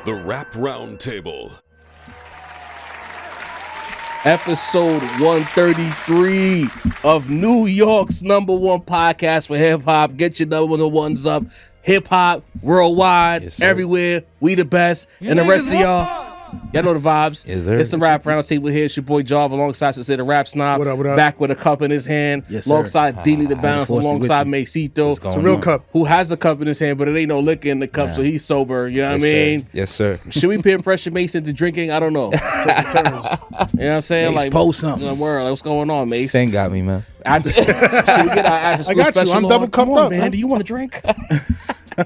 The Rap Roundtable. Episode 133 of New York's #1 podcast for hip hop. Get your number ones up. Hip hop worldwide, Yes, everywhere. We the best. And the rest of y'all know the vibes. Yes, sir. It's the Rap Roundtable here. It's your boy Jarv alongside Sincere the Rap Snob. What up, what up? Back with a cup in his hand. Yes, sir. Alongside Dini the Bounce. force be with Alongside you. Macito. It's a real cup. Who has a cup in his hand, but it ain't no liquor in the cup, so he's sober. You know what I mean? Yes, sir. Should we peer pressure Mace into drinking? I don't know. You know what I'm saying? Mace, post something. You know, word, like, what's going on, Mace? Sen got me, man. After should we get our after school I got you. special I'm on? double Come cupped on, up, man. huh? Do you want to drink?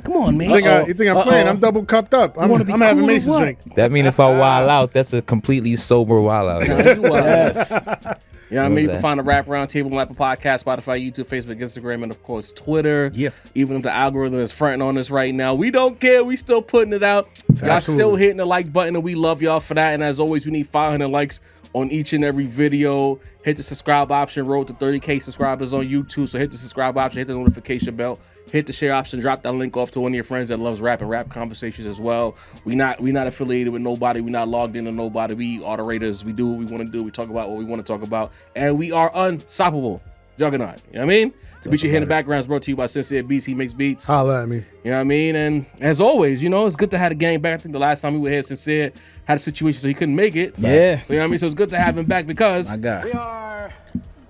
Come on, man. You think I'm playing? I'm double cupped up. I'm wanna be having cool or Mace's what? drink. That mean if I wild out, that's a completely sober wild out. Yes. You know what I mean? You can that. find the Rap Roundtable on Apple Podcasts, Spotify, YouTube, Facebook, Instagram, and of course Twitter. Yeah. Even if the algorithm is fronting on us right now, we don't care. We still putting it out. Y'all still hitting the like button, and we love y'all for that. And as always, we need 500 likes on each and every video. Hit the subscribe option. Road to 30K subscribers on YouTube. So hit the subscribe option, hit the notification bell, hit the share option, drop that link off to one of your friends that loves rap and rap conversations as well. We not affiliated with nobody. We not logged into nobody. We autorators. We do what we want to do. We talk about what we want to talk about. And we are unstoppable. Juggernaut. You know what I mean? To beat you here in the background is brought to you by Sincere Beats. He makes beats. Holla at me. You know what I mean? And as always, you know, it's good to have the gang back. I think the last time we were here, Sincere had a situation so he couldn't make it. Yeah. So, you know what I mean? So it's good to have him back because, My God. We are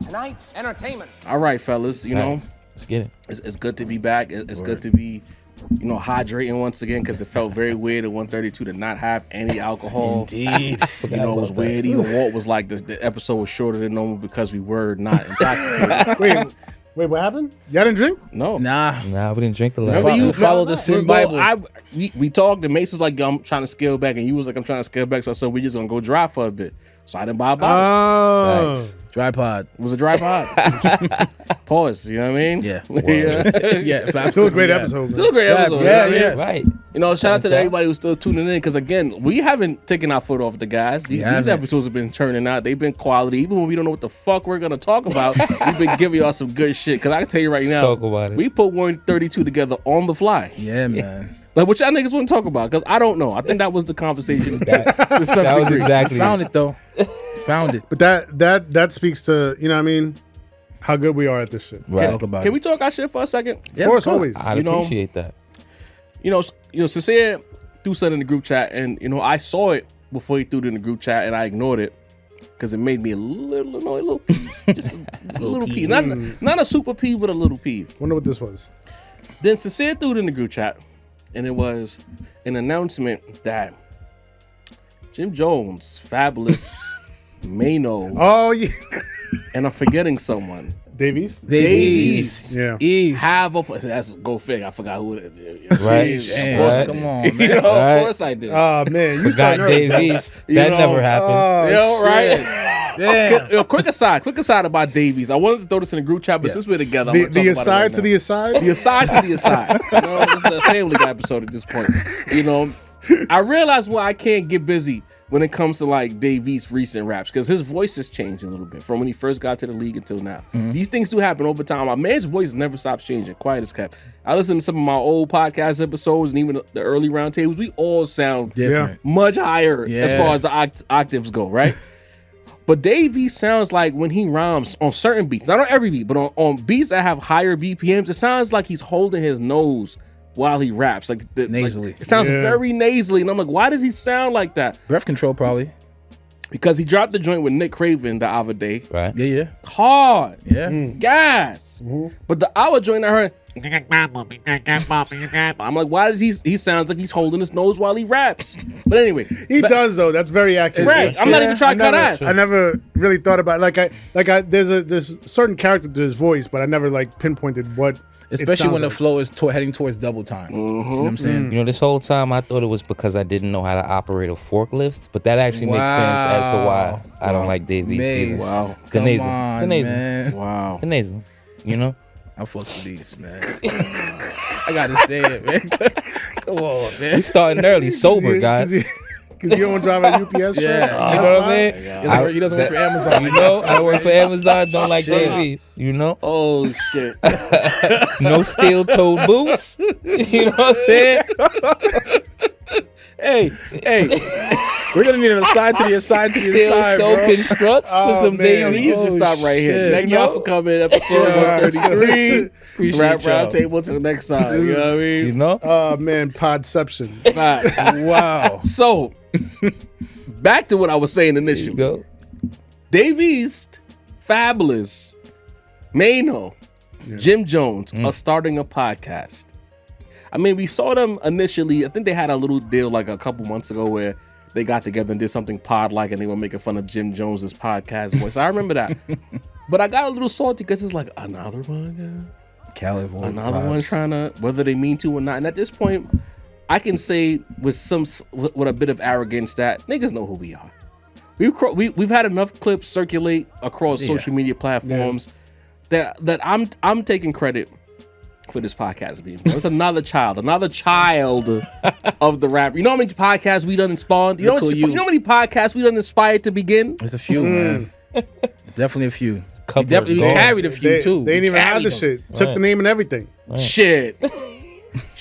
tonight's entertainment. all right, fellas, you know, Let's get it. it's good to be back. It's good to be, you know, hydrating once again because it felt very weird at 132 to not have any alcohol. Indeed. You know, it was weird. Even Walt was like, the episode was shorter than normal because we were not intoxicated. Wait, what happened? Y'all didn't drink? No. Nah. Nah, we didn't drink the last. Remember you one. follow the Sin Well, Bible. We talked, and Mace was like, I'm trying to scale back, and you was like, I'm trying to scale back, so I said, we just gonna go dry for a bit. So I didn't buy a bottle. Oh. Thanks. Dry pod. It was a dry pod. Pause, you know what I mean? Yeah. Yeah, still a great episode. Still a great episode. Yeah, you know what I mean? Right. You know, shout out to everybody who's still tuning in, because again, we haven't taken our foot off the guys. These haven't. episodes have been churning out. They've been quality. Even when we don't know what the fuck we're gonna talk about, we've been giving y'all some good shit. Because I can tell you right now, Talk about it. we put 132 together on the fly. Yeah, man. Like, what y'all niggas want to talk about? Because I don't know. I think that was the conversation. to some That was degree. exactly Found it though. Found it. But that speaks to, you know what I mean, how good we are at this shit. right. Talk about Can it. we talk our shit for a second? Yeah, Of course, let's go. always. I You know- appreciate that. You know, Sincere threw something in the group chat, and you know, I saw it before he threw it in the group chat, and I ignored it because it made me a little peeve. Just a little peeve. Not a super peeve, but a little peeve. Wonder what this was. Then Sincere threw it in the group chat, and it was an announcement that Jim Jones, Fabulous, Mano, Oh, yeah. and I'm forgetting someone. Davies? Davies. Yeah. Ease. Have a that's go fig. I forgot who it is. Right. Jeez. Damn, Of course, Right. come on, you man. know, Right. of course I did. Oh, man. You Forgot starting early. Davies. You That know, never happens. Oh, You know, right? Damn. Yo, quick aside about Davies. I wanted to throw this in the group chat, but since we're together, I'm The gonna talk about aside it right to now. the aside? The aside to the aside. You know, this is a Family Guy episode at this point. You know, I realize why I can't get busy when it comes to like Davies' recent raps, because his voice has changed a little bit from when he first got to the league until now. These things do happen over time. My man's voice never stops changing, quiet as kept. I listen to some of my old podcast episodes and even the early roundtables. We all sound Different. much higher as Yeah. far as the octaves go, right? But Davies sounds like when he rhymes on certain beats, not on every beat, but on beats that have higher BPMs, it sounds like he's holding his nose while he raps. Like Nasally. it sounds Yeah. very nasally. And I'm like, why does he sound like that? Breath control probably. Because he dropped the joint with Nick Craven the other day. Right. Yeah, yeah. Hard. Yeah. Gas. But the hour joint I heard, I'm like, why does he sounds like he's holding his nose while he raps? But anyway. He does, though. That's very accurate. Right. I'm not even trying to cut ass. I never really thought about it. There's a certain character to his voice, but I never like pinpointed what. Especially when the like. flow is heading towards double time. You know what I'm saying? You know, this whole time I thought it was because I didn't know how to operate a forklift, but that actually makes sense as to why I don't like Davies. Mace, either. Wow. It's the come nasal. on, It's the nasal. man. Wow. It's the nasal. You know? I fuck with these, man. I gotta say it, man. Come on, We man. starting early, sober, guys. Because you don't drive at UPS. Yeah. You know what I mean? He doesn't work for Amazon. You know, I don't work for Amazon, don't like Shit. Davies. You know? Oh shit. No steel-toed boots. You know what I'm saying? Hey. We're gonna need an aside to the aside to the Still aside, so bro. constructs Oh, for some man. We Davies. used to stop right here. shit. Thank y'all for coming. Episode 133. Appreciate Rap y'all. round table till next time. You know what I mean? You know? Oh man, podception. Facts. Wow. So, back to what I was saying initially. Go. Dave East, Fabulous, Mano, Jim Jones are starting a podcast. I mean, we saw them initially. I think they had a little deal like a couple months ago where they got together and did something pod-like, and they were making fun of Jim Jones's podcast voice. I remember that. But I got a little salty because it's like another one, California. another one trying to, whether they mean to or not. And at this point, I can say with a bit of arrogance that niggas know who we are. We've had enough clips circulate across social media platforms that I'm taking credit for this podcast being. It's another child of the rap. You know how many podcasts we done spawned? You know how many podcasts we done inspired to begin? There's a few, man. It's definitely a few. Couple We of carried a few too. They didn't even have the Carried shit. Took the name and everything. Shit.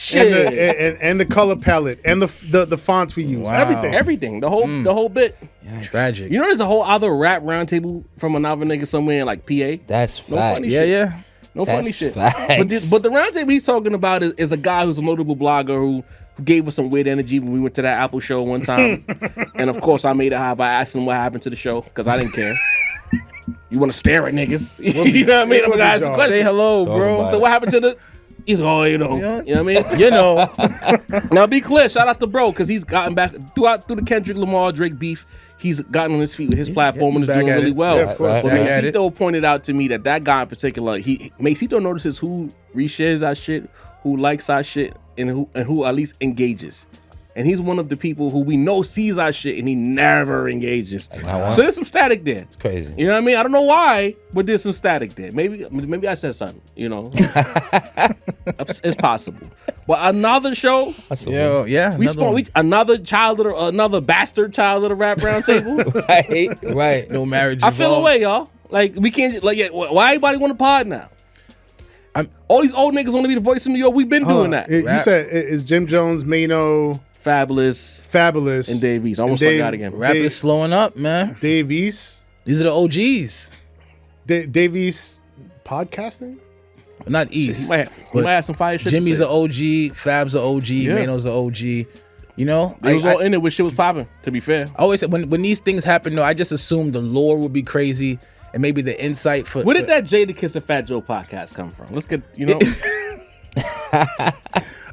And the color palette and the fonts we use. Wow. Everything. The whole bit. them. Tragic. You know there's a whole other rap roundtable from another nigga somewhere in like PA? That's No fact. funny Yeah, shit. yeah. No That's funny shit. facts. But the roundtable he's talking about is a guy who's a notable blogger who gave us some weird energy when we went to that Apple show one time. And of course I made it high by asking him what happened to the show because I didn't care. You want to stare at niggas? You know what I mean? I'm gonna ask the Say question. Say hello, bro. about So what happened to the? He's like, oh, you know what I mean? You know. Now be clear, shout out to bro because he's gotten back through the Kendrick Lamar Drake beef. He's gotten on his feet with his platform and is back doing at really it. well. Yeah, of course. But Back at it. Macito pointed out to me that guy in particular, Macito notices who reshares our shit, who likes our shit, and who at least engages. And he's one of the people who we know sees our shit and he never engages. So there's some static there. It's crazy. You know what I mean? I don't know why, but there's some static there. Maybe I said something, you know. It's possible. But another show, Yo, yeah. another another bastard child of the rap round table. Right. No marriage I feel involved. away, y'all. Like we can't why everybody want to pod now? All these old niggas want to be the voice of New York. We've been doing that. You said it's Jim Jones, Mano, Fabulous, and Dave East. Almost forgot again. Rap is slowing up, man. Dave East. These are the OGs. Dave East podcasting? Not He East. might have some fire shit. Jimmy's to an say. OG. Fab's an OG. Mano's an OG. You know? They was all in it when shit was popping, to be fair. I always say when these things happen, though, I just assume the lore would be crazy and maybe the insight for. Where did that Jada Kiss and Fat Joe podcast come from? Let's get, you know.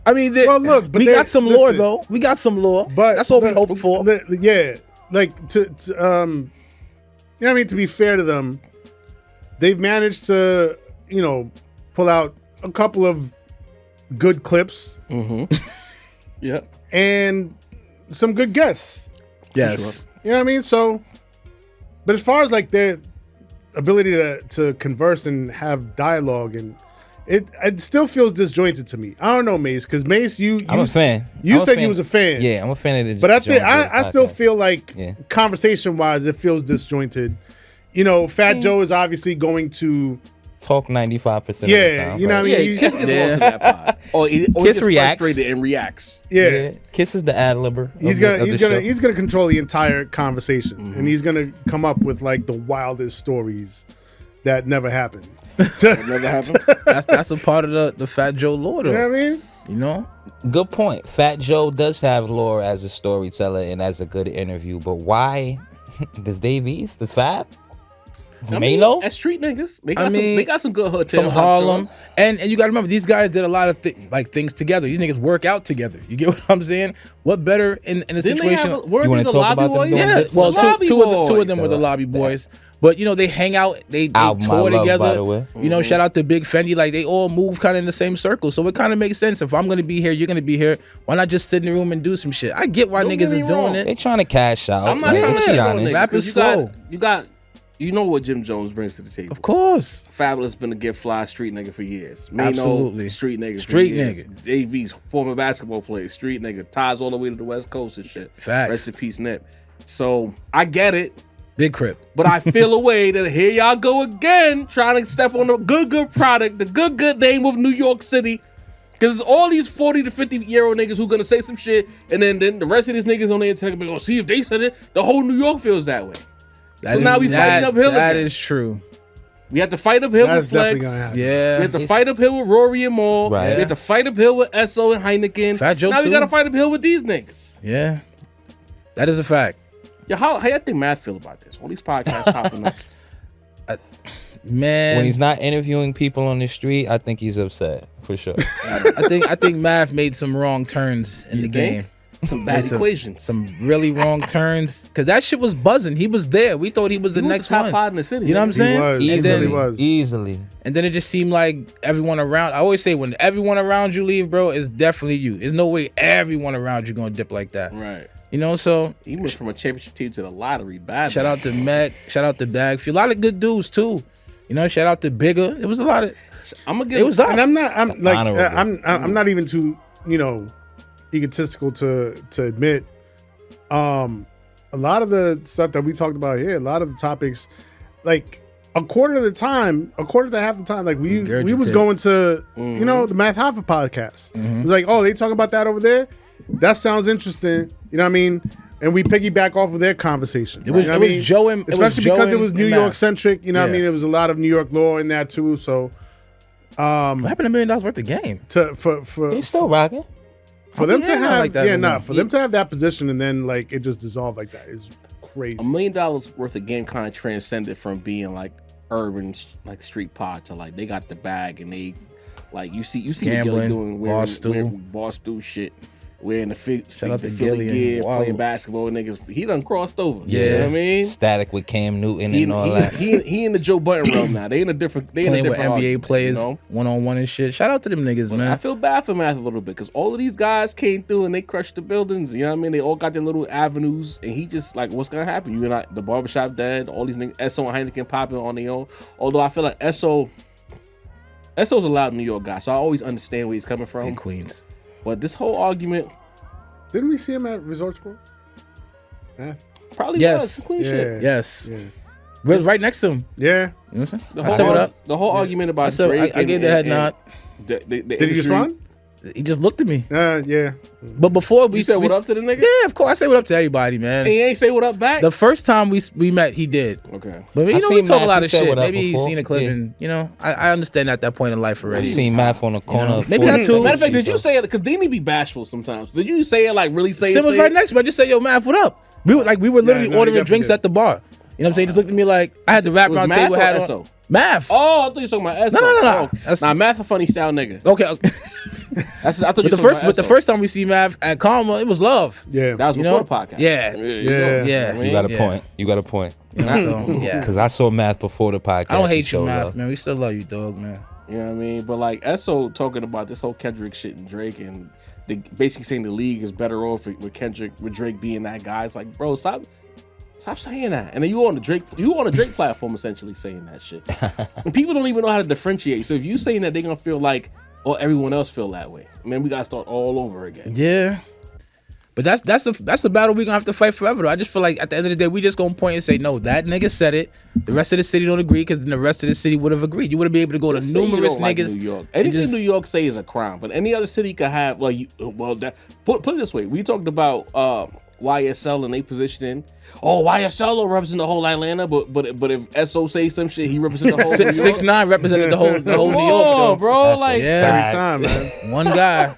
I mean, Well, look, but we they- got some lore listen. though. We got some lore, But that's what we hoping for. Yeah, like you know what I mean. To be fair to them, they've managed to pull out a couple of good clips Yeah. and some good guests. Yes, You know what I mean? So, but as far as like their ability to converse and have dialogue, and it still feels disjointed to me. I don't know, Mase, because Mase, I'm a fan. You I'm a said fan. you was a fan. Yeah, I'm a fan of the. But I think Jones I still podcast. feel like Yeah. conversation wise, it feels disjointed. You know, Fat Joe is obviously going to talk 95% of the time. you know what I mean? Yeah, Kiss gets lost in that pod. Or he Kiss gets reacts. frustrated and reacts. Yeah. Kiss is the ad-libber. He's gonna control the entire conversation, and he's gonna come up with like the wildest stories that never happened. Never happened. that's a part of the Fat Joe lore, though. You know what I mean? You know, Good point. Fat Joe does have lore as a storyteller and as a good interview, but why does Dave East, does Fab? I mean, Mano? as street niggas, they got some good hood from tales, I'm Harlem, sure. and you got to remember these guys did a lot of things together. These niggas work out together. You get what I'm saying? What better in a Didn't they situation? have weren't You they wanna the talk lobby about them boys? doing Yeah, this? well, Lobby two of them boys. were the lobby boys. But you know, they hang out, they Album I tour love, together. by the way. You know, shout out to Big Fendi. Like they all move kind of in the same circle, so it kind of makes sense. If I'm gonna be here, you're gonna be here. Why not just sit in the room and do some shit? I get why Don't niggas get is me doing wrong. They it. trying to cash out. I'm not Like, trying let's to be shit on honest. niggas, Rap is 'cause slow. you know what Jim Jones brings to the table. Of course, Fabulous been a get fly street nigga for years. Mano, Absolutely. street nigga. Street for years. nigga. AV's former basketball player, street nigga. Ties all the way to the West Coast and shit. Facts. Rest in peace, Nip. So I get it, Big Crip. but I feel a way that here y'all go again, trying to step on the good product, the good name of New York City, Because it's all these 40 to 50-year-old niggas who gonna say some shit, and then the rest of these niggas on the internet gonna be see if they said it. The whole New York feels that way. So now we fighting uphill. That again. is true. We have to fight uphill That's with definitely Flex. gonna happen. Yeah. We have to fight uphill with Rory and Maul. Right. We have to fight uphill with Esso and Heineken. Fat Joe now we too. gotta fight uphill with these niggas. Yeah. That is a fact. Yeah, how y'all think Math feel about this? All these podcasts popping up. Man. When he's not interviewing people on the street, I think he's upset for sure. I think Math made some wrong turns in the game. Some bad Made equations. Some really wrong turns. Cause that shit was buzzing. He was there. We thought he was the He was next the top one. pod in the city. You know what I'm nigga. saying? was. And Easily then, was. Easily. and then it just seemed like everyone around. I always say when everyone around you leave, bro, it's definitely you. There's no way everyone around you gonna dip like that. Right. You know, so He went from a championship team to the lottery. Bad. shout out to Mac, shout out to Bagfield. A lot of good dudes too. You know, shout out to Bigger. It was a lot of. I'm gonna give It was up. And I'm like Honorable. I'm not even too egotistical to admit a lot of the stuff that we talked about here, a lot of the topics, like a quarter to half the time, like we was Regurgitate. going to the Math Hoffa podcast. It was like, oh, they talking about that over there? That sounds interesting. You know what I mean? And we piggyback off of their conversation. It was- you know what it I was mean? Joe and- it was especially Joe because it and- was New and York Math. centric. You know what I Yeah. mean? It was a lot of New York law in that too. So What happened to $1 million worth of game? for He's still rocking. them to Yeah, have like that anymore. for them to have that position and then like it just dissolved like that is crazy. $1 million worth of game kind of transcended from being like urban, like street pod to like they got the bag and they like you see Gambling, what Gilly doing Barstool. Barstool shit. Wearing the Shout out the to Philly Gilly gear, and playing Waddle. basketball niggas. He done crossed over. Yeah. You know what I mean? Static with Cam Newton He, and all he, that. he in the Joe Button realm now. They in a different. They in a Playing with different NBA argument, players You know? 1-on-1 and shit. Shout out to them niggas, man. I feel bad for Math a little bit because all of these guys came through and they crushed the buildings. You know what I mean? They all got their little avenues, and he just like, what's gonna happen? You're not the barbershop dead. All these niggas, Esso and Heineken popping on their own. Although I feel like Esso's a loud New York guy, so I always understand where he's coming from. In Queens. But this whole argument Didn't we see him at Resort Sport? Math? probably Yes. was some Queen Yeah. shit. Yes. Yeah. We was right next to him. Yeah. You know what I'm saying? The I whole, said what up. The whole argument about I said Drake. I gave the head nod. The Did he industry- respond? He just looked at me. Yeah. But before we You said we, what up to the nigga? Yeah, of course. I say what up to everybody, man. And he ain't say what up back. The first time we met, he did. Okay. But you I know, we seen talk a Matt, lot he of said shit. what up Maybe he's before. seen a clip, Yeah. and you know, I understand at that point in life I already. seen Math on the corner. of Maybe that 40th too. Matter of fact, did Street, you say it? Because didn't he be bashful sometimes? Did you say it like really say Sim was it? right next to me. I just said, "Yo, Math, what up?" We were literally no, he ordering definitely drinks did. at the bar. You know what I'm saying? He just looked at me like I had the wrap Was around Math table or hat on. Esso? Math. Oh, I thought you were talking about Esso. No. Oh. That's- Nah, Math a funny style nigga. Okay. I thought you But were talking about the Esso. first time we see Math at Karma, it was love. Yeah. That was you before know? the podcast. Yeah. Yeah. You got a Yeah. point. You got a point. You know, so yeah. Because I saw Math before the podcast. I don't He hate you, showed Math, love. man. We still love you, dog, man. You know what I mean? But like Esso talking about this whole Kendrick shit and Drake and basically saying the league is better off with Kendrick, with Drake being that guy. It's like, bro, stop saying that. And then you on the Drake platform essentially saying that shit. And people don't even know how to differentiate. So if you saying that, they're gonna feel like, oh, everyone else feel that way. Man, we gotta start all over again. Yeah. But that's a battle we're gonna have to fight forever though. I just feel like at the end of the day, we just gonna point and say, no, that nigga said it. The rest of the city don't agree, because then the rest of the city would have agreed. You would have been able to go to Just say you numerous don't like niggas. New York. and Anything just- New York say is a crime, but any other city could have put it this way. We talked about YSL and they positioning. Oh, YSL don't represent the whole Atlanta, but if SO say some shit, he represents the whole New York. 6ix9ine represented the whole New York, Oh, though. bro, That's a like Yeah. Every time, man. One guy.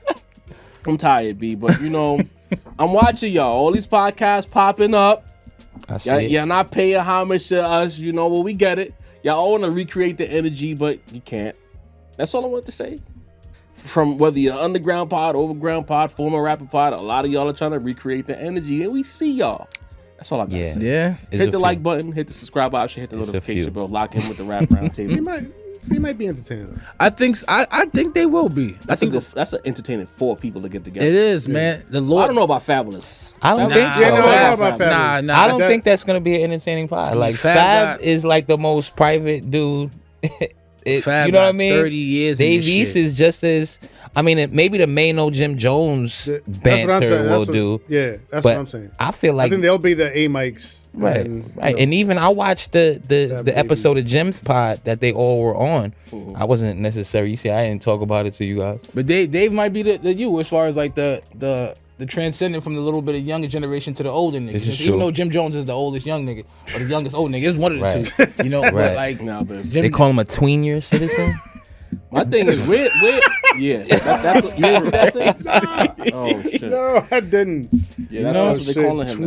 I'm tired, B, but you know, I'm watching y'all. All these podcasts popping up. I see Y'all, it. y'all not paying homage to us, you know, well, we get it. Y'all all want to recreate the energy, but you can't. That's all I wanted to say. From whether you're underground pod, overground pod, former rapper pod, a lot of y'all are trying to recreate the energy, and we see y'all. That's all I gotta Yeah. say. Yeah. It's Hit a the few. like button, hit the subscribe option, hit the It's a notification few. bell, lock in with the rap round He table. might be entertaining though. I think they will be. I That's think an entertaining for people to get together. it is, man. The Well, Lord. I don't know about Fabulous. I don't Nah, think so. Yeah, no, I don't know Fab- about Fab. Nah. I don't that- think that's gonna be an entertaining pod. Like Fab Fab got- is like the most private dude Fab you know what I got mean? 30 years in Dave this East shit. is just as. I mean, maybe the Mano Jim Jones That's what I'm banter saying. will do. Yeah, that's but what I'm saying. I feel I like think they'll be the A mics. right, and, right. And even I watched the babies. episode of Jim's pod that they all were on. I wasn't necessary. You see, I didn't talk about it to you guys. But Dave might be the you as far as like the transcendent from the little bit of younger generation to the older niggas. This is Even true. though Jim Jones is the oldest young nigga or the youngest old nigga, it's one of the Right. two. You know, but Right. like They call him a tween-year citizen. My thing is, yeah, that's oh shit. No, I didn't. Yeah, that's what they calling him.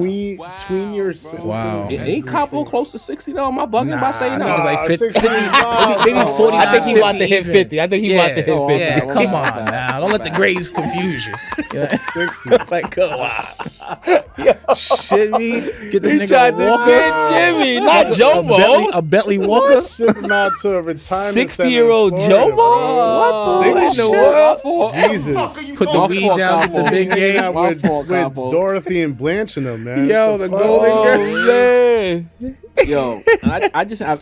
Tween your. Wow. Ain't Capo close to 60 though? Am I bugging by saying I that? thought it was like 50, 65. maybe 49. I think he about to hit 50. I think he about to hit 50. Yeah, Oh, come okay. on now. Don't let the grades confuse you. Yeah. 60. Like, come on. Shit me. Get this He nigga tried a to walker. get Jimmy, not Jomo. A Bentley Walker. Ship him out to a retirement center in 60-year-old Florida, Jomo? bro. What the Shit. world? Jesus. Put the My weed fault, down, Capo. get the big Hanging game. out My with, fault, with Capo. Dorothy and Blanche and them, man. Yo, What the fuck? golden girl. man. Yo,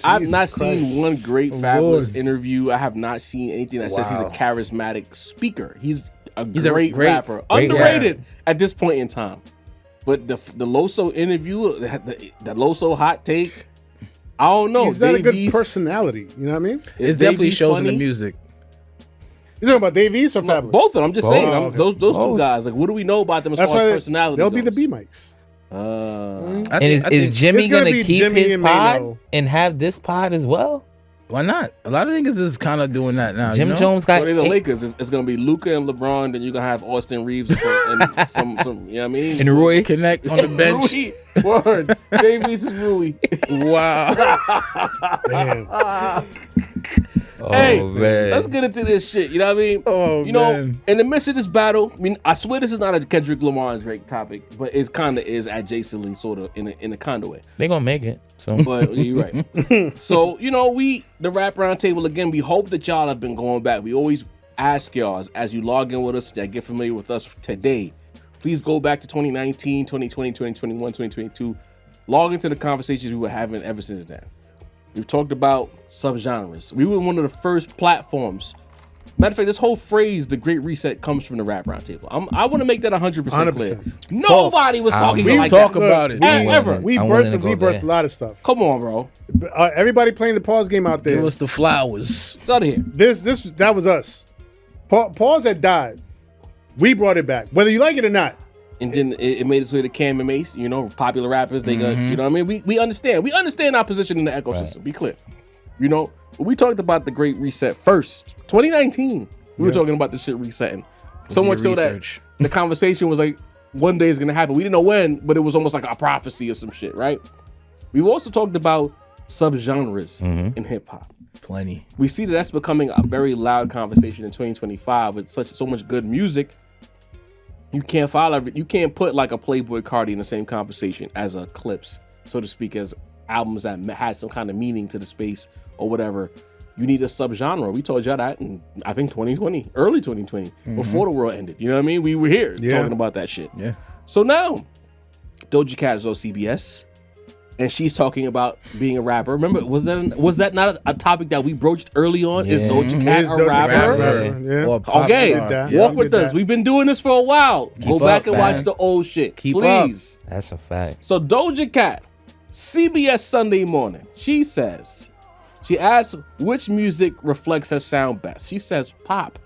I've not seen one great Fabulous Lord. interview. I have not seen anything that says he's a Wow. charismatic speaker. He's a He's a great great- rapper, great underrated at this point in time. But the Loso interview, the Loso hot take, I don't know. He's not a good Dave East- personality. You know what I mean? is It definitely Dave East shows in funny? the music. You talking about Dave East or No, Fabulous? both of them. I'm just saying Oh, okay. those two Both. guys. Like, what do we know about them as That's far why as personality? they'll be the goes? B mics. And is Jimmy It's gonna gonna be keep Jimmy his and pod Mano. and have this pod as well? Why not? A lot of niggas is kind of doing that now. Jim you know? Jones got When they're the eight- Lakers, it's gonna be Luka and LeBron. Then you're gonna have Austin Reeves and some, you know what I mean? and Roy. Connect on the bench. Rui. Word. Dave East is Rui. Wow. Damn. Oh Hey, man, let's get into this shit. You know what I mean? Oh, you know, man. in the midst of this battle, I mean, I swear this is not a Kendrick Lamar and Drake topic, but it's kind of is adjacently, sort of in a kind of way. they gonna make it. So But you're right. So, you know, the Rap Roundtable, again, we hope that y'all have been going back. We always ask y'all, as you log in with us, that get familiar with us today, please go back to 2019, 2020, 2021, 2022. Log into the conversations we were having ever since then. We've talked about subgenres. We were one of the first platforms. Matter of fact, this whole phrase, the Great Reset, comes from the Rap Roundtable. I want to make that 100% clear. 100%. Nobody was talking We like talk that. about it. Ever. We I'm willing to birthed go there. a lot of stuff. Come on, bro. Everybody playing the pause game out there. Give us the flowers. It's out of here. That was us. Pause had died. We brought it back, whether you like it or not. And then it made its way to Cam and Mase, you know, popular rappers. They got, you know what I mean? We understand. We understand our position in the ecosystem. Be clear. You know, we talked about the Great Reset first. 2019, we were talking about the shit resetting. So your much so research. that the conversation was like, one day is going to happen. We didn't know when, but it was almost like a prophecy or some shit, right? We've also talked about subgenres in hip hop. Plenty. We see that that's becoming a very loud conversation in 2025 with so much good music. You can't put like a Playboy Cardi in the same conversation as a Clips, so to speak, as albums that had some kind of meaning to the space or whatever. You need a subgenre. We told y'all that in, I think, 2020, early 2020, before the world ended. You know what I mean? We were here talking about that shit. Yeah. So now, Doja Cat is on CBS, and she's talking about being a rapper. Remember, was that not a topic that we broached early on? Is Yeah. Doja Cat Is a Doja rapper? Cat a Yeah. rapper? Yeah. Or pop Okay, star. that. walk Yeah, with did us. that. We've been doing this for a while. Go Keep back up, and man. watch the old shit, Keep please. that's a fact. So Doja Cat, CBS Sunday Morning, she asks which music reflects her sound best. She says pop.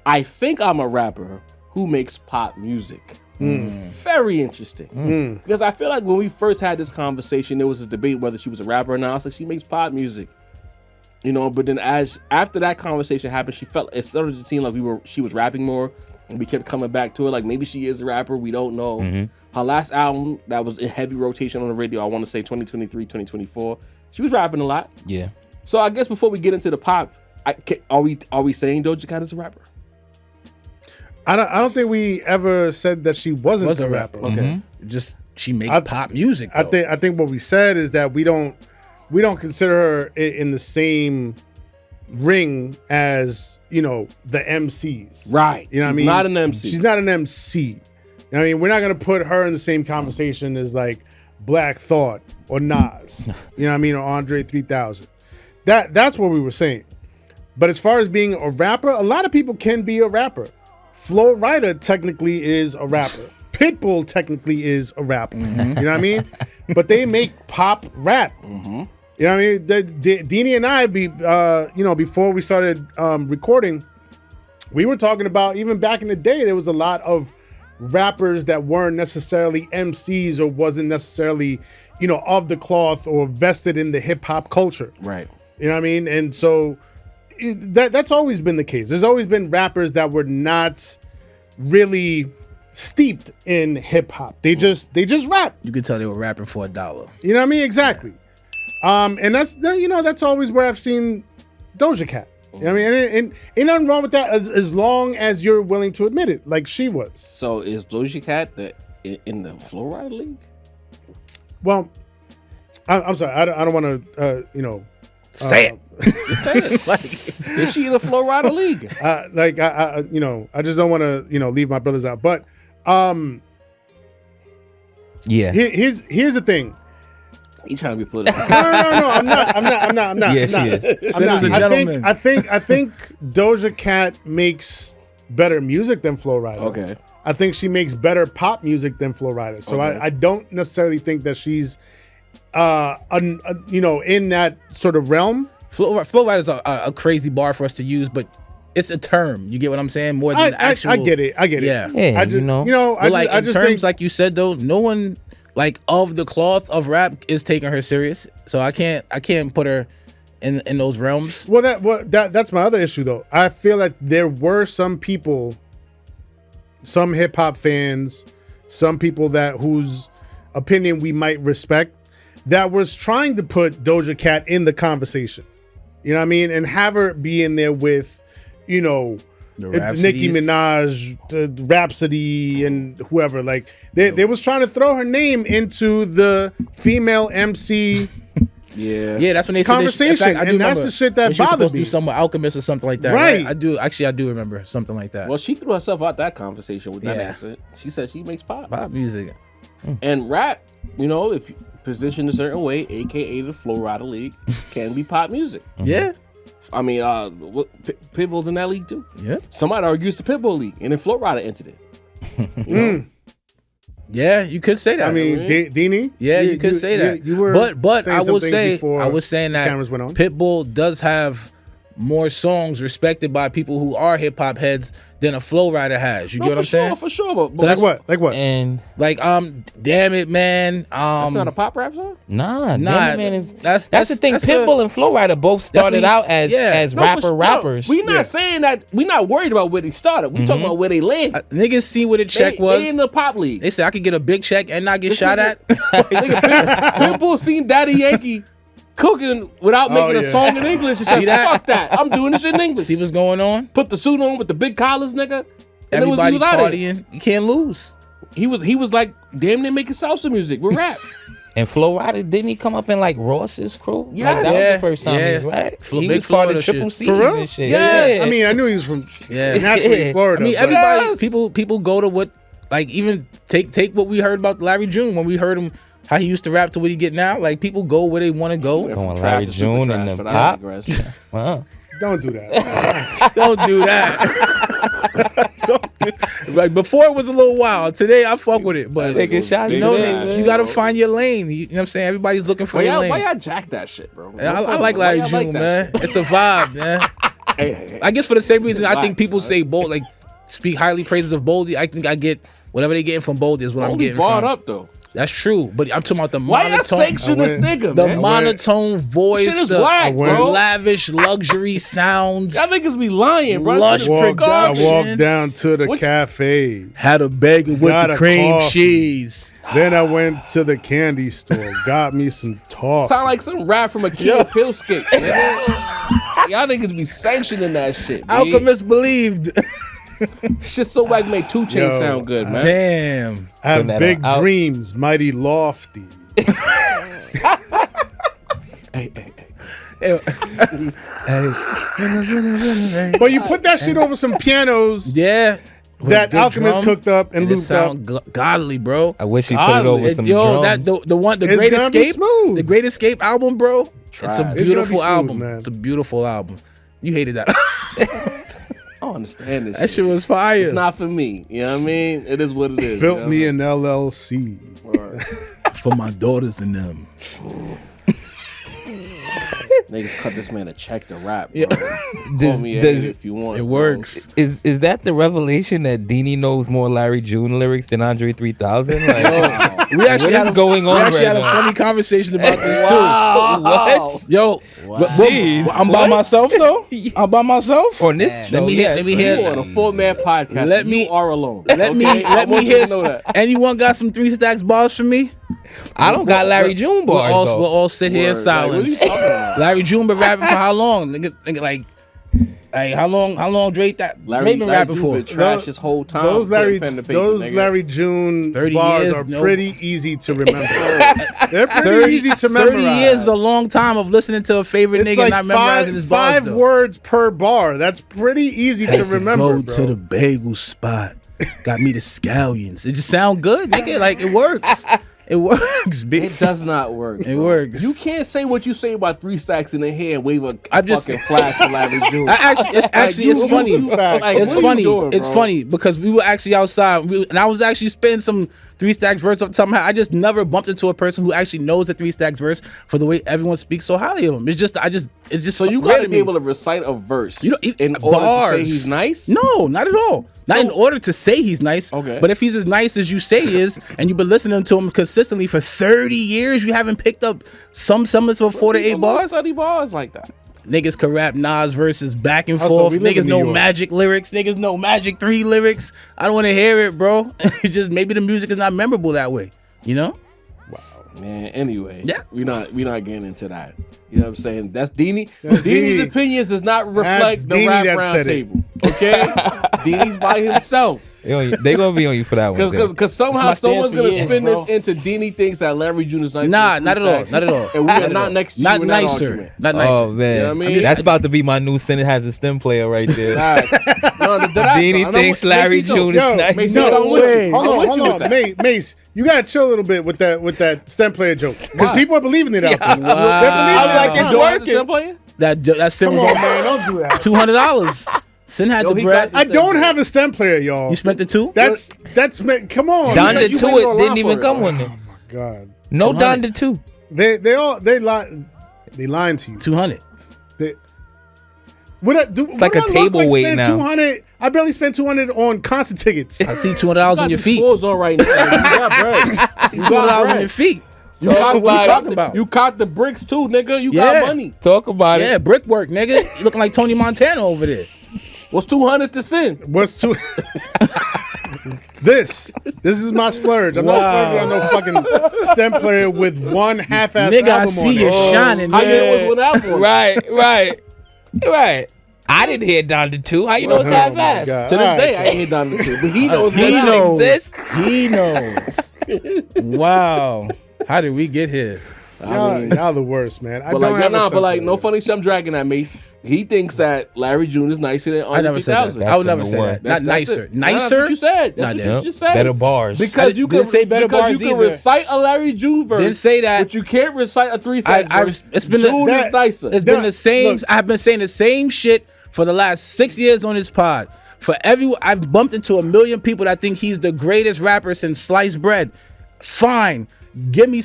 I think I'm a rapper who makes pop music. Very interesting. Because I feel like when we first had this conversation, there was a debate whether she was a rapper or not. I was like, she makes pop music. You know, but then after that conversation happened, it started to seem like she was rapping more, and we kept coming back to it. Like maybe she is a rapper, we don't know. Her last album that was in heavy rotation on the radio, I want to say 2023, 2024. She was rapping a lot. Yeah. So I guess before we get into the pop, are we saying Doja Cat is a rapper? I don't think we ever said that she wasn't a rapper. Okay. Just she makes pop music. I Though. think what we said is that we don't consider her in the same ring as, you know, the MCs. Right. You know what I She's mean? not an MC. She's not an MC. You know what I mean, we're not gonna put her in the same conversation as like Black Thought or Nas. You know what I mean, or Andre 3000. That's what we were saying. But as far as being a rapper, a lot of people can be a rapper. Flo Rida technically is a rapper. Pitbull technically is a rapper. You know what I mean? But they make pop rap. You know what I mean? Deanie and I, before we started recording, we were talking about, even back in the day, there was a lot of rappers that weren't necessarily MCs or wasn't necessarily, of the cloth or vested in the hip hop culture. Right. You know what I mean? And so that's always been the case. There's always been rappers that were not really steeped in hip hop. They just rap. You could tell they were rapping for $1. You know what I mean? Exactly. And that's always where I've seen Doja Cat. You know what I mean? And ain't nothing wrong with that as long as you're willing to admit it, like she was. So is Doja Cat in the Flo Rida League? Well, I'm sorry. I don't want to, Say it. Say it. Like, is she in the Flo Rida League? I just don't want to, leave my brothers out. But Yeah. here's the thing. You trying to be political? No. I'm not. Yeah, she is. Sit as a gentleman. I think Doja Cat makes better music than Flo Rida. Okay. I think she makes better pop music than Flo Rida. So Okay. I don't necessarily think that she's, in that sort of realm. Flo Rida is a crazy bar for us to use, but it's a term. You get what I'm saying? More than actual. I get it. Yeah. Yeah, I just, But I in just terms, think, like you said though, no one like of the cloth of rap is taking her serious. So I can't put her in those realms. well, that's my other issue though. I feel like there were some people, some hip hop fans, some people whose opinion we might respect, that was trying to put Doja Cat in the conversation. You know what I mean? And have her be in there with, Nicki Minaj, the Rhapsody, and whoever. Like they was trying to throw her name into the female MC Yeah, that's when they conversation, said that. and that's the shit that when she was bothered supposed to me. do something with Alchemist or something like that. Right. I do remember something like that. Well, she threw herself out that conversation with that Yeah. answer. She said she makes pop. Pop music. And rap, if you position a certain way, aka the Flo Rida League, can be pop music. Yeah. I mean, Pitbull's in that league too. Yeah. Somebody argues the Pitbull League, and then Flo Rida entered it. Yeah, you could say that. I mean, Deanie. yeah, you could say that. You were, but saying I will something say, before I was saying that cameras went on. Pitbull does have more songs respected by people who are hip hop heads than a Flow Rider has. You get what I'm saying? For sure. But So that's Like what? And Like damn it, man. that's not a pop rap song. nah, Nah, man, is that's the thing. that's Pitbull and Flo Rida both started out as No, for sure. rappers. We're not saying that. We're not worried about where they started. We talking about where they landed. niggas see what the check was. They in the pop league. They said I could get a big check and not get shot at. Pitbull seen Daddy Yankee cooking without making a yeah. song in English. And said, See that? fuck that. I'm doing this in English. See what's going on? Put the suit on with the big collars, nigga. And he Everybody was out of it. partying. You can't lose. He was like damn near making salsa music with rap. And Flo Rida, didn't he come up in like Ross's crew? Yes. Like, that was the first time Yeah. he was, right? He Big was part Florida of Triple shit. C's For real? and shit. Yes. Yeah. I mean, I knew he was from Yeah. naturally Florida. I mean, but- everybody, Yes. people go to what, like, even take what we heard about Larry June when we heard him, how he used to rap to what he get now. Like, people go where they want to go. Going Trash Larry to super June trash, and the but I pop. digress. Wow. Don't do that. Don't do that. Don't do, like, before it was a little wild. Today, I fuck with it. But, Taking shots. you know, today, you got to find your lane. You know what I'm saying? Everybody's looking for Why their y'all, lane. why y'all jack that shit, bro? I like Larry June, man. It's a vibe, man. Hey. I guess for the same reason I think Vibes, people son. say Bold, like speak highly praises of Boldy. I think I get whatever they getting from Boldy is what I'm Only getting barred from. up though. That's true, but I'm talking about the Why y'all monotone, sanction this nigga, the man? monotone voice, Shit is the whack, bro. lavish luxury sounds. Y'all niggas be lying, bro. Lush That shit is I garbage. walked down to the What- cafe. Had a bagel with Got the a cream coffee. cheese. Then I went to the candy store, got me some toffee. Sound like some rap from a Key and Pill skit. Nigga. Y'all niggas be sanctioning that shit. B. Alchemist believed. Shit so whack made 2 Chainz Yo, sound good, man. Damn. I have Putting that big out. dreams, mighty lofty. But you put that shit over some pianos Yeah. With that good Alchemist drum, cooked up and it looped up. sound godly, bro. I wish he put it over some Yo, drums. that the It's Great gonna be Escape, smooth. the Great Escape album, bro. It's a Trash. It's gonna be beautiful smooth, album. man. It's a beautiful album. You hated that. I don't understand this. That shit was fire. It's not for me. You know what I mean? It is what it is. Built you know me what an LLC. For my daughters and them. Niggas cut this man a check to rap, bro. Yeah. Call me if you want. It bro. works. Is that the revelation that Deanie knows more Larry June lyrics than Andre 3000? Like, We actually what had is going on We actually right had a now? funny conversation about this What? too. Yo, I'm by myself though. I'm by myself. On this show, Let me hear. Let me You hear. on a 4-man podcast. Let me- You are alone. Let me I want you hear. to know that. Anyone got some 3 stacks bars for me? I don't got Larry June bars. We'll all sit here in Word. Like, what are you silence. talking about? Larry June been rapping for how long? Nigga, like how long Drake Drake been rapping June for? been trash his whole time. Those putting pen to paper, nigga. Larry June 30 bars years, are no. pretty easy to remember. They're pretty easy to memorize. 30 years is a long time of listening to a favorite It's nigga like not memorizing his bars. five though. words per bar. That's pretty easy to remember, Go bro. to the bagel spot. Got me the scallions. It just sound good, nigga. Like it works. It works, bitch. It does not work. It bro. works. You can't say what you say about 3 stacks in the hair and wave a I'm just- fucking flash for Larry June. It's funny. It's what are funny. you doing, It's bro? funny because we were actually outside, and I was actually spitting some 3 stacks verse off the top of my head. I just never bumped into a person who actually knows the 3 stacks verse for the way everyone speaks so highly of him. It's just So you weird got to me. be able to recite a verse You know, in order bars. to say he's nice? No, not at all. Not in order to say he's nice. Okay. But if he's as nice as you say he is, and you've been listening to him consistently for 30 years, you haven't picked up some semblance of 4 to 8 People don't bars. study bars like that. Niggas can rap Nas verses back and Also, forth. we live Niggas in New know York. Magic lyrics. Niggas know Magic 3 lyrics. I don't want to hear it, bro. It's just maybe the music is not memorable that way. You know? Man, anyway, Yeah. we not getting into that. You know what I'm saying? That's Deanie. That's Deanie's Deanie. opinions does not That's reflect the Deanie rap that round said it. table. Okay? Deanie's by himself. They gonna be on you for that one. Zay. Because somehow my stance someone's for gonna years, spin bro. this into Deanie thinks that Larry June is nice. Nah, not at all. Not at all. And we Not are at not all. next to Not you in that nicer. argument. Not nicer. Oh man, You know what I mean? that's about to be my new Sin has a stem player right there. Facts. No, Deanie thinks Larry June is Yo, nice. Mace, no, I'm with wait, you. hold I'm on, with you with hold that. on, Mace, you gotta chill a little bit with that stem player joke because Why? people are believing it out there. Wow. They're believing I'm it like, out it's there. Joe had the working. stem player? That Sin Come was on, on man, don't do that. $200. Sin had Yo, the he bread. got I don't have a stem player, y'all. You spent the 2? That's come on. Don said the you two waited it around didn't for even it, come bro. on there. God, No 200. Don the two. they lying to you. 200. They, what do, It's like what a do I look table weight spending now. 200. I barely spent 200 on concert tickets. I see $200 on your feet. Scores on right now. You got bread. I see $200 on your feet. You caught, What you talking about? You caught the bricks too, nigga. You Yeah. got money. Talk about Yeah, it. brickwork, nigga. You looking like Tony Montana over there. What's 200 to sin? What's two? This is my splurge. I'm not splurging on no fucking stem player with one half-ass Nigga, I album see on you it. shining. How you Yeah. know what's one album? Right. I didn't hear Don the two. How you know it's Oh half my ass? God. To this All right, day, I ain't hit down the two, but he knows. He what album knows. exists. He knows. Wow. How did we get here? y'all the worst, man. I But don't like, have a stem no player. funny shit. I'm dragging that Mace. He thinks that Larry June is nicer than I Andre never said that. 3000. I would That's never the say one. that. That's Not nicer. it. That's Nicer? what you said. That's Nah, what damn. you just said. Better bars. Because you didn't can say better because bars you can either. recite a Larry June verse. Didn't say that. But you can't recite a 3 stacks verse. It's been June that- is nicer. It's been Look, the same. look. I've been saying the same shit for the last 6 years on this pod. For everyone, I've bumped into a million people that think he's the greatest rapper since sliced bread. Fine. Give me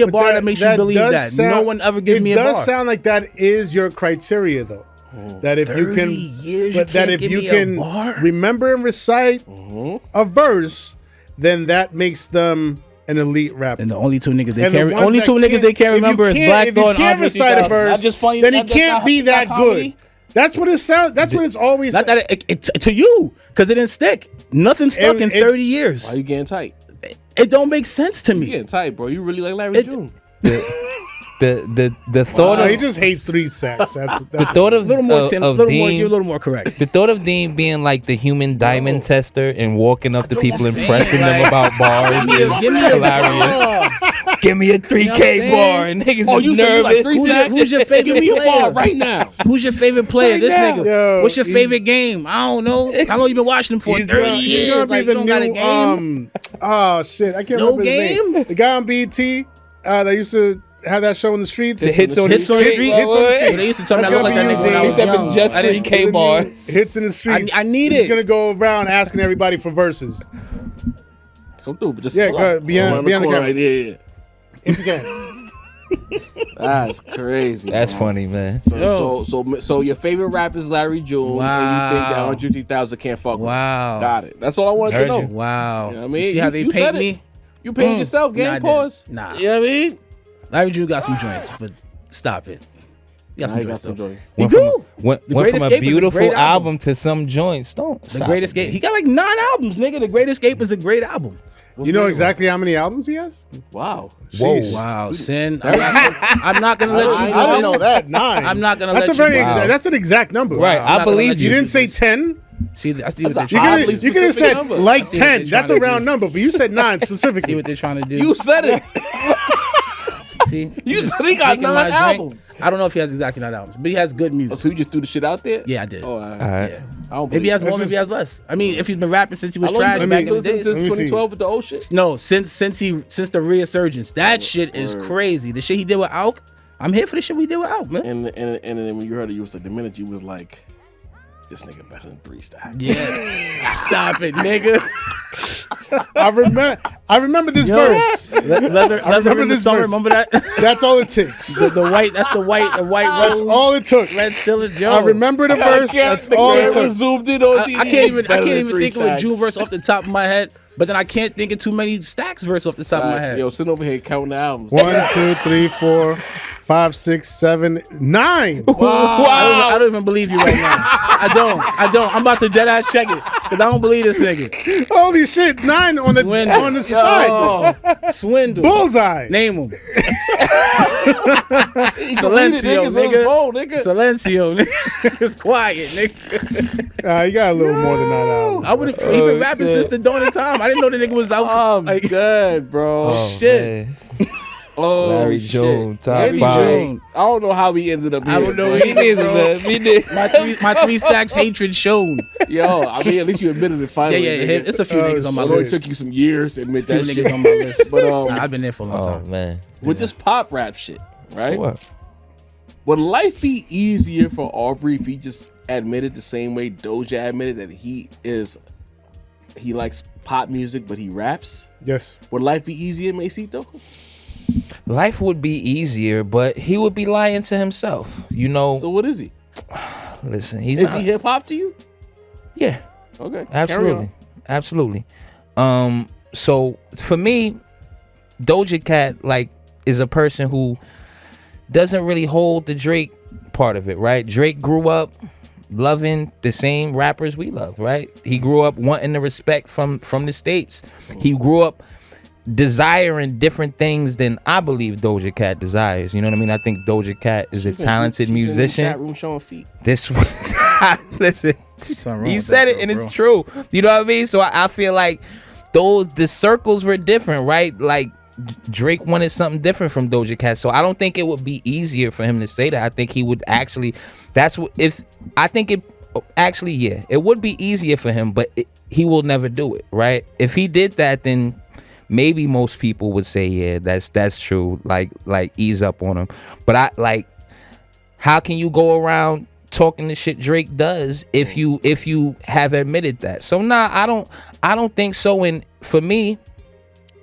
a bar that makes you believe does that. sound- No one ever gives me a It bar. does sound like that is your criteria, though. That if you 30 can, years, but you that can't if give you me a can bar? remember and recite a verse, then that makes them an elite rapper. and the only two niggas they And the can't ones only that two niggas they if can't you remember is can't- Black if you Thought and can't Andre recite a 3000. verse, That's just funny. then he That's just can't not- be that's that not good. comedy. That's what it sounds. That's what it's always. Not that it to you, because it didn't stick. Nothing stuck in 30 years. Why you getting tight? It don't make sense to You me. getting tight, bro. You really like Larry It- June. The thought No, of he just hates 3 sacks. That's the thought of A little more, of you're a little Dean. more correct. The thought of Dean being like the human diamond tester and walking up to people, just saying, impressing them like, about bars give me is a hilarious. bar. Give me a 3K You know what I'm saying? bar, and niggas Oh, is you said you like nervous. 3 Who's your- stacks? who's your favorite Give me a player? bar right now. Who's your favorite player? Right This now. nigga. Yo, What's your he's- favorite game? I don't know. How long you been watching him for? He's 30 gonna- He's years. gonna be Like, you the don't got a new. game. Oh shit! I can't No remember his name. game? The guy on BET that used to have that show in the streets? The hits on the Hits on the street. street. Hits on the street. They used to tell me I That's look like that gonna nigga be when I you, was Dave. young. Just I for didn't- K bars. Hits in the streets. I need He's it. gonna go around asking everybody for verses. Come through, but just Yeah, pull go up. ahead, be on Around the corner camera. right there. Yeah. If you can. That's crazy. That's man. funny, man. So your favorite rapper is Larry June, and you think that Wow. 150,000 can't fuck with him. Wow. Got it. That's all I wanted to Heard know. you. Wow. You know what I mean? You see how You- they you paint said it. me? You paid yourself, Nah, game I didn't. pause. Nah. You know what I mean? Larry June got some joints, but stop it. You got Nah, some he got joints, some though. joints. He Went from- do. Went The Great from a Escape is a beautiful great album album. to some joints. Don't The stop Great it, Escape. man. He got like 9 albums, nigga. The Great Escape is a great album. You know exactly how many albums he has? Wow. Whoa. Sheesh. Wow, Sin. I'm not gonna let you. I do I didn't this. know that. 9. I'm not gonna That's let a very you. Wow. that's an exact number. Right, I'm I not gonna believe let You you. didn't say 10. See, I see what That's they're a trying. oddly You could have specific said number. like I see what they're 10. That's a trying to round do. number, but you said 9 See specifically. what they're trying to do. You said it. See, You just said he got drinking 9 my drink. albums. I don't know if he has exactly 9 albums, but he has good Oh, music. so you just threw the shit out there? Yeah, I did. Oh, All right. I don't Maybe he has believe more, This maybe he has less. I mean, if he's been rapping since he was How long trash you back been in the listening days. since Let me see. 2012 with the old shit? No, since the resurgence, that shit is crazy. The shit he did with Alk, I'm here for the shit we did with Alk, man. And then when you heard it, you was like, the minute you was like, this nigga better than 3 Stacks. Yeah, stop it, nigga. I remember this verse. Leather remember in the this summer. verse. Remember that? That's all it takes. the white. That's the white That's rose. all it took. Red Stillers, yo. I remember the verse. That's all it took. zoomed in on I can't even think of a June verse off the top of my head, but then I can't think of too many Stacks verse off the top of my head. Yo, sitting over here counting the albums. 1, 2, 3, 4, 5, 6, 7, 9. I don't even believe you right now. I don't. I'm about to dead ass check it because I don't believe this nigga. Holy shit! 9 on the Swindle. side. Swindle. Bullseye. Name him. He Silencio, deleted niggas on his nigga. phone, nigga. Silencio, nigga. It's quiet, nigga. You got a little more than 9 albums. I would have been rapping since the dawn of time. I didn't know the nigga was out. I'm Like, dead, bro. Oh, shit. man. Oh, Larry shit. June, top Larry 5. June. I don't know how we ended up here. I don't know bro. either, neither, bro. man. Me neither. My 3 Stacks hatred shown. Yo, I mean, at least you admitted it finally. Yeah, nigga. it's a few niggas on my I know it list. took you some years to admit Few that niggas shit. on my list. But Nah, I've been there for a long Oh, time. man. with this pop rap shit, right? What? Would life be easier for Aubrey if he just admitted the same way Doja admitted that he likes pop music but he raps? Yes. Would life be easier, Masito? Life would be easier, but he would be lying to himself. You know, So what is he? listen, he's Is not, he hip hop to you? yeah, Okay, absolutely. Absolutely. So for me, Doja Cat like is a person who doesn't really hold the Drake part of it, right? Drake grew up loving the same rappers we love, right? He grew up wanting the respect from the States. He grew up desiring different things than I believe Doja Cat desires. You know what I mean? I think Doja Cat is a talented She's in the musician. chat room showing feet. This listen, Something wrong he with said that it and girl, it's true. You know what I mean? So I feel like the circles were different, right? Like Drake wanted something different from Doja Cat. So I don't think it would be easier for him to say that. I think he would actually, it would be easier for him, but he will never do it, right? If he did that, then maybe most people would say, yeah, that's true. Like ease up on him. But how can you go around talking the shit Drake does if you have admitted that? So nah, I don't think so. And for me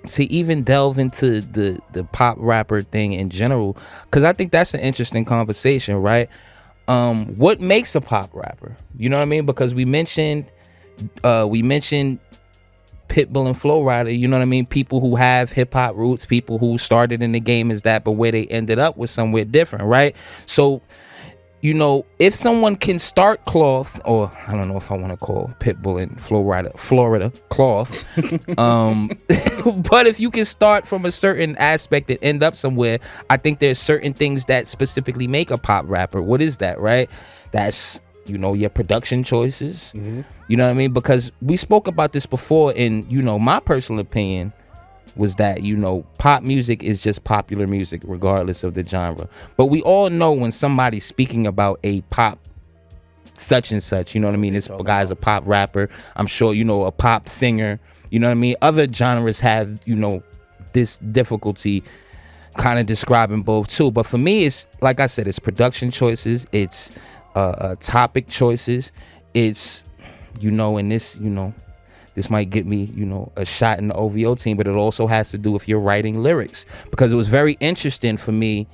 to even delve into the pop rapper thing in general, because I think that's an interesting conversation, right? What makes a pop rapper? You know what I mean? Because we mentioned Pitbull and Flo Rida, you know what I mean? People who have hip hop roots, people who started in the game as that, but where they ended up was somewhere different, right? So, you know, if someone can start cloth, or I don't know if I want to call Pitbull and Florida cloth, but if you can start from a certain aspect and end up somewhere, I think there's certain things that specifically make a pop rapper. What is that, right? That's, you know, your production choices. You know what I mean? Because we spoke about this before, and, you know, my personal opinion was that, you know, pop music is just popular music regardless of the genre. But we all know when somebody's speaking about a pop such and such, you know what I mean? This guy's a pop rapper. I'm sure, you know, a pop singer. You know what I mean? Other genres have, you know, this difficulty kind of describing both too. But for me, it's like I said, it's production choices, it's topic choices, it's and this might get me, a shot in the OVO team, but it also has to do with your writing lyrics, because it was very interesting for me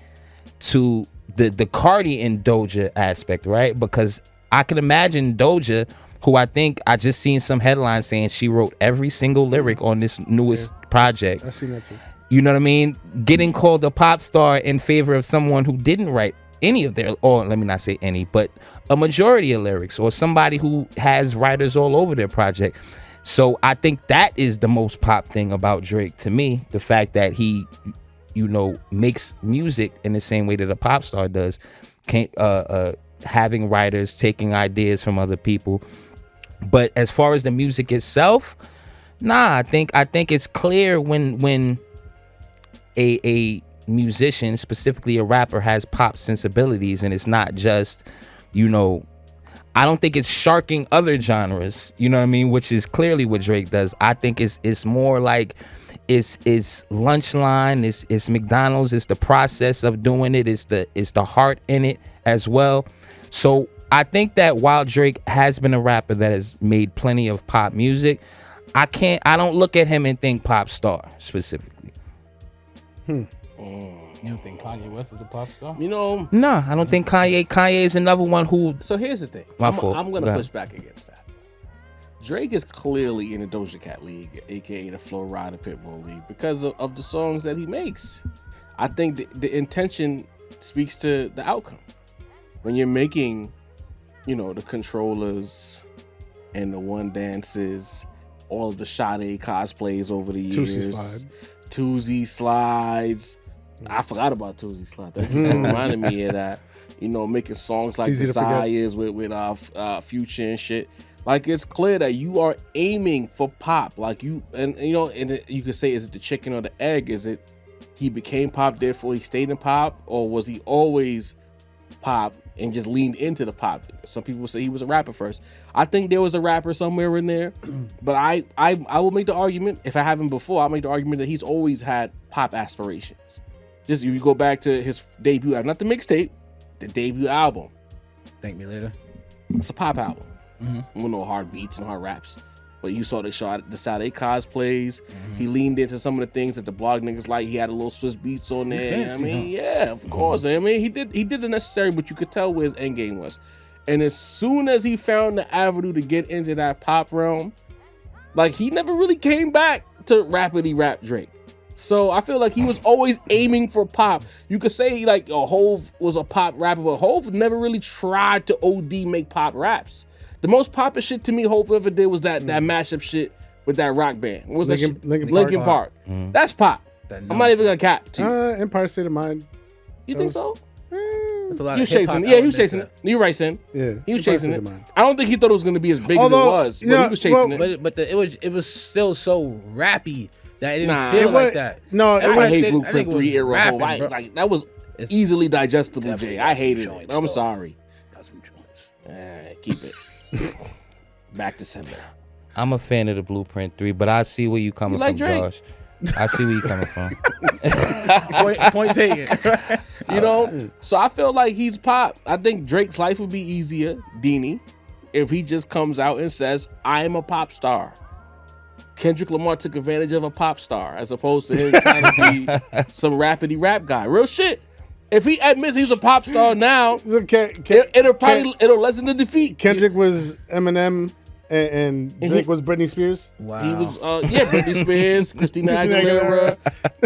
to the Cardi and Doja aspect, right? Because I can imagine Doja, who I think I just seen some headlines saying she wrote every single lyric on this newest project. I seen that too. You know what I mean? Getting called a pop star in favor of someone who didn't write any of their, or let me not say any, but a majority of lyrics, or somebody who has writers all over their project. So I think that is the most pop thing about Drake to me, the fact that he, makes music in the same way that a pop star does, having writers, taking ideas from other people. But as far as the music itself, I think it's clear when a musician, specifically a rapper, has pop sensibilities, and it's not just, I don't think it's sharking other genres, you know what I mean, which is clearly what Drake does. I think it's more like it's lunch line, it's McDonald's, it's the process of doing it, it's the heart in it as well. So I think that while Drake has been a rapper that has made plenty of pop music, I don't look at him and think pop star specifically. You don't think Kanye West is a pop star? No, I don't think Kanye is another one who. So here's the thing. My fault. I'm gonna push back against that. Drake is clearly in the Doja Cat League, aka the Flo Rida Pitbull League, because of the songs that he makes. I think the intention speaks to the outcome. When you're making, the controllers and the one dances, all of the Sade cosplays over the years, Tuesday slides. I forgot about Tuesday slides. That reminded me of that. Making songs like Desires with Future and shit. Like, it's clear that you are aiming for pop. Like, you could say, is it the chicken or the egg? Is it he became pop, therefore he stayed in pop, or was he always pop and just leaned into the pop? Some people say he was a rapper first. I think there was a rapper somewhere in there, but I will make the argument, if I haven't before, I'll make the argument that he's always had pop aspirations. Just you go back to his debut album, not the mixtape, the debut album. Thank Me Later. It's a pop album. With no hard beats and hard raps. But you saw the Sade cosplays. He leaned into some of the things that the blog niggas like. He had a little Swiss beats on there. Fancy, yeah, of course. I mean, he did the necessary, but you could tell where his end game was. And as soon as he found the avenue to get into that pop realm, like, he never really came back to rapidy rap Drake. So I feel like he was always aiming for pop. You could say like Hov was a pop rapper, but Hov never really tried to OD make pop raps. The most popular shit to me Hov ever did was that mashup shit with that rock band. What was Linkin Park. That's pop. I'm not even gonna cap to you. Empire State of Mind. You think so? That's a lot He was chasing it. Yeah, he was chasing it. You're right, Sin. Yeah, he was Empire chasing State it. of Mind. I don't think he thought it was gonna be as big as it was, but he was chasing it. But it was still so rappy that it didn't feel like that. No, I hate Blueprint 3 era Hov. Like, that was easily digestible, Jay. I hated it. I'm sorry. Got some joints. Keep it. Back to sender. I'm a fan of the Blueprint 3, but I see where you coming from, Drake? Josh. I see where you coming from. Point taken. So I feel like he's pop. I think Drake's life would be easier, Deanie, if he just comes out and says, I am a pop star. Kendrick Lamar took advantage of a pop star as opposed to him trying to be some rapidy rap guy. Real shit. If he admits he's a pop star now, it'll lessen the defeat. Kendrick was Eminem and Drake was Britney Spears. Wow. He was Britney Spears, Christina Aguilera,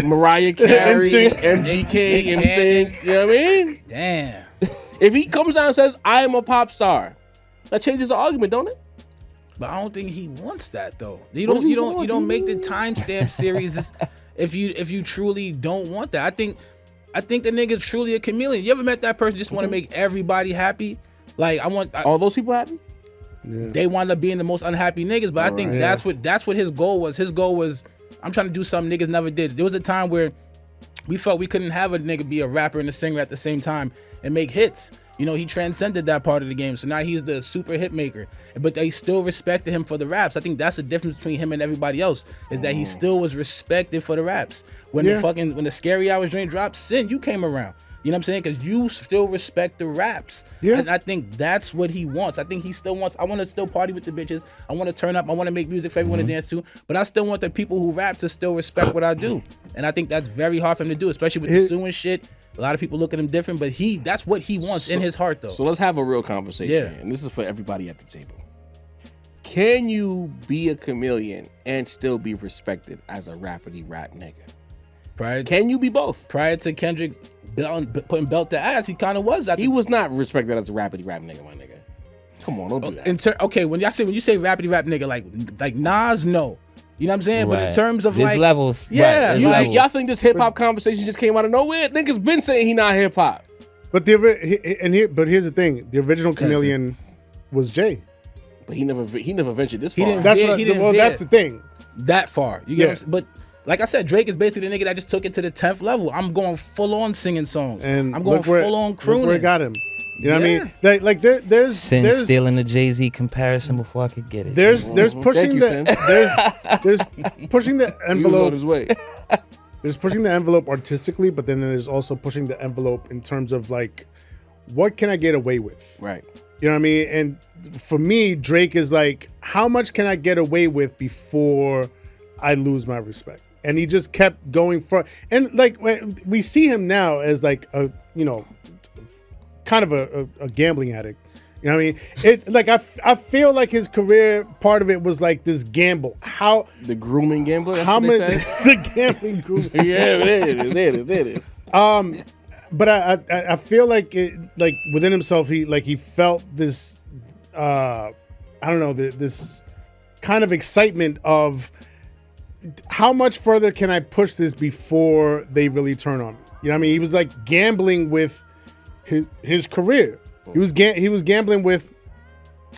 Mariah Carey, MGK, NSYNC. You know what I mean? Damn. If he comes out and says, I am a pop star, that changes the argument, don't it? But I don't think he wants that though. You don't make the timestamp series if you truly don't want that. I think the nigga's truly a chameleon. You ever met that person just want to make everybody happy? Like all those people happy? Yeah. They wind up being the most unhappy niggas. But I think that's what his goal was. His goal was, I'm trying to do something niggas never did. There was a time where we felt we couldn't have a nigga be a rapper and a singer at the same time and make hits. You know, he transcended that part of the game. So now he's the super hit maker. But they still respected him for the raps. I think that's the difference between him and everybody else, is that he still was respected for the raps. When when the Scary Hours joint dropped, Sin, you came around. You know what I'm saying? Because you still respect the raps. Yeah. And I think that's what he wants. I think he still wants, I want to still party with the bitches. I want to turn up. I want to make music for everyone to dance to. But I still want the people who rap to still respect what I do. And I think that's very hard for him to do, especially with the suing shit. A lot of people look at him different, but that's what he wants in his heart, though. So let's have a real conversation. Yeah. And this is for everybody at the table. Can you be a chameleon and still be respected as a rapidy rap nigga? Can you be both? Prior to Kendrick putting belt to ass, he kind of was. He was not respected as a rapidy rap nigga, my nigga. Come on, don't do that. Okay, when you say rapidy rap nigga, like Nas, no. You know what I'm saying? Right. But in terms of there's levels. Yeah. Y'all think this hip hop conversation just came out of nowhere? Niggas been saying he not hip hop. But here's the thing: the original chameleon was Jay. But he never ventured this far. That's the thing. That far. You get what I'm saying? But like I said, Drake is basically the nigga that just took it to the 10th level. I'm going full on singing songs. And I'm going full on crooning. Look where it got him. You know what I mean? Like there's stealing the Jay-Z comparison before I could get it. There's pushing there's pushing the envelope. On his way. There's pushing the envelope artistically, but then there's also pushing the envelope in terms of like, what can I get away with? Right. You know what I mean? And for me, Drake is like, how much can I get away with before I lose my respect? And he just kept going for, and like we see him now as like a, you know, kind of a gambling addict. You know what I mean? It like I feel like his career, part of it was like this gamble. How the grooming gambler? That's what they say? The gambling grooming. Yeah, it is. But I feel like it, like within himself, he felt this I don't know, this kind of excitement of how much further can I push this before they really turn on me? You know what I mean? He was like gambling with his career. He was gambling with,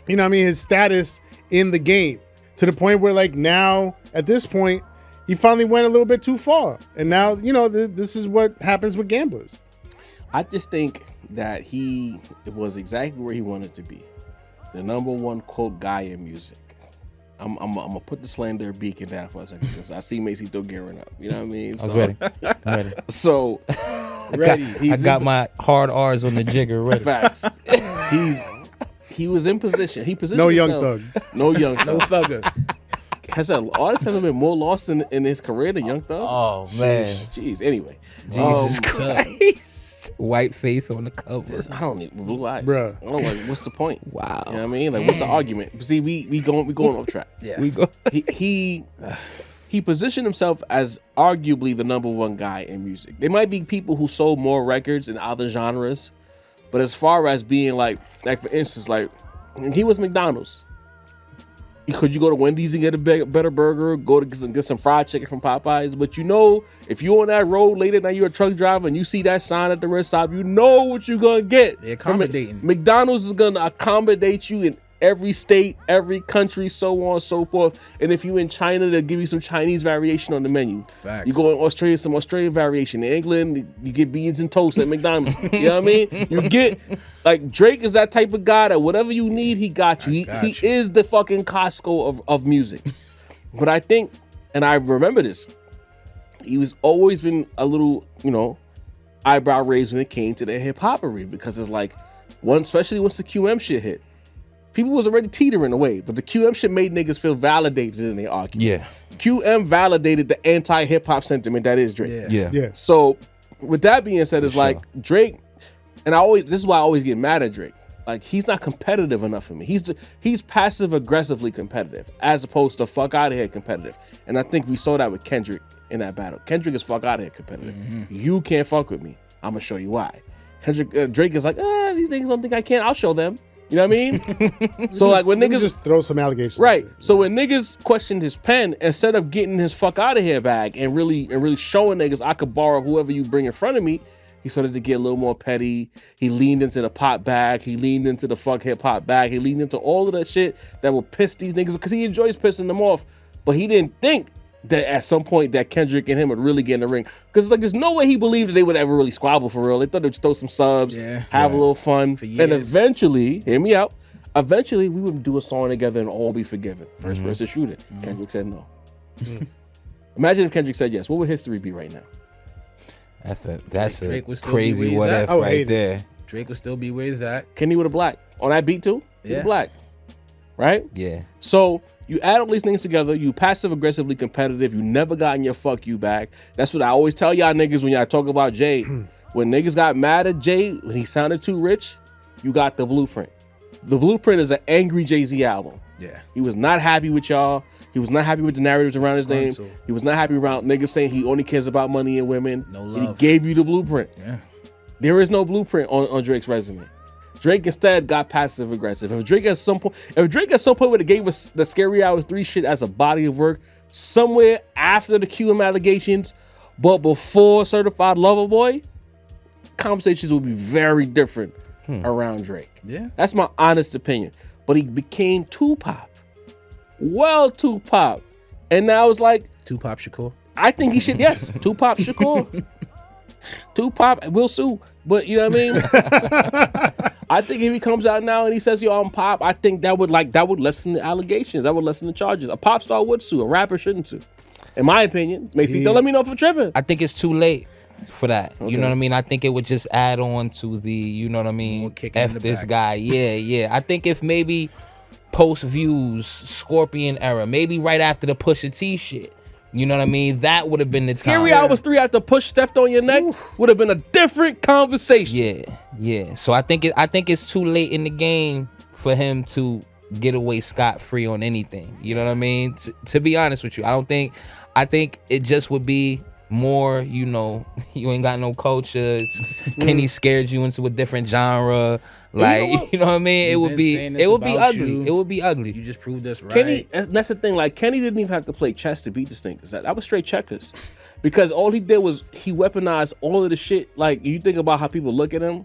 you know what I mean, his status in the game, to the point where like now at this point he finally went a little bit too far, and now you know this is what happens with gamblers. I just think that he was exactly where he wanted to be, the #1 quote guy in music. I'm gonna put the slander beacon down for a second because I see Mase still gearing up. You know what I mean? I was ready. I'm ready. So ready. I got my hard R's on the jigger ready. Facts. He was in position. He positioned no himself. Young Thug. No Young Thug. No Thugger. Has an artist ever been more lost in his career than Young Thug? Oh man. Jeez. Anyway. Jesus Christ. White face on the cover. I don't need blue eyes. Bruh. I don't like, what's the point? Wow. You know what I mean? Like, what's the argument? See, we going off track. Yeah. We go. He positioned himself as arguably the #1 guy in music. There might be people who sold more records in other genres, but as far as being like for instance, like he was McDonald's. Could you go to Wendy's and get a better burger? Go to get some fried chicken from Popeyes? But you know, if you're on that road late at night, you're a truck driver, and you see that sign at the rest stop, you know what you're gonna get. They're accommodating. McDonald's is gonna accommodate you in every state, every country, so on and so forth. And if you're in China, they'll give you some Chinese variation on the menu. Facts. You go in Australia, some Australian variation. In England, you get beans and toast at McDonald's. You know what I mean? You get, like, Drake is that type of guy that whatever you need, he got you. He is the fucking Costco of music. But I think, and I remember this, he was always been a little, you know, eyebrow raised when it came to the hip-hoppery, because it's like, especially once the QM shit hit. People was already teetering away, but the QM shit made niggas feel validated in their argument. Yeah. QM validated the anti-hip-hop sentiment that is Drake. Yeah. So, with that being said, it's like Drake, and this is why I always get mad at Drake. Like, he's not competitive enough for me. He's passive-aggressively competitive, as opposed to fuck out of here competitive. And I think we saw that with Kendrick in that battle. Kendrick is fuck out of here competitive. You can't fuck with me. I'm gonna show you why. Drake is like, these niggas don't think I can. I'll show them. You know what I mean? So like when niggas just throw some allegations, right? So when niggas questioned his pen, instead of getting his fuck out of here bag and really showing niggas I could borrow whoever you bring in front of me, he started to get a little more petty. He leaned into the pop bag. He leaned into the fuck hip hop bag. He leaned into all of that shit that will piss these niggas because he enjoys pissing them off. But he didn't think that at some point that Kendrick and him would really get in the ring. Because it's like there's no way he believed that they would ever really squabble for real. They thought they'd just throw some subs, have a little fun. For years. And eventually, hear me out, eventually we would do a song together and all be forgiven. First person shoot it. Kendrick said no. Imagine if Kendrick said yes. What would history be right now? That's Drake a would still crazy be what where he's if at. right there. Drake would still be where he's at. Kenny with a black. On that beat too? With a black. Right? Yeah. So you add all these things together, you passive aggressively competitive, you never gotten your fuck you back. That's what I always tell y'all niggas when y'all talk about Jay. When niggas got mad at Jay, when he sounded too rich, you got The Blueprint. The Blueprint is an angry Jay-Z album. Yeah. He was not happy with y'all. He was not happy with the narratives around his name. He was not happy around niggas saying he only cares about money and women. No And love. he gave you the blueprint. Yeah. There is no blueprint on Drake's resume. Drake instead got passive aggressive. If Drake at some point would have gave us the Scary Hours 3 shit as a body of work somewhere after the QM allegations, but before Certified Lover Boy, conversations would be very different around Drake. Yeah. That's my honest opinion. But he became Tupac. Well, Tupac. And now it's like, Tupac Shakur. I think he should, yes, Tupac Shakur. Tupac will sue. But you know what I mean? I think if he comes out now and he says, yo, I'm Pop, I think that would lessen the allegations. That would lessen the charges. A pop star would sue. A rapper shouldn't sue. In my opinion. Macy, don't let me know if I'm tripping. I think it's too late for that. Okay. You know what I mean? I think it would just add on to the, you know what I mean? kick him in F the this back. guy. Yeah. I think if maybe post Views, Scorpion era, maybe right after the Pusha T shit, you know what I mean? That would have been the time. Scary Hours 3 after Push stepped on your neck would have been a different conversation. Yeah. So I think it's too late in the game for him to get away scot-free on anything. You know what I mean? To be honest with you, I think it just would be more, you know, you ain't got no culture. Kenny scared you into a different genre. Like, you know what I mean? It would be ugly. It would be ugly. You just proved us right. Kenny, and that's the thing. Like Kenny didn't even have to play chess to beat this thing. That was straight checkers, because all he did was he weaponized all of the shit. Like you think about how people look at him,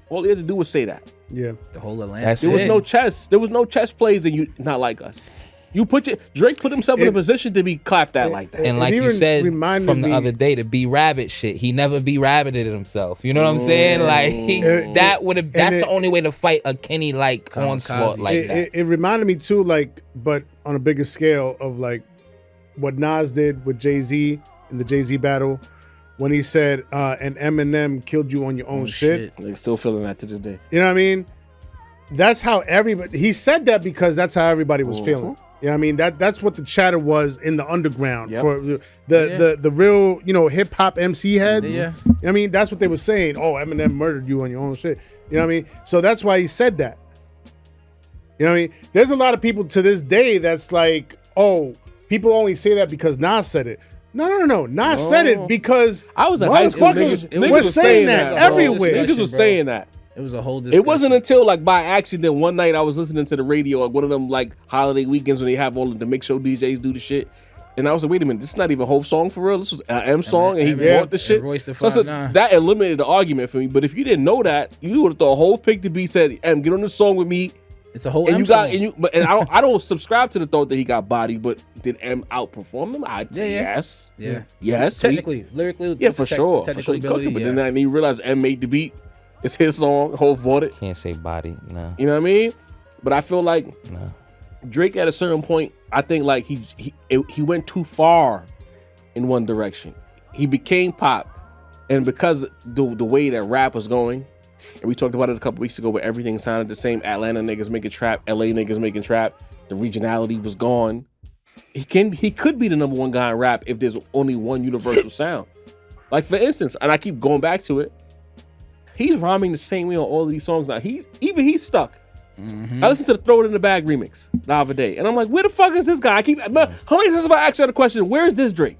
all he had to do was say that. Yeah. The whole Atlantic. That's There was it. no chess. There was no chess plays, and you not like us. Drake put himself in a position to be clapped at like that. And It like you even said reminded from the me- other day, the B Rabbit shit, he never B Rabbited himself. You know what I'm saying? Like that's the only way to fight a Kenny like onslaught like that. It reminded me too, like, but on a bigger scale of like what Nas did with Jay-Z in the Jay-Z battle when he said, and Eminem killed you on your own shit. They're still feeling that to this day. You know what I mean? That's how everybody, he said that because that's how everybody was feeling. You know what I mean? That's what the chatter was in the underground for the real, you know, hip hop MC heads. Yeah. You know what I mean? That's what they were saying. Oh, Eminem murdered you on your own shit. You know what I mean? So that's why he said that. You know what I mean? There's a lot of people to this day that's like, oh, people only say that because Nas said it. No. Nas said it because I was in high school. Niggas was saying that everywhere. Niggas was saying that. It was a whole discussion. It wasn't until like by accident one night I was listening to the radio, like one of them like holiday weekends when they have all of the mix show DJs do the shit. And I was like, wait a minute, this is not even Hope's song for real. This was an M song, and he bought the shit. Royce the So I said, 5'9". that eliminated the argument for me. But if you didn't know that, you would have thought Hove picked the beat, said, "M, get on this song with me." It's a whole And M you got, song. and you, but and I don't subscribe to the thought that he got bodied. But did M outperform him? I'd say yes. Yeah. Yes. Technically, lyrically, Yeah, for sure. For technical sure, he cooked ability, it. But yeah. then you realize M made the beat. It's his song. Hove bought it. Can't say body, no. You know what I mean? But I feel like No. Drake at a certain point, I think like he went too far in one direction. He became pop, and because the way that rap was going, and we talked about it a couple weeks ago, where everything sounded the same. Atlanta niggas making trap, LA niggas making trap. The regionality was gone. He could be the number one guy in rap if there's only one universal sound. Like for instance, and I keep going back to it. He's rhyming the same way on all of these songs now. He's stuck. I listened to the Throw It in the Bag remix the other day, and I'm like, where the fuck is this guy? How many times have I asked you the question, where is this Drake?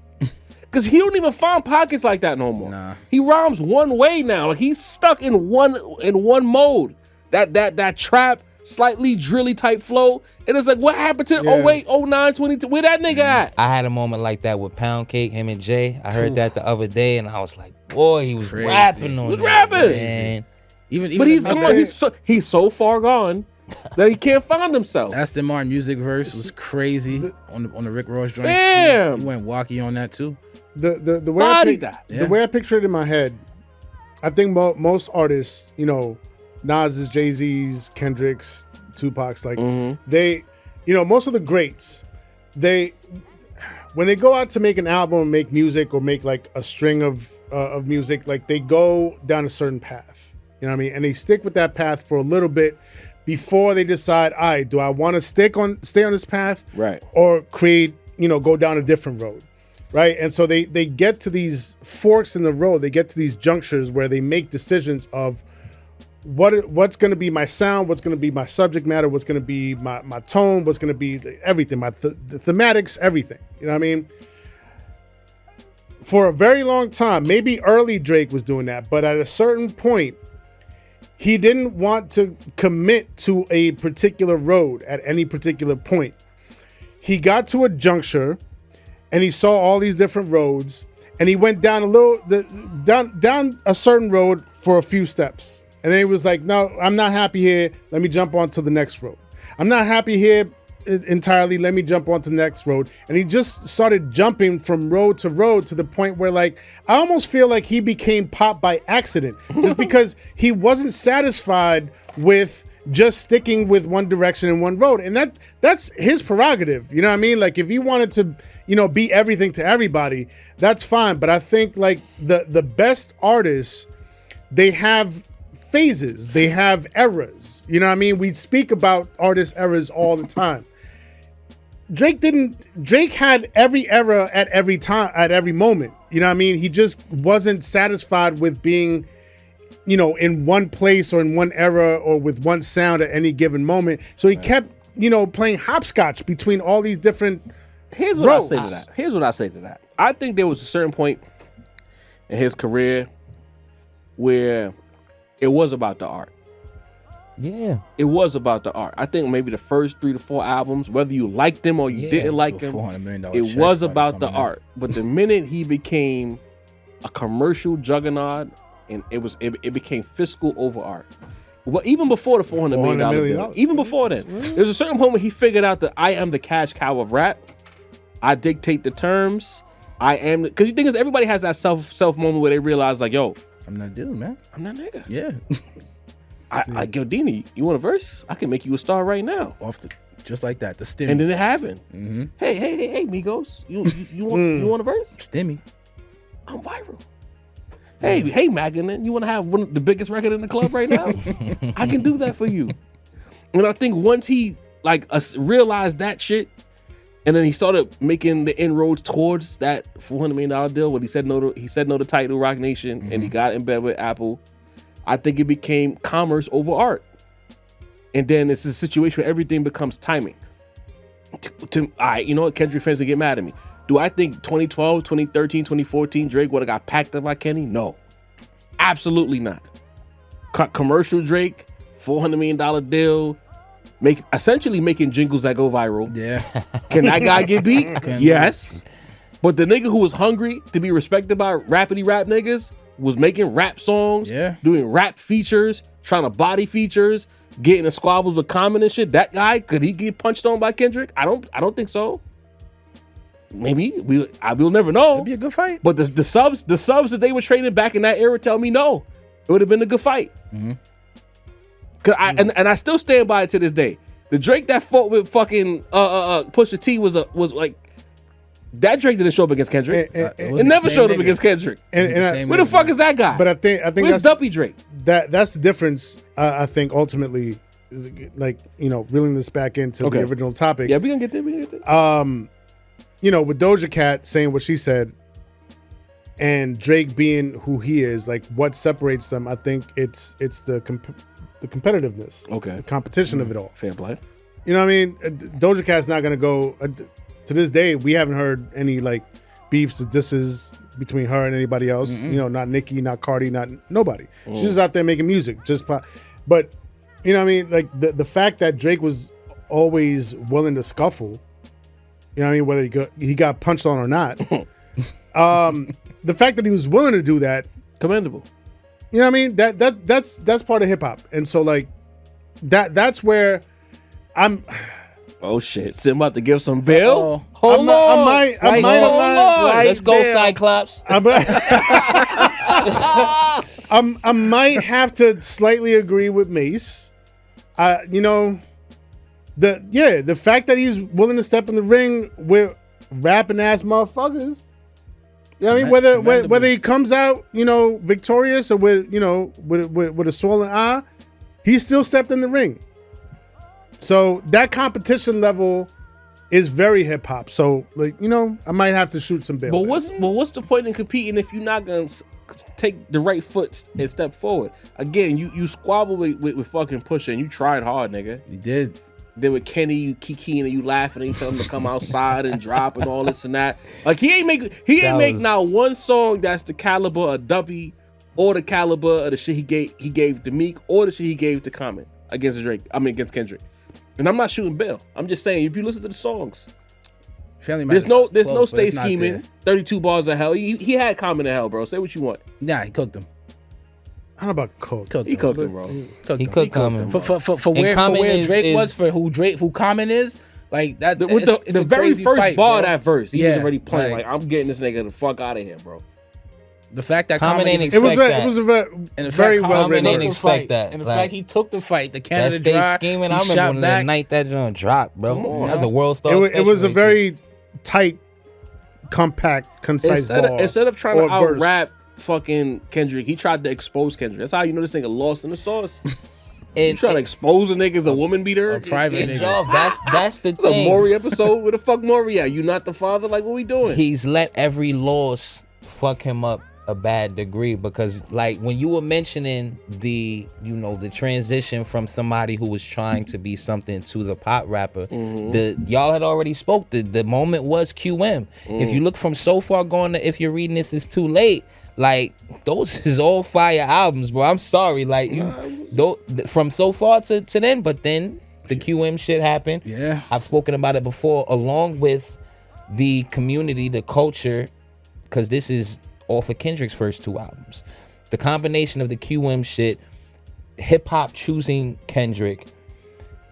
Because he don't even find pockets like that no more. Nah. He rhymes one way now. Like he's stuck in one mode. That trap, slightly drilly type flow. And it's like, what happened to 08, 09, 22? Where that nigga at? I had a moment like that with Pound Cake, him and Jay. I heard that the other day, and I was like, boy, he was Crazy. rapping on He was that, rapping. man. Even But the- he's so far gone that he can't find himself. Aston Martin music verse was crazy on the Rick Ross joint. Damn. He went walkie on that too. The way Bodied that. the way I picture it in my head, I think most artists, you know, Nas's, Jay-Z's, Kendrick's, Tupac's, like they, you know, most of the greats, when they go out to make an album, make music, or make like a string of music, like they go down a certain path. You know what I mean? And they stick with that path for a little bit before they decide, all right, do I want to stay on this path, Right. or create, you know, go down a different road, right? And so they get to these forks in the road. They get to these junctures where they make decisions of what's going to be my sound, what's going to be my subject matter, what's going to be my tone, what's going to be everything, the thematics, everything. You know what I mean? For a very long time, maybe early Drake was doing that, but at a certain point, he didn't want to commit to a particular road at any particular point. He got to a juncture and he saw all these different roads, and he went down down a certain road for a few steps. And then he was like, no, I'm not happy here. Let me jump on to the next road. I'm not happy here entirely. Let me jump on to the next road. And he just started jumping from road to the point where, like, I almost feel like he became pop by accident just because he wasn't satisfied with just sticking with one direction and one road. And that's his prerogative. You know what I mean? Like, if he wanted to, you know, be everything to everybody, that's fine. But I think, like, the best artists, they have phases, they have eras. You know what I mean? We speak about artist eras all the time. Drake had every era at every time, at every moment. You know what I mean? He just wasn't satisfied with being, you know, in one place or in one era or with one sound at any given moment. So he kept, you know, playing hopscotch between all these different Here's what roads. I say to that. I think there was a certain point in his career where it was about the art. Yeah. It was about the art. I think maybe the first 3 to 4 albums, whether you liked them or you didn't like them, $400 million it check was started about the coming in. art. But the minute he became a commercial juggernaut, and it became fiscal over art. Well, even before the $400 million deal, even before then, there's a certain point where he figured out that I am the cash cow of rap. I dictate the terms. I am, because you think is everybody has that self moment where they realize, like, yo, I'm that dude, man. I'm that nigga. Yeah. I go, Dini, you want a verse? I can make you a star right now. Just like that, the stimmy. And then it happened. Hey, Migos, you want a verse? Stimmy. I'm viral. Hey, Maganin, you want to have the biggest record in the club right now? I can do that for you. And I think once he realized that shit, and then he started making the inroads towards that $400 million deal when he said no to Tidal Rock Nation, and he got in bed with Apple. I think it became commerce over art. And then it's a situation where everything becomes timing. All right, you know what? Kendrick fans will get mad at me. Do I think 2012, 2013, 2014 Drake would have got packed up by Kenny? No. Absolutely not. Commercial Drake, $400 million deal, essentially making jingles that go viral. Yeah. Can that guy get beat? Yes. But the nigga who was hungry to be respected by rapidy rap niggas was making rap songs, doing rap features, trying to body features, getting the squabbles with Common and shit. That guy, could he get punched on by Kendrick? I don't think so. Maybe we'll never know. It'd be a good fight. But the subs that they were trading back in that era tell me no. It would have been a good fight. And I still stand by it to this day. The Drake that fought with fucking Pusha T was like, that Drake didn't show up against Kendrick. It never showed up against Kendrick. Where the fuck is that guy? But I think where's Duppy Drake? That's the difference. I think ultimately, like, you know, reeling this back into the original topic. Yeah, we gonna get there. You know, with Doja Cat saying what she said, and Drake being who he is, like, what separates them? I think it's the competitiveness, the competition of it all. Fair play. You know what I mean? Doja Cat's not gonna go. To this day, we haven't heard any like beefs or disses between her and anybody else. You know, not Nicki, not Cardi, not nobody. She's just out there making music. But you know what I mean? Like the fact that Drake was always willing to scuffle. You know what I mean? Whether he got punched on or not. The fact that he was willing to do that, commendable. You know what I mean? That's part of hip hop. And so, like, that's where I'm. Oh shit! Sim about to give some bill. Hold on. I might Let's go, Cyclops. I might have to slightly agree with Mase. You know, the fact that he's willing to step in the ring with rapping ass motherfuckers. You know what I mean? Whether he comes out, you know, victorious or with a swollen eye, he still stepped in the ring. So that competition level is very hip hop. So, like, you know, I might have to shoot some bail. But what's the point in competing if you're not gonna take the right foot and step forward? Again, you squabble with fucking Pusha, and you tried hard, nigga. You did. Then with Kenny, you kikiing and you laughing and you tell him to come outside and drop and all this and that. Like he ain't make not one song that's the caliber of Duppy or the caliber of the shit he gave to Meek or the shit he gave to Common against against Kendrick. And I'm not shooting bail. I'm just saying, if you listen to the songs, there's no stay scheming. 32 bars of hell. He had Common in hell, bro. Say what you want. Nah, he cooked him. I don't know about cook. He cooked him, bro. He cooked Common. For where Drake was, for who Common is, like that. With the very first fight, bar bro. of that verse, he was already playing. Like, I'm getting this nigga the fuck out of here, bro. The fact that Common ain't It expect that. was a very well Common written. ain't expect that. And the Like, fact he took the fight, the that Canada stay Dry, scheming. he I shot remember when back. the night that joint dropped, bro. on, That was a world star. It was a special. very tight, compact, concise ball. Instead of trying to or verse. out-rap fucking Kendrick, he tried to expose Kendrick. That's how you know this nigga lost in the sauce. You trying to expose a nigga as a woman beater? A private nigga. Job, that's the It's a thing. Maury episode. Where the fuck Maury at? You not the father? Like, what we doing? He's let every loss fuck him up a bad degree, because like when you were mentioning the transition from somebody who was trying to be something to the pop rapper, y'all had already spoke. The moment was QM. If you look from So Far Gone to If You're Reading This Is Too Late, like those is all fire albums, bro. I'm sorry, like from So Far to then, but then the QM shit happened. Yeah, I've spoken about it before, along with the community, the culture, because this is off of Kendrick's first two albums. The combination of the QM shit, hip hop choosing Kendrick,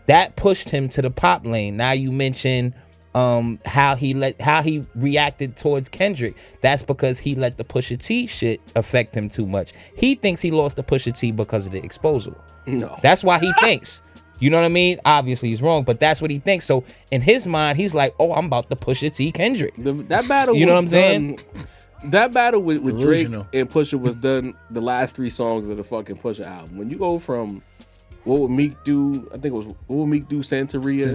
that pushed him to the pop lane. Now you mention how he reacted towards Kendrick. That's because he let the Pusha T shit affect him too much. He thinks he lost to Pusha T because of the exposure. No. That's why he thinks. You know what I mean? Obviously he's wrong, but that's what he thinks. So in his mind, he's like, oh, I'm about to Pusha T Kendrick. That battle, you know what I'm saying? That battle with Drake Delusional. and Pusha was done the last three songs of the fucking Pusha album. When you go from what would Meek do? I think it was what would Meek do? Santeria,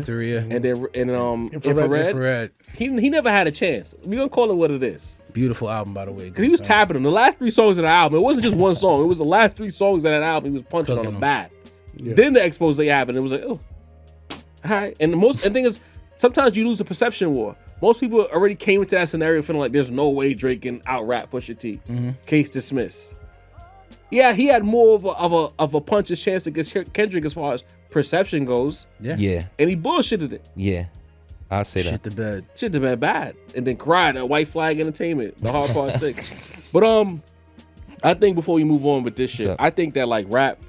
and then Infrared. He never had a chance. We gonna call it what it is. beautiful album, by the way. Cause he was tapping them. The last three songs of the album, it wasn't just one song. It was the last three songs of that album. He was punching Cooking on them them. bad. Yeah. Then the expose happened. It was like, oh, all right. And the thing is, sometimes you lose a perception war. Most people already came into that scenario feeling like there's no way Drake can out-rap Pusha T. Case dismissed. Yeah, he had more of a puncher's chance against Kendrick as far as perception goes. Yeah. And he bullshitted it. Yeah. I'll say Shit that. the bed. Shit the bad. And then cried at White Flag Entertainment, the Hard Part 6. But I think before we move on with this shit, I think that like rap,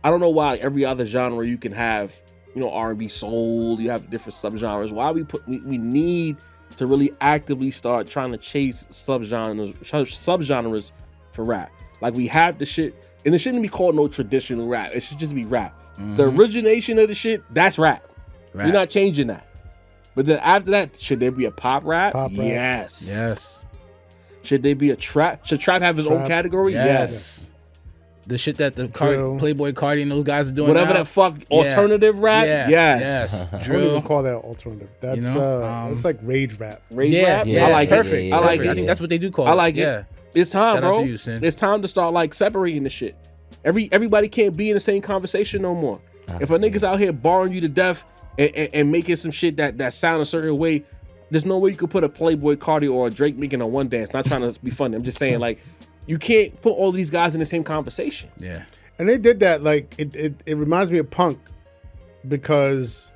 I don't know why every other genre you can have, R&B, soul, you have different subgenres. Why we need to really actively start trying to chase subgenres for rap. Like we have the shit, and it shouldn't be called no traditional rap. It should just be rap. The origination of the shit, that's rap. You're not changing that. But then after that, should there be a pop rap? Pop rap. Yes. Should there be a trap? Should trap have his own category? Yes. The shit that the Playboy Cardi and those guys are doing Whatever now. that fuck alternative rap? Yeah. Yes. I wouldn't Drill. even call that alternative. That's that's like rage rap. Rage rap? Yeah. I like Perfect. it. I like Perfect. I it. think that's what they do call it. I like Yeah. it. It's time, Shout out bro. to you, Sin. It's time to start like separating the shit. Everybody can't be in the same conversation no more. If a nigga's out here barring you to death and making some shit that sound a certain way, there's no way you could put a Playboy Cardi or a Drake making a one dance. Not trying to be funny. I'm just saying like you can't put all these guys in the same conversation. Yeah. And they did that, like it reminds me of punk, because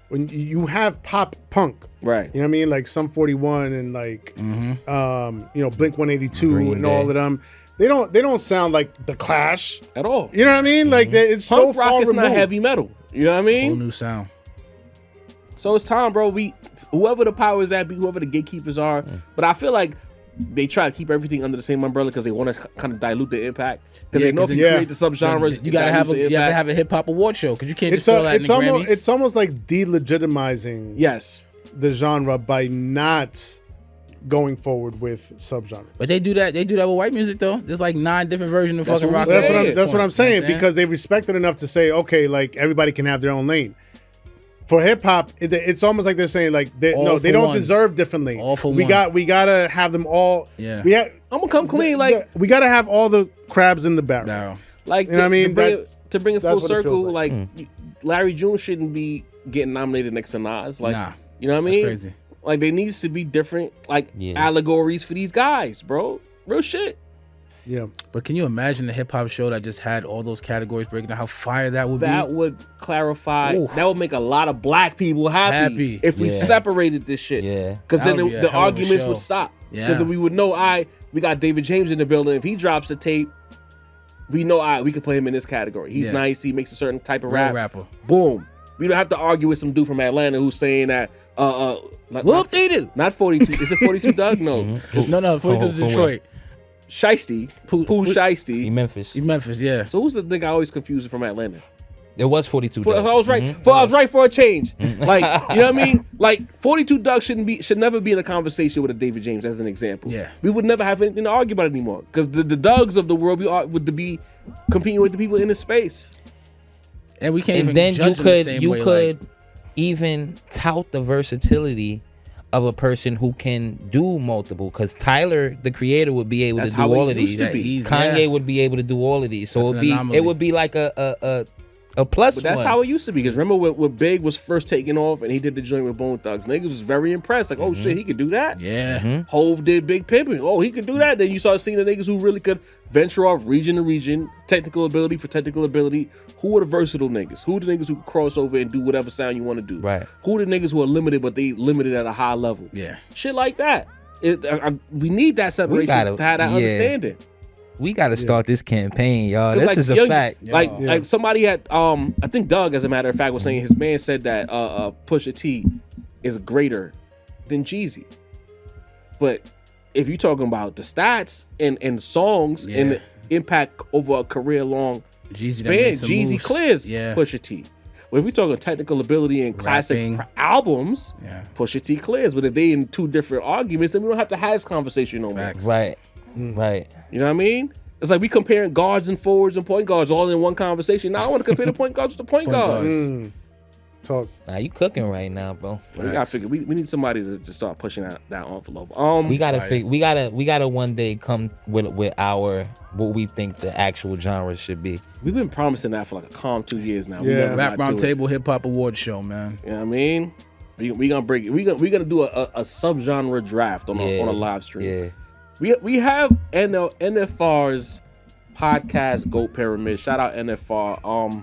when you have pop punk, Right. you know what I mean, like Sum 41 and like Blink 182 Green and Day. all of them, they don't sound like the Clash at all. You know what I mean? Like it's so Punk rock far is removed. not heavy metal. You know what I mean? Whole new sound. So it's time, bro. Whoever the powers that be, whoever the gatekeepers are, but I feel like they try to keep everything under the same umbrella because they want to kind of dilute the impact. Because they know if you create the subgenres, you gotta have a hip hop award show because you can't just throw that in the Grammys. It's almost like delegitimizing the genre by not going forward with subgenres. But they do that. They do that with white music though. There's like 9 different versions of fucking rock. That's what I'm saying because they respect it enough to say, okay, like everybody can have their own lane. For hip hop, it's almost like they're saying like they don't deserve differently. All for we one. We gotta have them all. Yeah, I'm gonna come clean. Like we gotta have all the crabs in the barrel. Like you know what I mean? To bring it full circle, like Larry June shouldn't be getting nominated next to Nas. Like, you know what I That's mean? crazy. Like there needs to be different allegories for these guys, bro. Real shit. Yeah. But can you imagine the hip hop show that just had all those categories breaking down? How fire that would be. That would clarify. Oof. That would make a lot of black people happy if we separated this shit. Yeah. Because then the arguments would stop. Because we would know, we got David James in the building. If he drops a tape, we know, we can put him in this category. He's nice. He makes a certain type of rapper. Boom. We don't have to argue with some dude from Atlanta who's saying that. Whoop they do. Not 42. Is it 42, Doug? No. No. 42 is Detroit. Shiesty, Pooh Shiesty. Memphis, yeah. So who's the nigga I always confuse from Atlanta? It was 42. I was right. I was right for a change. Like, you know what I mean? Like 42 Doug should never be in a conversation with a David James as an example. Yeah. We would never have anything to argue about anymore because the Dougs of the world would be competing with the people in the space. And we can't. And even then judge you could even tout the versatility of a person who can do multiple, because Tyler, the creator, would be able to do all of these. Kanye would be able to do all of these. So it would be like a plus. But that's how it used to be. Because remember when Big was first taking off and he did the joint with Bone Thugs, niggas was very impressed. Like, oh shit, he could do that. Yeah. Hove did Big Pimpin'. Oh, he could do that. Then you started seeing the niggas who really could venture off region to region, technical ability for technical ability. Who are the versatile niggas? Who are the niggas who can cross over and do whatever sound you want to do? Right. Who are the niggas who are limited, but they limited at a high level? Yeah. Shit like that. We need that separation to have that understanding. We got to start this campaign, y'all. This is a fact. Like somebody had, I think Doug, as a matter of fact, was saying his man said that Pusha T is greater than Jeezy. But if you're talking about the stats and songs and the impact over a career-long span, Jeezy clears Pusha T. But if we're talking technical ability and classic albums, Pusha T clears. But if they in two different arguments, then we don't have to have this conversation no more. Right. Right. You know what I mean? It's like we comparing guards and forwards and point guards all in one conversation. Now I want to compare the point guards with the point guards. Talk. Nah, you cooking right now, bro. We gotta figure. We need somebody to start pushing that envelope. We gotta figure. We gotta one day come with our what we think the actual genre should be. We've been promising that for like a calm 2 years now. Yeah. Rap Roundtable Hip Hop Award Show, man. You know what I mean? We gonna break it. We gonna do a subgenre draft on a live stream. Yeah. We have NFR's podcast Goat Pyramid. Shout out NFR.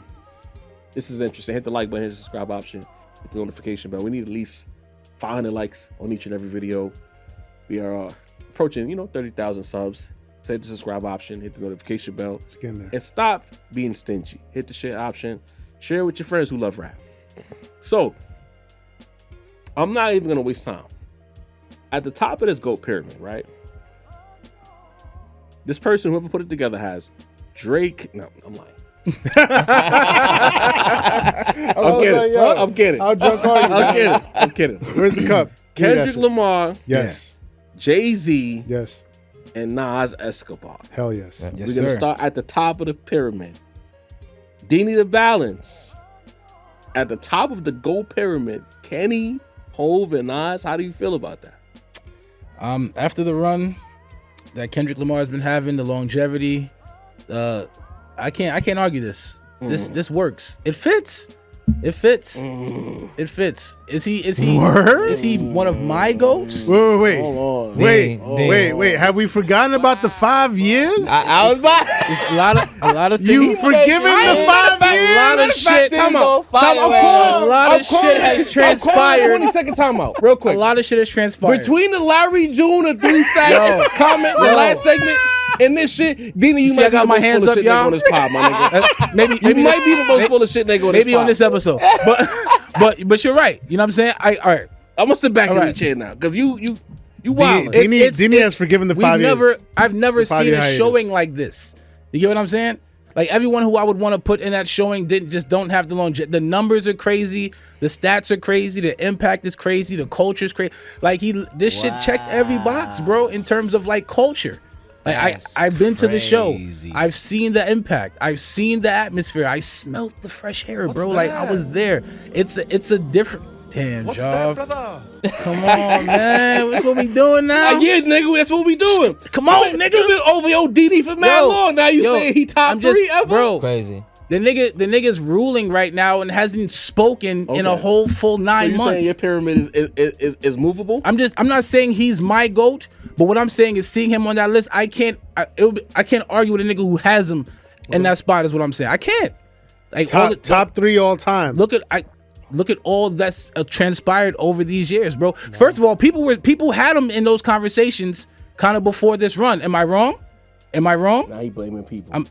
This is interesting. Hit the like button, hit the subscribe option, hit the notification bell. We need at least 500 likes on each and every video. We are approaching, 30,000 subs. So hit the subscribe option, hit the notification bell, and stop being stingy. Hit the share option. Share it with your friends who love rap. So, I'm not even gonna waste time. At the top of this Goat Pyramid, right? This person, whoever put it together, has Drake. No, I'm lying. I'm kidding. How drunk are you? I'm kidding. Where's the cup? Kendrick Lamar. Yes. Jay-Z. Yes. And Nas Escobar. Hell yes. Yes, We're going to start at the top of the pyramid. Deanie the Balance. At the top of the Gold Pyramid. Kenny, Hove, and Nas. How do you feel about that? After the run that Kendrick Lamar has been having, the longevity, I can't argue this. This works. It fits. It fits. It fits. Is he one of my goats? Wait. Have we forgotten about the 5 years? I was about. It's a lot of things. You forgiven the 5 years? A lot of shit. A lot of shit has transpired. 20-second timeout, real quick. A lot of shit has transpired. Between the Larry June and 3 Stacks comment, the last segment, And this shit, Dina, you See, might I got be the my most hands full of up, shit nigga y'all. on this pod, my nigga. maybe You might be the most full of shit nigga on this pod. maybe on this episode. But you're right. You know what I'm saying? All right. I'm gonna sit back in the right. chair now because you wildin'. Dini has forgiven the 5 years. I've never The 5 seen year a hiatus. showing like this. You get what I'm saying? Like everyone who I would want to put in that showing don't have the longevity. The numbers are crazy, the stats are crazy, the impact is crazy, the culture is crazy. Like this shit checked every box, bro, in terms of like culture. Like I've been to the show. I've seen the impact. I've seen the atmosphere. I smelt the fresh air, bro. Like I was there. It's a different. Damn, Job. Come on, man. What's what we doing now? Yeah, nigga, that's what we doing. Come on, nigga. You been over your DD for mad long. Now you saying he top 3 ever? Bro, Crazy. the nigga's ruling right now and hasn't spoken in a whole full 9 so you months. saying your pyramid is movable? I'm not saying he's my GOAT, but what I'm saying is seeing him on that list, I can't argue with a nigga who has him in that spot is what I'm saying. I can't. Like Top 3 all time. Look at all that's transpired over these years, bro. First of all, people had him in those conversations kind of before this run. Am I wrong? Now he blaming people.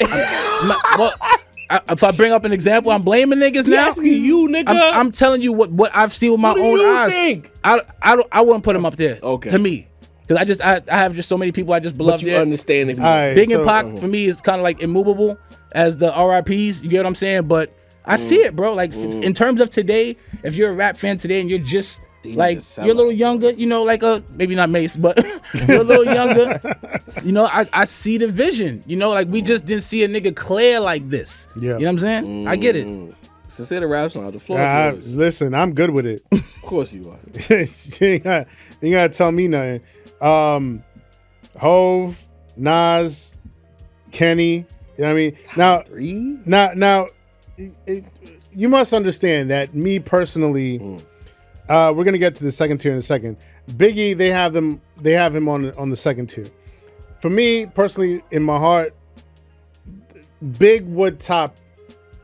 If I bring up an example, I'm blaming niggas now. Asking you, nigga. I'm telling you what I've seen with my own eyes. Think? I wouldn't put him up there. Okay. To me, because I have just so many people I just But love you there. understand if you Alright, Big so- and Pac for me is kind of like immovable as the RIPs. You get what I'm saying? But I see it, bro. Like in terms of today, if you're a rap fan today and you're just like you're a little younger, you know, like maybe not Mase, but you're a little younger. You know, I see the vision. You know, like we just didn't see a nigga clear like this. Yeah. You know what I'm saying? I get it. Sincere rap song, the floor is yours. Listen, I'm good with it. Of course you are. you ain't gotta tell me nothing. Hove, Nas, Kenny. You know what I mean? Now, you must understand that me personally, we're gonna get to the second tier in a second. Biggie, they have him on the second tier. For me personally, in my heart, Big would top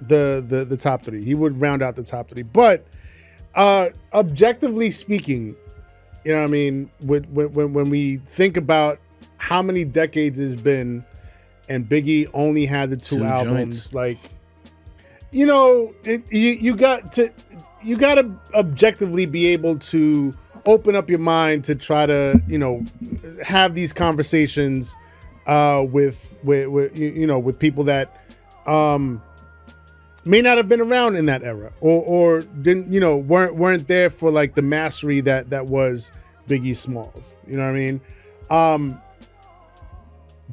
the top 3. He would round out the top 3. But objectively speaking, you know what I mean, when we think about how many decades it's been and Biggie only had the 2 albums, joints. like, you know, you got to objectively be able to open up your mind to try to, you know, have these conversations with people that may not have been around in that era or didn't, you know, weren't there for like the mastery that was Biggie Smalls. You know what I mean?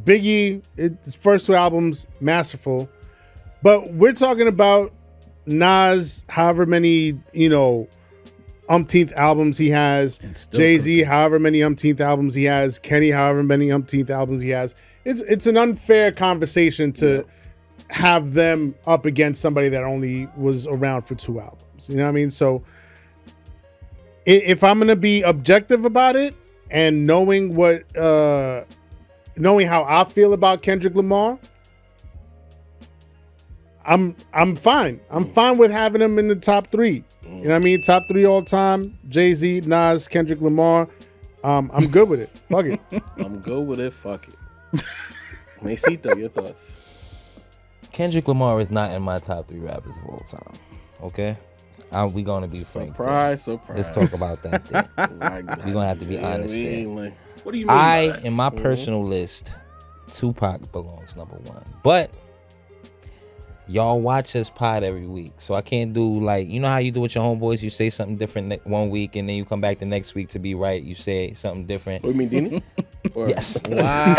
Biggie, his first 2 albums, masterful. But we're talking about Nas, however many, you know, umpteenth albums he has. Jay-Z, however many umpteenth albums he has. Kenny, however many umpteenth albums he has. It's an unfair conversation to have them up against somebody that only was around for 2 albums. You know what I mean? So if I'm gonna be objective about it and knowing how I feel about Kendrick Lamar, I'm fine. I'm fine with having him in the top 3. You know what I mean? Top 3 all time. Jay-Z, Nas, Kendrick Lamar. I'm good with it. Fuck it. I'm good with it. Fuck it. Mesito, your thoughts? Kendrick Lamar is not in my top 3 rappers of all time. Okay? We gonna be frank. Surprise. Let's talk about that thing. We're gonna have to be honest there. What do you mean? In my personal list, Tupac belongs number 1. But y'all watch this pod every week, so I can't do like, you know how you do with your homeboys, you say something different one week and then you come back the next week to be right, you say something different. What do you mean, Dini? Yes. Wow.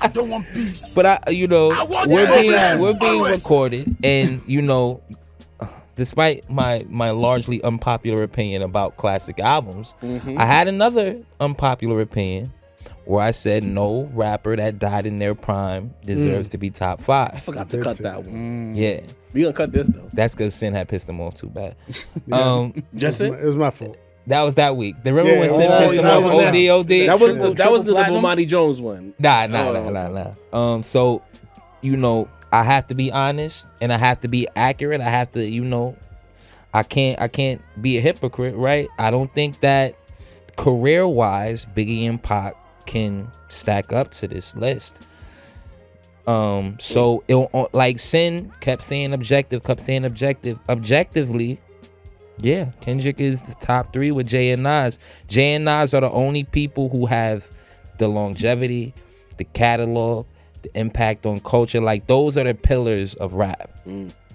I don't want peace. But we're being recorded, and you know, despite my largely unpopular opinion about classic albums, I had another unpopular opinion where I said no rapper that died in their prime deserves to be top 5. I forgot to cut that one. Yeah. We gonna cut this though. That's because Sin had pissed him off too bad. Just It was my fault. That was that week. Remember when Sin that pissed him off? OD. That was the Monty Jones one. Nah. So, you know, I have to be honest and I have to be accurate. I have to, you know, I can't be a hypocrite, right? I don't think that career-wise, Biggie and Pac can stack up to this list. So it like Sin kept saying objectively, yeah, Kendrick is the top 3 with Jay and Nas. Jay and Nas are the only people who have the longevity, the catalog, the impact on culture. Like, those are the pillars of rap.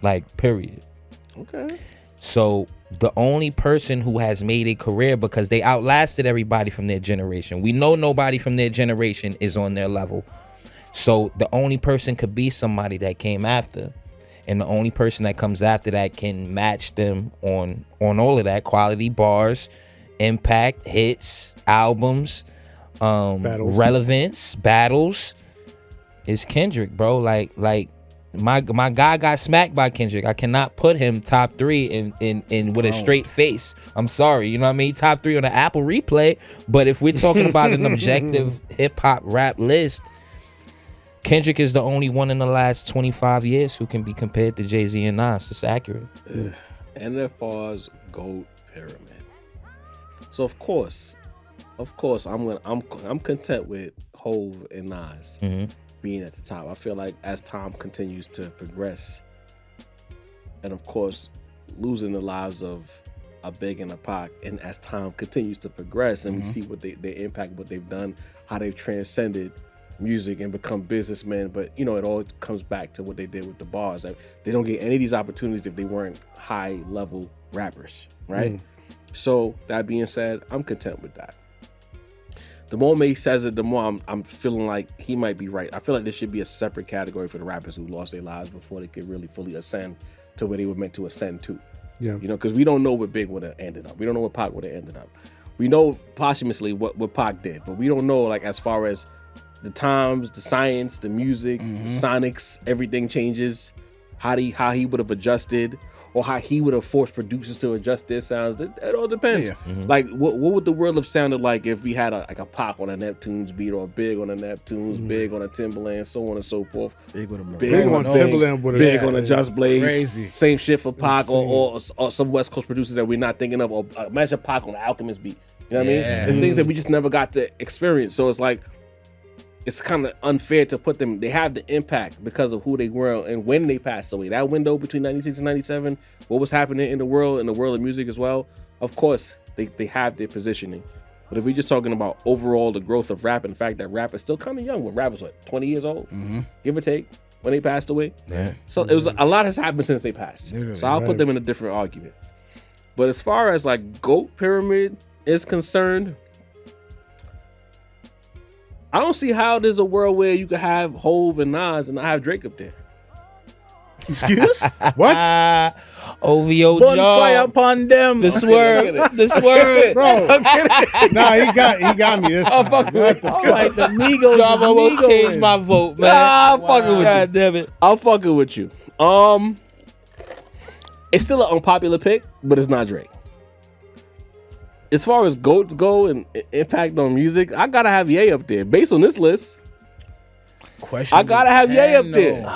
Like, period. Okay. So the only person who has made a career, because they outlasted everybody from their generation. We know nobody from their generation is on their level. So the only person could be somebody that came after. And the only person that comes after that can match them on all of that: quality bars, impact, hits, albums, relevance, battles. Is Kendrick, bro. Like my guy got smacked by Kendrick. I cannot put him top 3 in with a straight face. I'm sorry, you know what I mean? Top 3 on the Apple replay. But if we're talking about an objective hip hop rap list, Kendrick is the only one in the last 25 years who can be compared to Jay-Z and Nas. It's accurate. NFR's GOAT pyramid. So of course, I'm content with Hov and Nas being at the top. I feel like as time continues to progress, and of course, losing the lives of a Big and a Pac, and as time continues to progress, and we see what their impact, what they've done, how they've transcended music and become businessmen. But it all comes back to what they did with the bars. Like, they don't get any of these opportunities if they weren't high level rappers, right? So that being said, I'm content with that. The more Mase says it, the more I'm feeling like he might be right. I feel like there should be a separate category for the rappers who lost their lives before they could really fully ascend to where they were meant to ascend to. Yeah, because we don't know what Big would have ended up. We don't know what Pac would have ended up. We know posthumously what Pac did, but we don't know, like, as far as the times, the science, the music, the sonics, everything changes. How he would have adjusted, or how he would have forced producers to adjust their sounds. It all depends. Like, what would the world have sounded like if we had a Pac on a Neptune's beat, or a Big on a Neptune's, Big on a Timberland, so on and so forth. Big on Timberland, Big on a Just Blaze. Crazy. Same shit for Pac, or some West Coast producers that we're not thinking of. Or imagine Pac on the Alchemist beat. You know what I mean? It's things that we just never got to experience. So it's like, it's kind of unfair to put them. They have the impact because of who they were and when they passed away. That window between 96 and 97, what was happening in the world of music as well. Of course, they have their positioning. But if we're just talking about overall the growth of rap and the fact that rap is still kind of young, when rap was 20 years old, give or take, when they passed away. Yeah. So it was a lot has happened since they passed. So I'll put them in a different argument. But as far as like GOAT pyramid is concerned, I don't see how there's a world where you could have Hov and Nas and not have Drake up there. Excuse? What? OVO Bonfire Joe. upon them. The swerve. Bro. Nah, he got me this time. Like the Migos. I've almost changed my vote, man. I'm fucking with you. God damn it. I'm fucking with you. It's still an unpopular pick, but it's not Drake. As far as GOATs go and impact on music, I gotta have Ye up there. Based on this list, I gotta have Ye up there.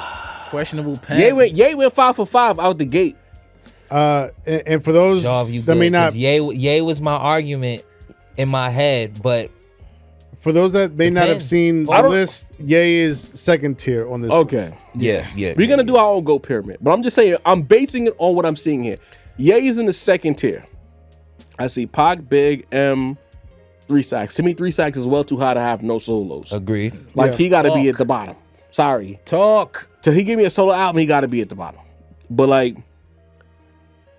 Questionable pen. Ye went 5 for 5 out the gate. And for those that may not, Ye was my argument in my head, but for those that may not have seen the list, Ye is second tier on this list. Yeah. We're gonna do our own GOAT pyramid, but I'm just saying I'm basing it on what I'm seeing here. Ye is in the second tier. I see Pac, Big, M, 3 Sacks. To me, 3 Sacks is well too high to have no solos. Agreed. Like, he got to be at the bottom. Sorry. Till he give me a solo album, he got to be at the bottom. But like,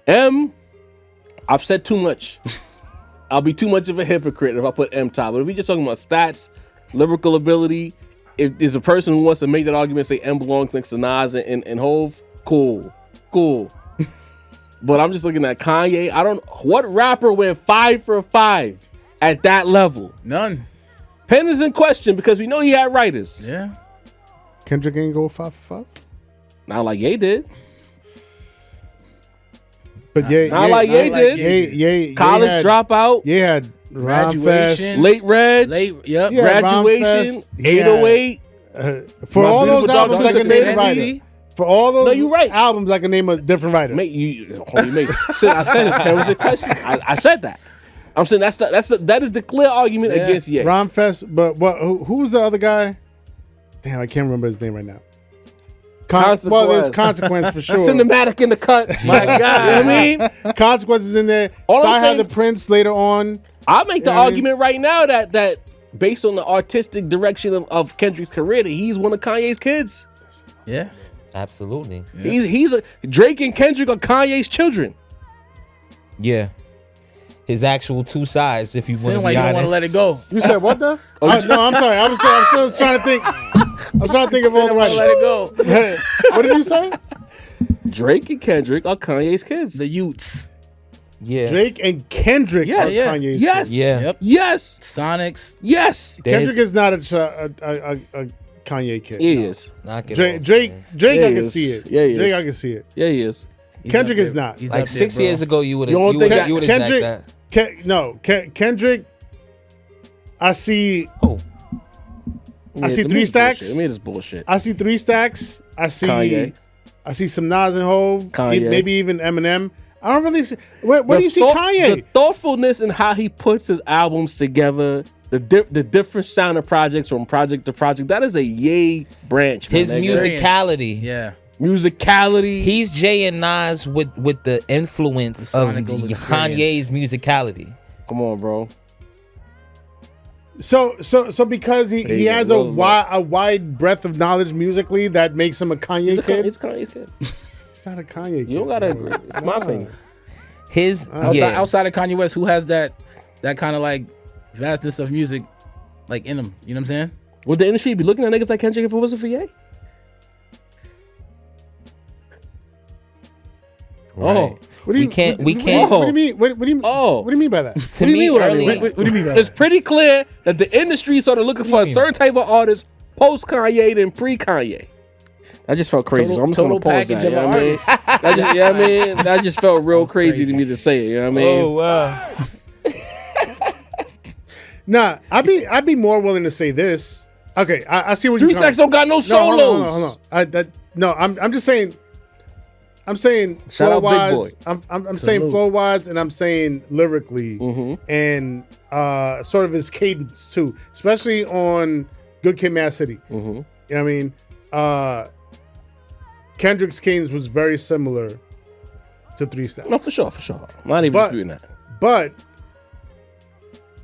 M, I've said too much. I'll be too much of a hypocrite if I put M top. But if we're just talking about stats, lyrical ability, if there's a person who wants to make that argument, say M belongs next to Nas and Hov, cool. But I'm just looking at Kanye. What rapper went 5 for 5 at that level? None. Pen is in question because we know he had writers. Yeah. Kendrick ain't go 5 for 5? Not like Ye did. But Ye did. Ye College dropout. Ye had Graduation. Late Reg. Yep. Yeah, Graduation. 808. For all those albums, I can name a writer. For all those you're right. albums, I can name a different writer. I said his pen was in question. I said that. I'm saying that is the clear argument against Ye. Ron Fest, but what? Who's the other guy? Damn, I can't remember his name right now. Well, there's Consequence for sure. Cinematic in the cut. My God. You know what I mean? Consequences in there. All I'm Sci saying- had the Prince later on. I'll make the argument right now that based on the artistic direction of Kendrick's career, that he's one of Kanye's kids. Yeah. Absolutely. He's Drake and Kendrick are Kanye's children. Yeah. His actual two sides, if you want to Seemed be like you don't want honest. to let it go. You said what though? No, I'm sorry. I'm still trying to think. I was trying to think of all the right. Let it go. What did you say? Drake and Kendrick are Kanye's kids. The Utes. Yeah. Drake and Kendrick are Kanye's Yes. kids. Yeah. Yep. Yes. Sonics. Yes. Kendrick is not a Kanye kid. He is. Knock it Drake, off, Drake, man. Drake, Yeah, I he can is. see it. Yeah, he Drake, is. I can see it. Yeah, he is. He's Kendrick up is there. not. He's Like up there, 6 bro. years ago, you would You don't have think you would Kendrick- exact that. Kendrick. I see. Oh. I see 3 stacks. I mean, it's bullshit. I see 3 stacks. I see. Kanye. I see some Nas and Hove. Kanye. Maybe even Eminem. I don't really see. Where do you see The Kanye? thoughtfulness in how he puts his albums together, the different sound of projects from project to project, that is a Ye branch. His man. musicality. Yeah. Musicality. He's Jay and Nas with the influence of sonical Kanye's experience. musicality. Come on, bro. So because he has a wide breadth of knowledge musically, that makes him a Kanye kid. He's Kanye's kid. He's not a Kanye kid. You don't gotta agree. It's my opinion. His Outside of Kanye West, who has that kind of like vastness of music like in him? You know what I'm saying? Would the industry be looking at niggas like Kendrick if it wasn't for Ye? Oh. What do you, We can't- What, we what- can't- What do you mean? What do you? Oh. What do you mean by that? to What do you me mean what I early, mean? What do you mean by It's that? pretty clear that the industry started looking for a certain type of artist post Kanye than pre Kanye. I just felt crazy. so I'm just Total gonna pause package that. You of know an what I mean? artist. That just, you know what I mean? That just felt real crazy crazy. to me to say it. You know what I mean? Oh wow. Nah, I'd be more willing to say this. Okay, I see what 3 you're Stacks don't got no solos. Hold on. I'm just saying. I'm saying Shout flow out Big wise. I'm saying flow wise, and I'm saying lyrically, and sort of his cadence too, especially on Good Kid, Mad City. You know what I mean? Kendrick's cadence was very similar to 3 Stacks. No, for sure. I'm not even disputing that. But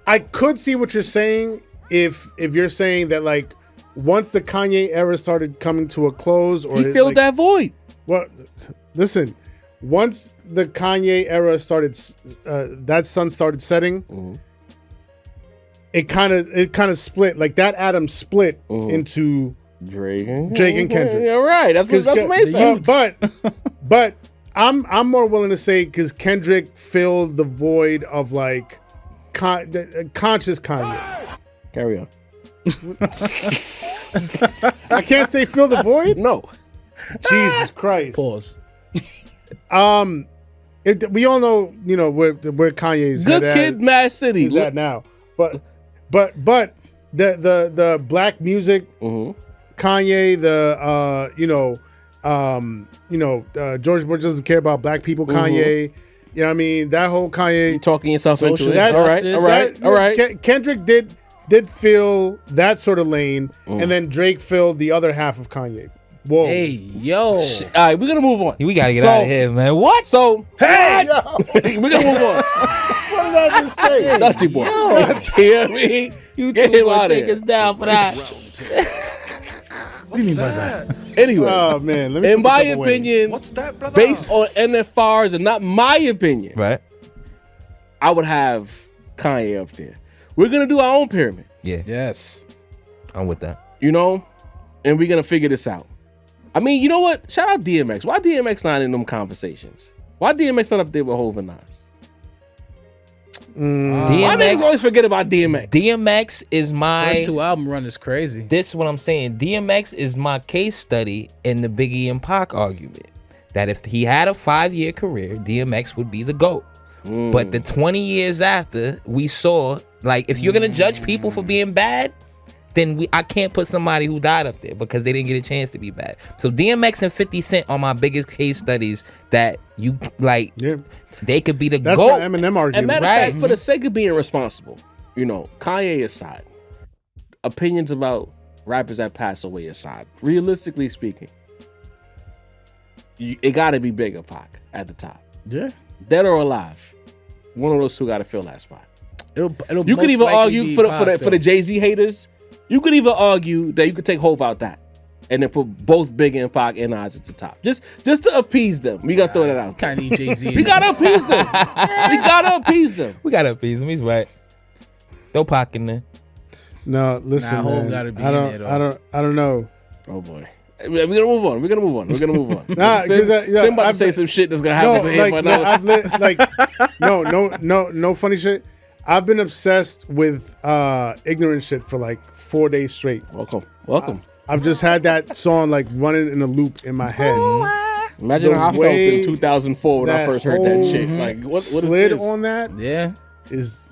I could see what you're saying if you're saying that like once the Kanye era started coming to a close, or He filled that void. Well, listen, once the Kanye era started, that sun started setting. It kind of split, like that atom split into Drake and Kendrick. Yeah, right. That's what Mase said. But I'm more willing to say because Kendrick filled the void of like conscious Kanye. Carry on. I can't say fill the void. No. Jesus Christ. Pause. We all know, where Kanye's Good head Kid, Mad City. he's at now. But the black music, Kanye, George Bush doesn't care about black people. Kanye, you know what I mean? That whole Kanye. You talking yourself into Social it. justice. All right. Kendrick did fill that sort of lane, and then Drake filled the other half of Kanye. Whoa. Hey, yo. All right, we're gonna move on. We gotta get So- out of here, man. What? So, hey, we're gonna move on. What did I just say? Nothing boy. You know what I mean? You Get two him gonna out of take here. us down for that. What do you mean by that? Anyway, Oh man, let me in put my this away. opinion, What's that, brother? based on NFRs and not my opinion, Right? I would have Kanye up there. We're gonna do our own pyramid, Yeah, Yes. I'm with that. and we're gonna figure this out. I mean, you know what? Shout out DMX. Why DMX not in them conversations? Why DMX not up there with Hov and Nas? Why niggas always forget about DMX? DMX is my. First 2 album run is crazy. This is what I'm saying. DMX is my case study in the Biggie and Pac argument. That if he had a 5-year career, DMX would be the GOAT. But the 20 years after, we saw, like, if you're gonna judge people for being bad, then I can't put somebody who died up there because they didn't get a chance to be bad. So DMX and 50 Cent are my biggest case studies that you like. Yeah. They could be the That's GOAT. my Eminem argument. And matter of Right. fact, for the sake of being responsible, you know, Kanye aside, opinions about rappers that pass away aside, realistically speaking, it got to be bigger Pac at the top. Yeah. Dead or alive, one of those two got to fill that spot. It'll You could most even likely argue be for Pac, the Jay-Z haters. You could even argue that you could take Hov out that, and then put both Big and Pac and Nas at the top, just to appease them. We gotta through that out. Kind of need Jay-Z. We gotta appease them. We gotta appease them. We gotta appease him. He's right. Throw Pac in there. No, listen, Nah, Hov man. gotta be I in don't, there, though. I don't know. Oh boy. We're gonna move on. We're gonna move on. Nah, because Sim about to say some shit that's gonna happen to him. No funny shit. I've been obsessed with ignorant shit for like 4 days straight. Welcome. I've just had that song like running in a loop in my head. Imagine The how I felt way in 2004 when I that first heard that whole shit. Like, what is slid this? on that Yeah. is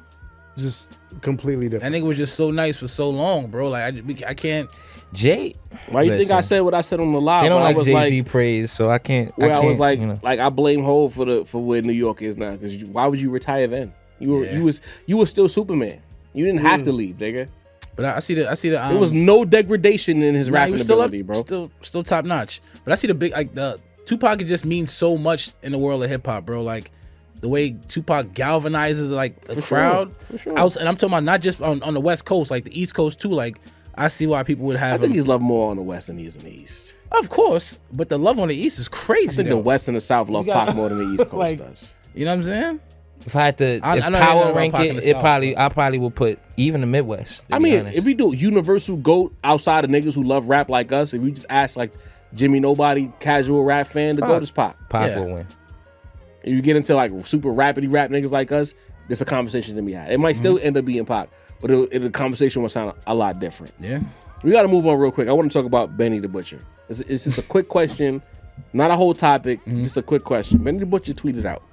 just completely That different. nigga was just so nice for so long, bro. Like I can't. Jay. Why you think I Listen, said what I said on the live? They don't Where I like was Jay-Z praise, so I can't. Where I, can't, was like, you know. I blame Hov for where New York is now. Because why would you retire then? You were still Superman. You didn't have to leave, nigga. But I see the. There was no degradation in his he rapping was still ability, bro. Still top notch. But I see the big the Tupac. It just means so much in the world of hip hop, bro. Like the way Tupac galvanizes like the crowd. For sure. And I'm talking about not just on the West Coast, like the East Coast too. Like I see why people would I have think him. he's loved more on the West than he is on the East. Of course, but the love on the East is I crazy. think the though. West and the South love Pac more than the East Coast Like, does. You know what I'm saying? If I had to, I if know power about rank Pac in it, the it South, probably, I probably would put even the Midwest. To I be mean, honest. if we do universal GOAT outside of niggas who love rap like us, if we just ask like Jimmy Nobody, casual rap fan, the GOAT is Pac. Pac Yeah. will win. If you get into like super rapidy rap niggas like us, there's a conversation to be had. It might still end up being Pac, but the conversation will sound a lot different. Yeah. We got to move on real quick. I want to talk about Benny the Butcher. It's just a quick question, not a whole topic, just a quick question. Benny the Butcher tweeted out,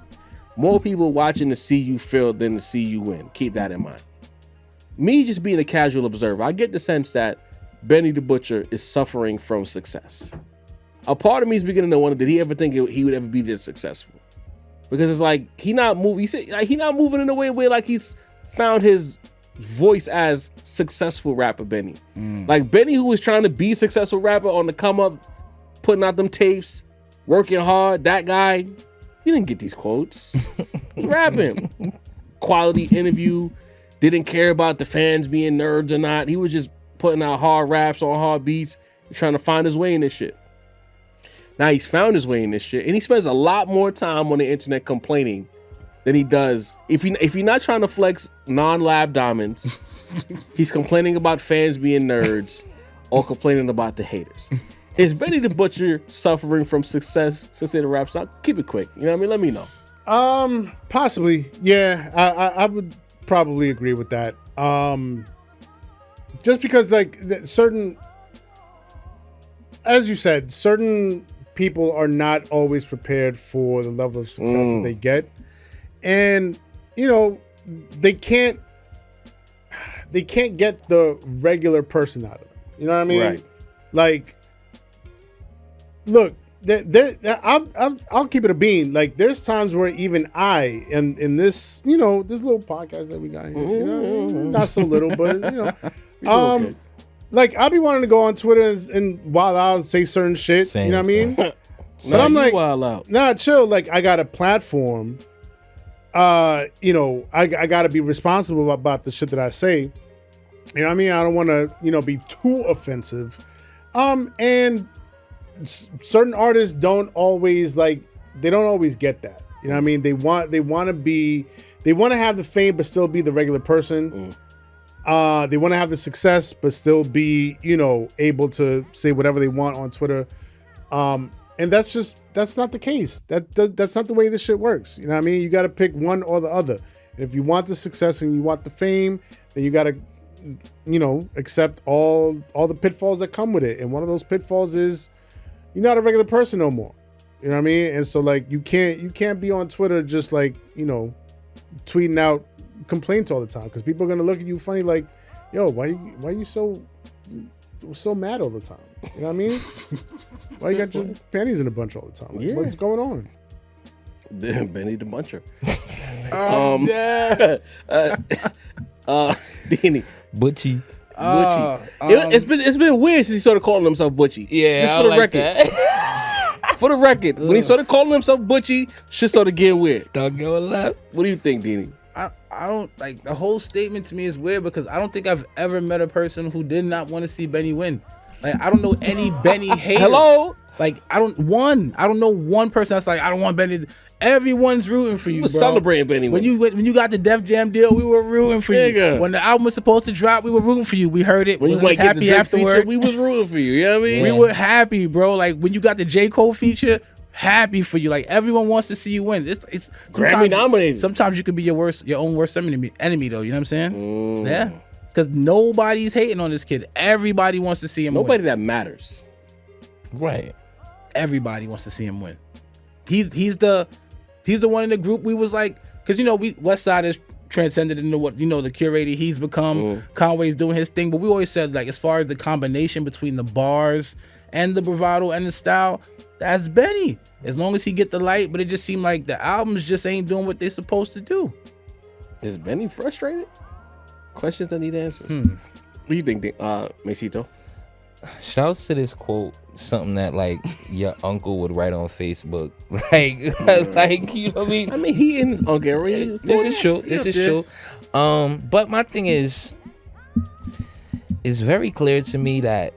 "More people watching to see you fail than to see you win. Keep that in mind." Me just being a casual observer, I get the sense that Benny the Butcher is suffering from success. A part of me is beginning to wonder, did he ever think he would ever be this successful? Because it's like he not moving. He not moving in a way where like he's found his voice as successful rapper Benny. Like Benny, who was trying to be a successful rapper on the come up, putting out them tapes, working hard. That guy, he didn't get these quotes. He's rapping. Quality interview. Didn't care about the fans being nerds or not. He was just putting out hard raps on hard beats, trying to find his way in this shit. Now he's found his way in this shit, and he spends a lot more time on the internet complaining than he does. If you're not trying to flex non-lab diamonds, he's complaining about fans being nerds or complaining about the haters. Is Benny the Butcher suffering from success since the rap star? Keep it quick. You know what I mean? Let me know. Possibly. Yeah, I would probably agree with that. Just because like certain, as you said, certain people are not always prepared for the level of success that they get. And, you know, they can't get the regular person out of them. You know what I mean? Right. Like, look, I'll keep it a bean. Like, there's times where even I, in this, you know, this little podcast that we got here, you know, not so little, but you know, okay. like I'll be wanting to go on Twitter and wild out and say certain shit. Same, you know what I mean? Nah, But I'm you like, wild out. nah, chill. Like I got a platform. You know, I got to be responsible about the shit that I say. You know what I mean? I don't want to, you know, be too offensive. And certain artists don't always get that. You know what I mean? They want to have the fame but still be the regular person. They want to have the success but still be, you know, able to say whatever they want on Twitter. And that's not the case. That's not the way this shit works. You know what I mean? You got to pick one or the other. And if you want the success and you want the fame, then you got to, you know, accept all the pitfalls that come with it. And one of those pitfalls is you're not a regular person no more. You know what I mean? And so like you can't be on Twitter just like, you know, tweeting out complaints all the time because people are gonna look at you funny like yo, why you so mad all the time? You know what I mean? Why you got your panties in a bunch all the time? Like, Yeah. what's going on? Benny the Buncher. Yeah. Dini. Butchie. Butchie. It's been weird since he started calling himself Butchie. Yeah, Just I for the like record. that. For the record, when he started calling himself Butchie, shit started getting weird. Start going left. What do you think, Dini? I don't like the whole statement to me is weird because I don't think I've ever met a person who did not want to see Benny win. Like I don't know any Benny haters. Hello? Like I don't know one person that's like I don't want Benny. Everyone's rooting for you. You was bro. celebrating Benny when you got the Def Jam deal. We were rooting for Nigga. you. When the album was supposed to drop, we were rooting for you. We heard it. When you was might get the happy Drake afterward. feature, we was rooting for you. You know what I mean? We were happy, bro. Like when you got the J. Cole feature, happy for you. Like everyone wants to see you win. It's Grammy sometimes- nominated. Sometimes you could be your own worst enemy though. You know what I'm saying? Yeah. Because nobody's hating on this kid. Everybody wants to see him win. Nobody that matters. Right. Everybody wants to see him win. He's the one in the group we was like, because West Side is transcended into what the curator he's become. Conway's doing his thing, but we always said like as far as the combination between the bars and the bravado and the style, that's Benny. As long as he get the light, but it just seemed like the albums just ain't doing what they're supposed to do. Is Benny frustrated? Questions that need answers. What do you think, Masito? Shouts to this quote, something that like your uncle would write on Facebook. like you know what I mean? I mean, he in his uncle. This is true. This is true. But my thing is, it's very clear to me that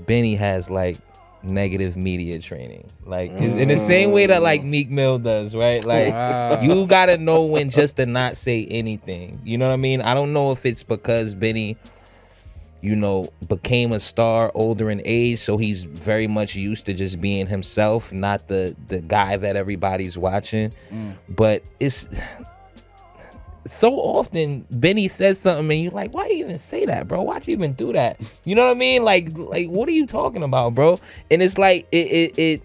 Benny has like negative media training, like in the same way that like Meek Mill does, right? Like you gotta know when just to not say anything. You know what I mean? I don't know if it's because Benny, became a star older in age, so he's very much used to just being himself, not the guy that everybody's watching. But it's so often Benny says something and you're like, why you even say that, bro? Why'd you even do that? You know what I mean? Like what are you talking about, bro? And it's like it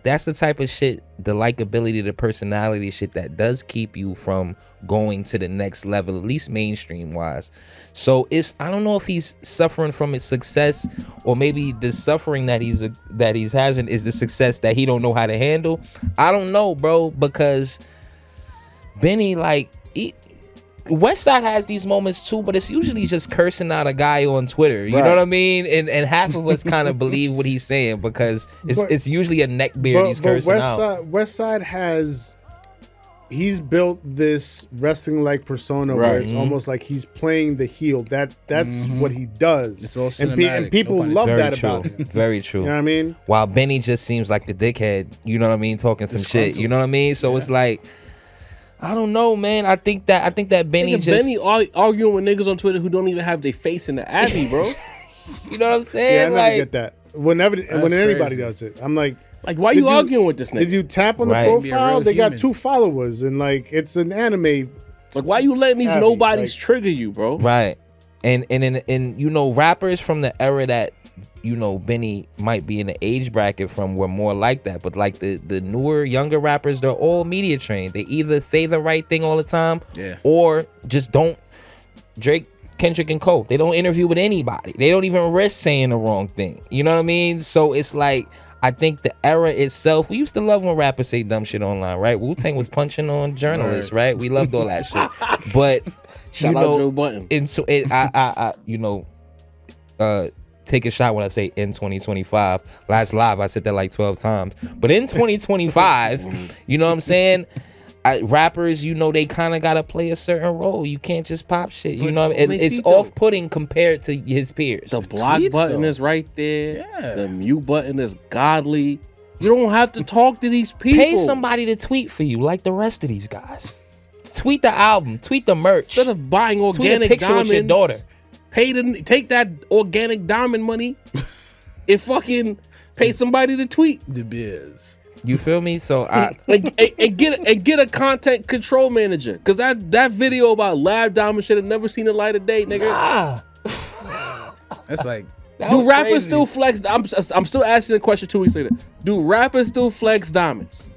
that's the type of shit, the likability, the personality shit that does keep you from going to the next level, at least mainstream wise. So I don't know if he's suffering from his success, or maybe the suffering that he's having is the success that he don't know how to handle. I don't know, bro, because Benny, Westside has these moments too, but it's usually just cursing out a guy on Twitter. You know what I mean? And half of us kind of believe what he's saying because it's usually a neck beard he's cursing out. Westside he's built this wrestling like persona where it's almost like he's playing the heel. That's what he does. It's all and cinematic. people love Very that true. about him. Very true. You know what I mean? While Benny just seems like the dickhead, you know what I mean, talking some shit. You know what I mean? So it's like, I don't know, man. I think that Benny Benny arguing with niggas on Twitter who don't even have their face in the Abbey, bro. You know what I'm Yeah, saying? I never get that. When anybody crazy. does it, I'm like, why you arguing with this nigga? Did you tap on the Right. Be a profile? real They got human. 2 followers, and it's an anime. Why you letting these Abbey, nobodies trigger you, bro? Right. And rappers from the era that Benny might be in the age bracket from were more like that. But like the newer, younger rappers, they're all media trained. They either say the right thing all the time, or just don't. Drake, Kendrick, and Cole, they don't interview with anybody. They don't even risk saying the wrong thing. You know what I mean? So it's like, I think the era itself, we used to love when rappers say dumb shit online, right? Wu-Tang was punching on journalists, right? We loved all that shit. But Shout out Joe Button. And so take a shot when I say in 2025. Last live, I said that like 12 times. But in 2025, you know what I'm saying? Rappers, they kind of got to play a certain role. You can't just pop shit. You know what I mean? It's off-putting compared to his peers. The block button is right there. Yeah. The mute button is godly. You don't have to talk to these people. Pay somebody to tweet for you like the rest of these guys. Tweet the album. Tweet the merch. Instead of buying organic picture diamonds, with your daughter. Take that organic diamond money and fucking pay somebody to tweet. The biz. You feel me? So and get a content control manager, because that video about Lab Diamond should have never seen the light of day, nigga. That's like Do rappers still flex? I'm still asking the question 2 weeks later. Do rappers still flex diamonds?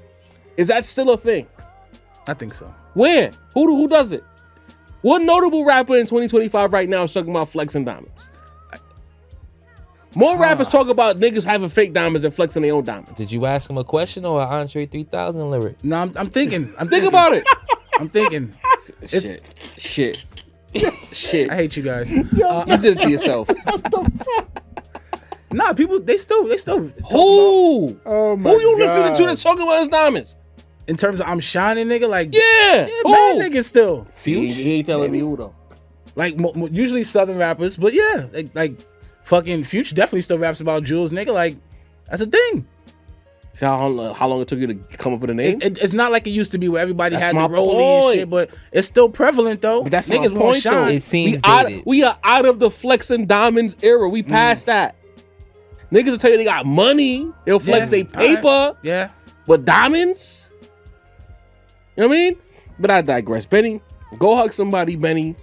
Is that still a thing? I think so. Where? Who does it? What notable rapper in 2025 right now is talking about flexing diamonds? More rappers talk about niggas having fake diamonds and flexing their own diamonds. Did you ask him a question or an Andre 3000 lyric? No, I'm thinking. Think about it. I'm thinking. Shit. I hate you guys. You did it to yourself. Nah, people they still Who? Oh my Who you listening God. to that's talking about his diamonds? in terms of I'm shining, nigga. Like Yeah. mad niggas still. He ain't telling me who though. Like usually Southern rappers, but yeah, like fucking Future definitely still raps about jewels, nigga. Like that's a thing. See how long it took you to come up with a name? It's not like it used to be where everybody That's had my the rollie and point. shit, but it's still prevalent though. But that's niggas my won't point though. shine. It seems dated. We are out of the flexing diamonds era. We passed that. Niggas will tell you they got money. They'll flex their paper. Alright. Yeah. But diamonds? You know what I mean? But I digress. Benny, go hug somebody, Benny.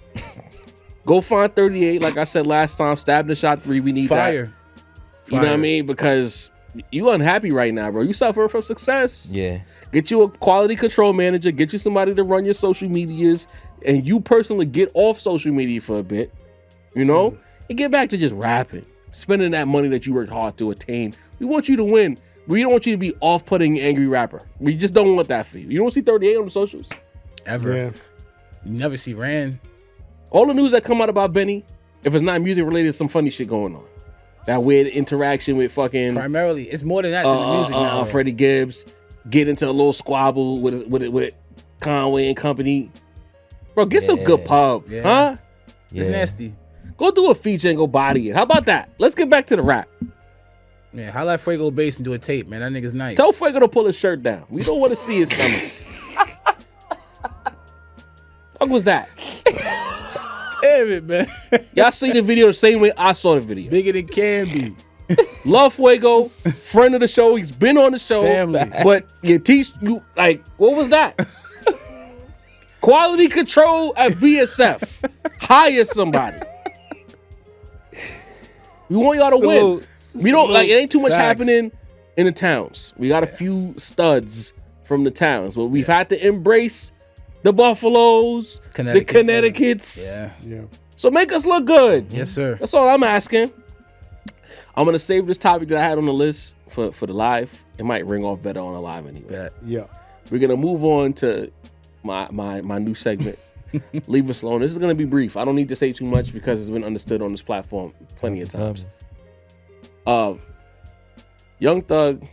Go find 38. Like I said last time, stabbed and shot 3. We need Fire. that. You know what I mean? Because you unhappy right now, bro. You suffering from success. Yeah. Get you a quality control manager. Get you somebody to run your social medias. And you personally get off social media for a bit. You know? And get back to just rapping. Spending that money that you worked hard to attain. We want you to win. We don't want you to be off-putting angry rapper. We just don't want that for you. You don't see 38 on the socials. Ever. Yeah. You never see Rand. All the news that come out about Benny, if it's not music related, some funny shit going on. That weird interaction with fucking Primarily, it's more than that than the music now. Freddie Gibbs, get into a little squabble with Conway and company. Bro, get some good pub, Yeah. huh? It's nasty. Go do a feature and go body it. How about that? Let's get back to the rap. Yeah, highlight Fuego Bass and do a tape, man. That nigga's nice. Tell Fuego to pull his shirt down. We don't want to see his stomach. What was that? Damn it, man. Y'all see the video the same way I saw the video. Bigger than can be. Love Fuego, friend of the show. He's been on the show. Family. But you teach you like, what was that? Quality control at BSF. Hire somebody. We want y'all to win. We don't like it ain't too much Facts. happening in the towns. We got a few studs from the towns, but we've had to embrace the Buffaloes, the Connecticut's. Yeah. Yeah. So make us look good. Yes, sir. That's all I'm asking. I'm gonna save this topic that I had on the list for the live. It might ring off better on the live anyway. Yeah. We're gonna move on to my new segment. Leave us alone. This is gonna be brief. I don't need to say too much because it's been understood on this platform plenty of times. Young Thug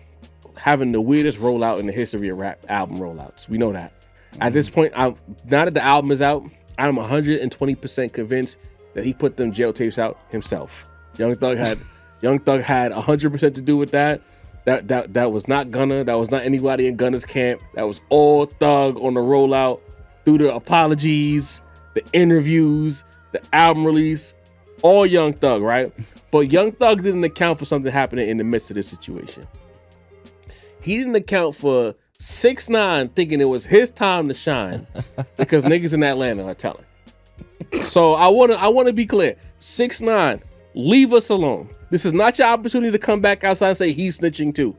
having the weirdest rollout in the history of rap album rollouts. We know that. At this point, now that the album is out, I'm 120% convinced that he put them jail tapes out himself. Young Thug had 100% to do with that. That was not Gunna. That was not anybody in Gunna's camp. That was all Thug on the rollout through the apologies, the interviews, the album release, all Young Thug, right? But Young Thug didn't account for something happening in the midst of this situation. He didn't account for 6ix9ine thinking it was his time to shine because niggas in Atlanta are telling. So I wanna be clear. 6ix9ine, leave us alone. This is not your opportunity to come back outside and say he's snitching too.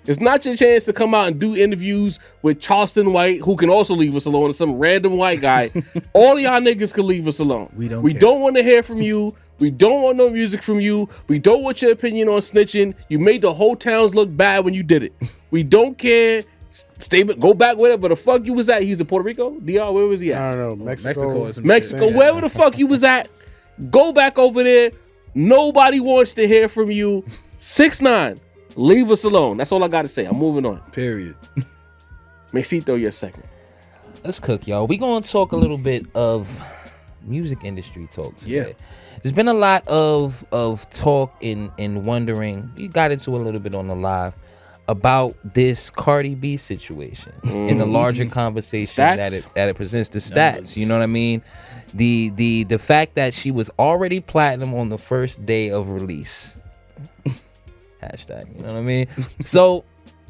It's not your chance to come out and do interviews with Charleston White, who can also leave us alone, and some random white guy. All of y'all niggas can leave us alone. We don't want to hear from you. We don't want no music from you. We don't want your opinion on snitching. You made the whole towns look bad when you did it. We don't care. Go back with it. But the fuck you was at? He was in Puerto Rico? DR, where was he at? I don't know. Mexico. or some Mexico, shit. wherever the fuck you was at, go back over there. Nobody wants to hear from you. 6ix9ine, leave us alone. That's all I got to say. I'm moving on. Period. Mesito, your segment. Let's cook, y'all. We gonna talk a little bit of music industry talks. Yeah. There's been a lot of talk and wondering. We got into a little bit on the live about this Cardi B situation in the larger conversation Stats? that it presents. The stats, you know what I mean? The fact that she was already platinum on the first day of release. Hashtag, you know what I mean? So,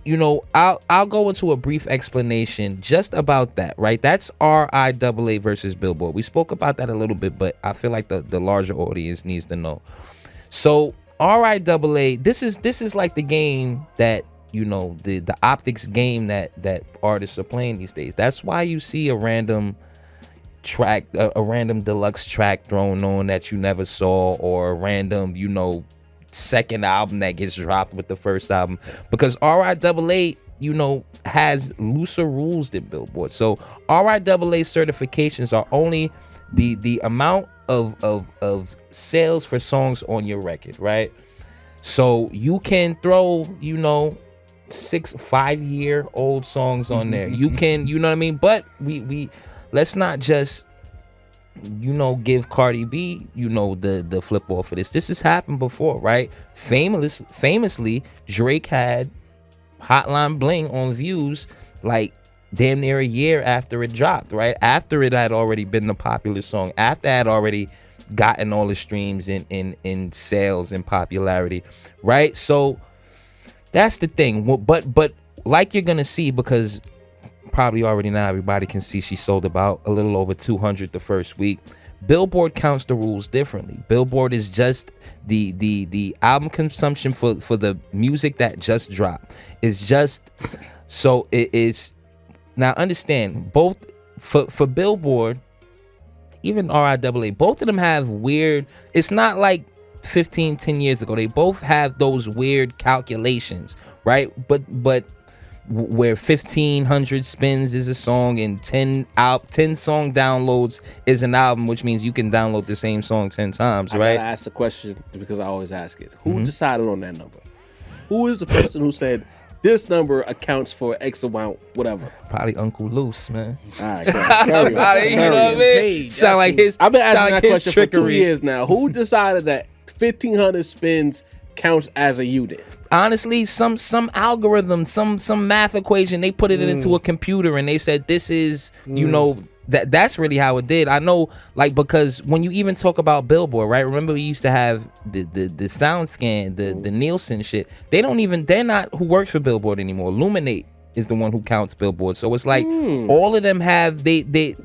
you know, I'll go into a brief explanation just about that, right? That's RIAA versus Billboard. We spoke about that a little bit, but I feel like the larger audience needs to know. So RIAA, this is like the game that, you know, the optics game that artists are playing these days. That's why you see a random track, a random deluxe track thrown on that you never saw, or a random, you know, second album that gets dropped with the first album, because RIAA, you know, has looser rules than Billboard. So RIAA certifications are only the amount of sales for songs on your record, right? So you can throw, you know, 5-year-old songs on there. You can, you know what I mean? But we let's not just, you know, give Cardi B, you know, the flip off of this. This has happened before, right? Famously, Drake had Hotline Bling on Views like damn near a year after it dropped, right? After it had already been the popular song, after it had already gotten all the streams in sales and popularity, right? So that's the thing. But like you're gonna see, because probably already now everybody can see she sold about a little over 200 the first week. Billboard counts the rules differently. Billboard is just the album consumption for the music that just dropped. It's just, so it is. Now understand, both for Billboard, even RIAA, both of them have weird, it's not like 10 years ago. They both have those weird calculations, right? But where 1,500 spins is a song and 10 song downloads is an album, which means you can download the same song 10 times, right? I gotta ask the question because I always ask it. Who decided on that number? Who is the person who said this number accounts for X amount, whatever? Probably Uncle Loose, man. All right, carry on. You know what I mean? Hey, Sound like his. I've been asking sound that like his question trickery. for 2 years now. Who decided that 1,500 spins counts as a unit? Honestly, some algorithm, some math equation, they put it into a computer and they said this is, you know, that's really how it did. I know, like, because when you even talk about Billboard, right? Remember we used to have the sound scan, the Nielsen shit. They're not who works for Billboard anymore. Luminate is the one who counts Billboard. So it's like all of them have the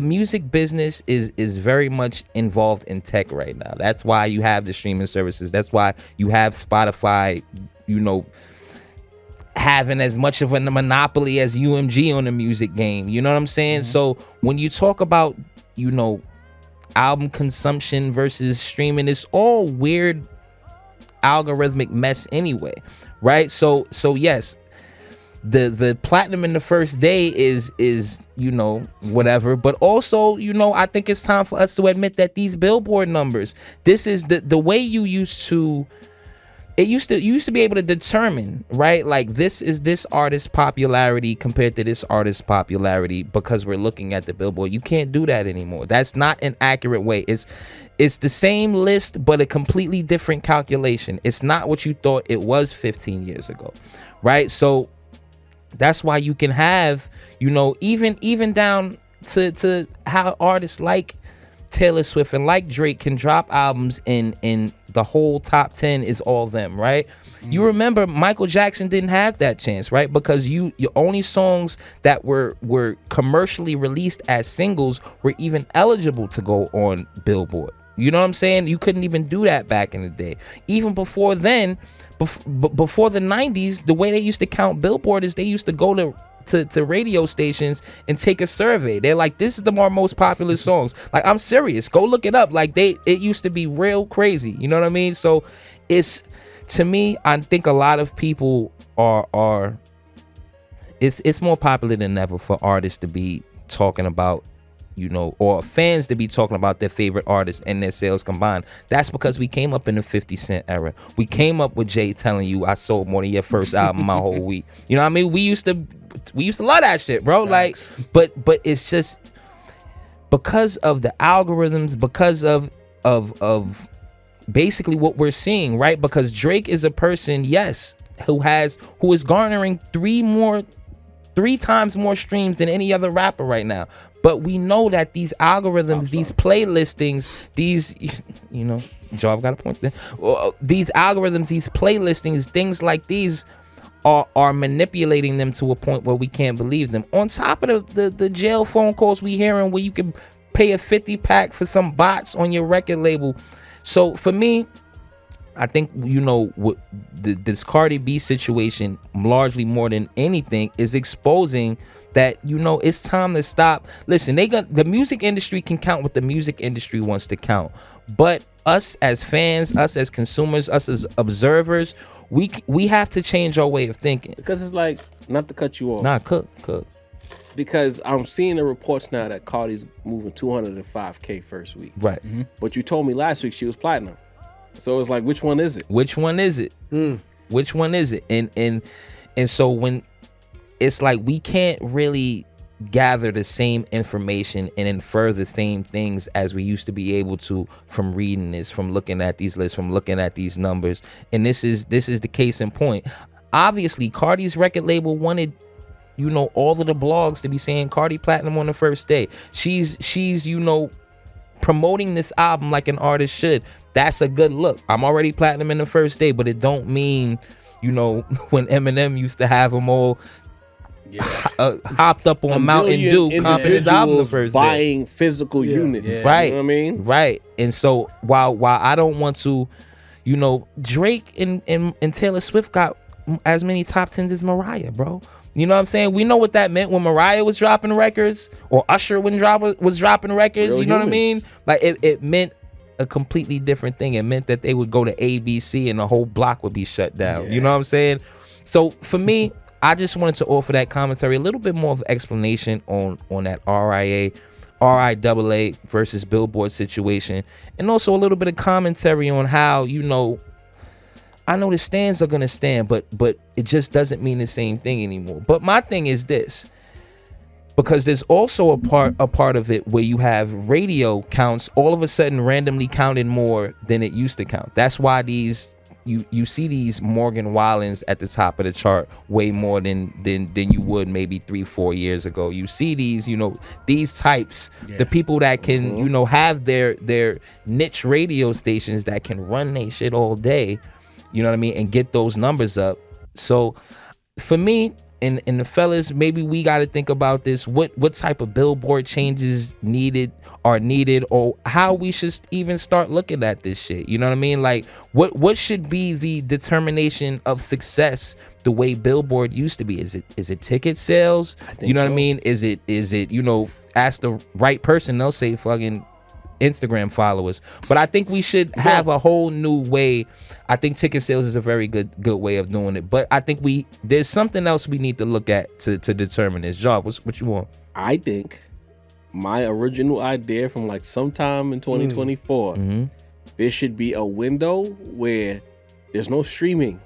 music business is very much involved in tech right now. That's why you have the streaming services. That's why you have Spotify, you know, having as much of a monopoly as UMG on the music game. You know what I'm saying? So when you talk about, you know, album consumption versus streaming, it's all weird algorithmic mess anyway, right? So yes, the platinum in the first day is you know, whatever, but also, you know, I think it's time for us to admit that these Billboard numbers, this is the way you used to be able to determine, right? Like, this is this artist's popularity compared to this artist's popularity because we're looking at the Billboard. You can't do that anymore. That's not an accurate way. It's the same list but a completely different calculation. It's not what you thought it was 15 years ago, right? So that's why you can have, you know, even down to how artists like Taylor Swift and like Drake can drop albums in the whole top 10 is all them, right? You remember Michael Jackson didn't have that chance, right? Because your only songs that were commercially released as singles were even eligible to go on Billboard. You know what I'm saying? You couldn't even do that back in the day. Even before then, before the 90s, the way they used to count Billboard is they used to go to radio stations and take a survey. They're like, this is the most popular songs. Like, I'm serious. Go look it up. Like, it used to be real crazy. You know what I mean? So it's, to me, I think a lot of people are it's more popular than ever for artists to be talking about, you know, or fans to be talking about their favorite artists and their sales combined. That's because we came up in the 50 Cent era. We came up with Jay telling you, I sold more than your first album my whole week. You know what I mean? We used to love that shit, bro. Thanks. Like, but it's just because of the algorithms, because of basically what we're seeing, right? Because Drake is a person, yes, who is garnering three times more streams than any other rapper right now. But we know that these algorithms, these playlistings, these, you know, Joe, I've got a point there. These algorithms, these playlistings, things like these are manipulating them to a point where we can't believe them. On top of the jail phone calls we hearing where you can pay a 50 pack for some bots on your record label. So for me, you know, what this Cardi B situation, largely more than anything, is exposing that, you know, it's time to stop. Listen, the music industry can count what the music industry wants to count, but us as fans, us as consumers, us as observers, we have to change our way of thinking. Because it's like, not to cut you off. Nah, cook. Because I'm seeing the reports now that Cardi's moving 205K first week. Right. But you told me last week she was platinum. So it's like, which one is it? Which one is it? Which one is it? And so when it's like we can't really gather the same information and infer the same things as we used to be able to from reading this, from looking at these lists, from looking at these numbers. And this is the case in point. Obviously, Cardi's record label wanted, you know, all of the blogs to be saying Cardi platinum on the first day. She's you know, promoting this album like an artist should. That's a good look. I'm already platinum in the first day, but it don't mean, you know, when Eminem used to have them all hopped up on Mountain Dew comping his album the first day. Buying physical units. Right. You know what I mean? Right. And so while I don't want to, you know, Drake and Taylor Swift got as many top 10s as Mariah, bro. You know what I'm saying? We know what that meant when Mariah was dropping records, or Usher was dropping records. Real you know humans. what I mean? Like it meant a completely different thing. It meant that they would go to ABC and the whole block would be shut down. You know what I'm saying? So for me, I just wanted to offer that commentary, a little bit more of explanation on that RIAA versus Billboard situation, and also a little bit of commentary on how, you know, I know the stands are gonna stand, but it just doesn't mean the same thing anymore. But my thing is this, because there's also a part of it where you have radio counts all of a sudden randomly counted more than it used to count. That's why you see these Morgan Wallens at the top of the chart way more than you would maybe 3-4 years ago. You see these, you know, these types, the people that can, you know, have their niche radio stations that can run their shit all day, you know what I mean, and get those numbers up. So for me and the fellas, maybe we got to think about this. What type of Billboard changes are needed, or how we should even start looking at this shit. You know what I mean? Like what should be the determination of success the way Billboard used to be? Is it ticket sales? You know what I mean? Is it, you know, ask the right person, they'll say fucking Instagram followers. But I think we should have a whole new way. I think ticket sales is a very good way of doing it. But I think there's something else we need to look at to determine this. Job, what you want? I think my original idea from like sometime in 2024, there should be a window where there's no streaming.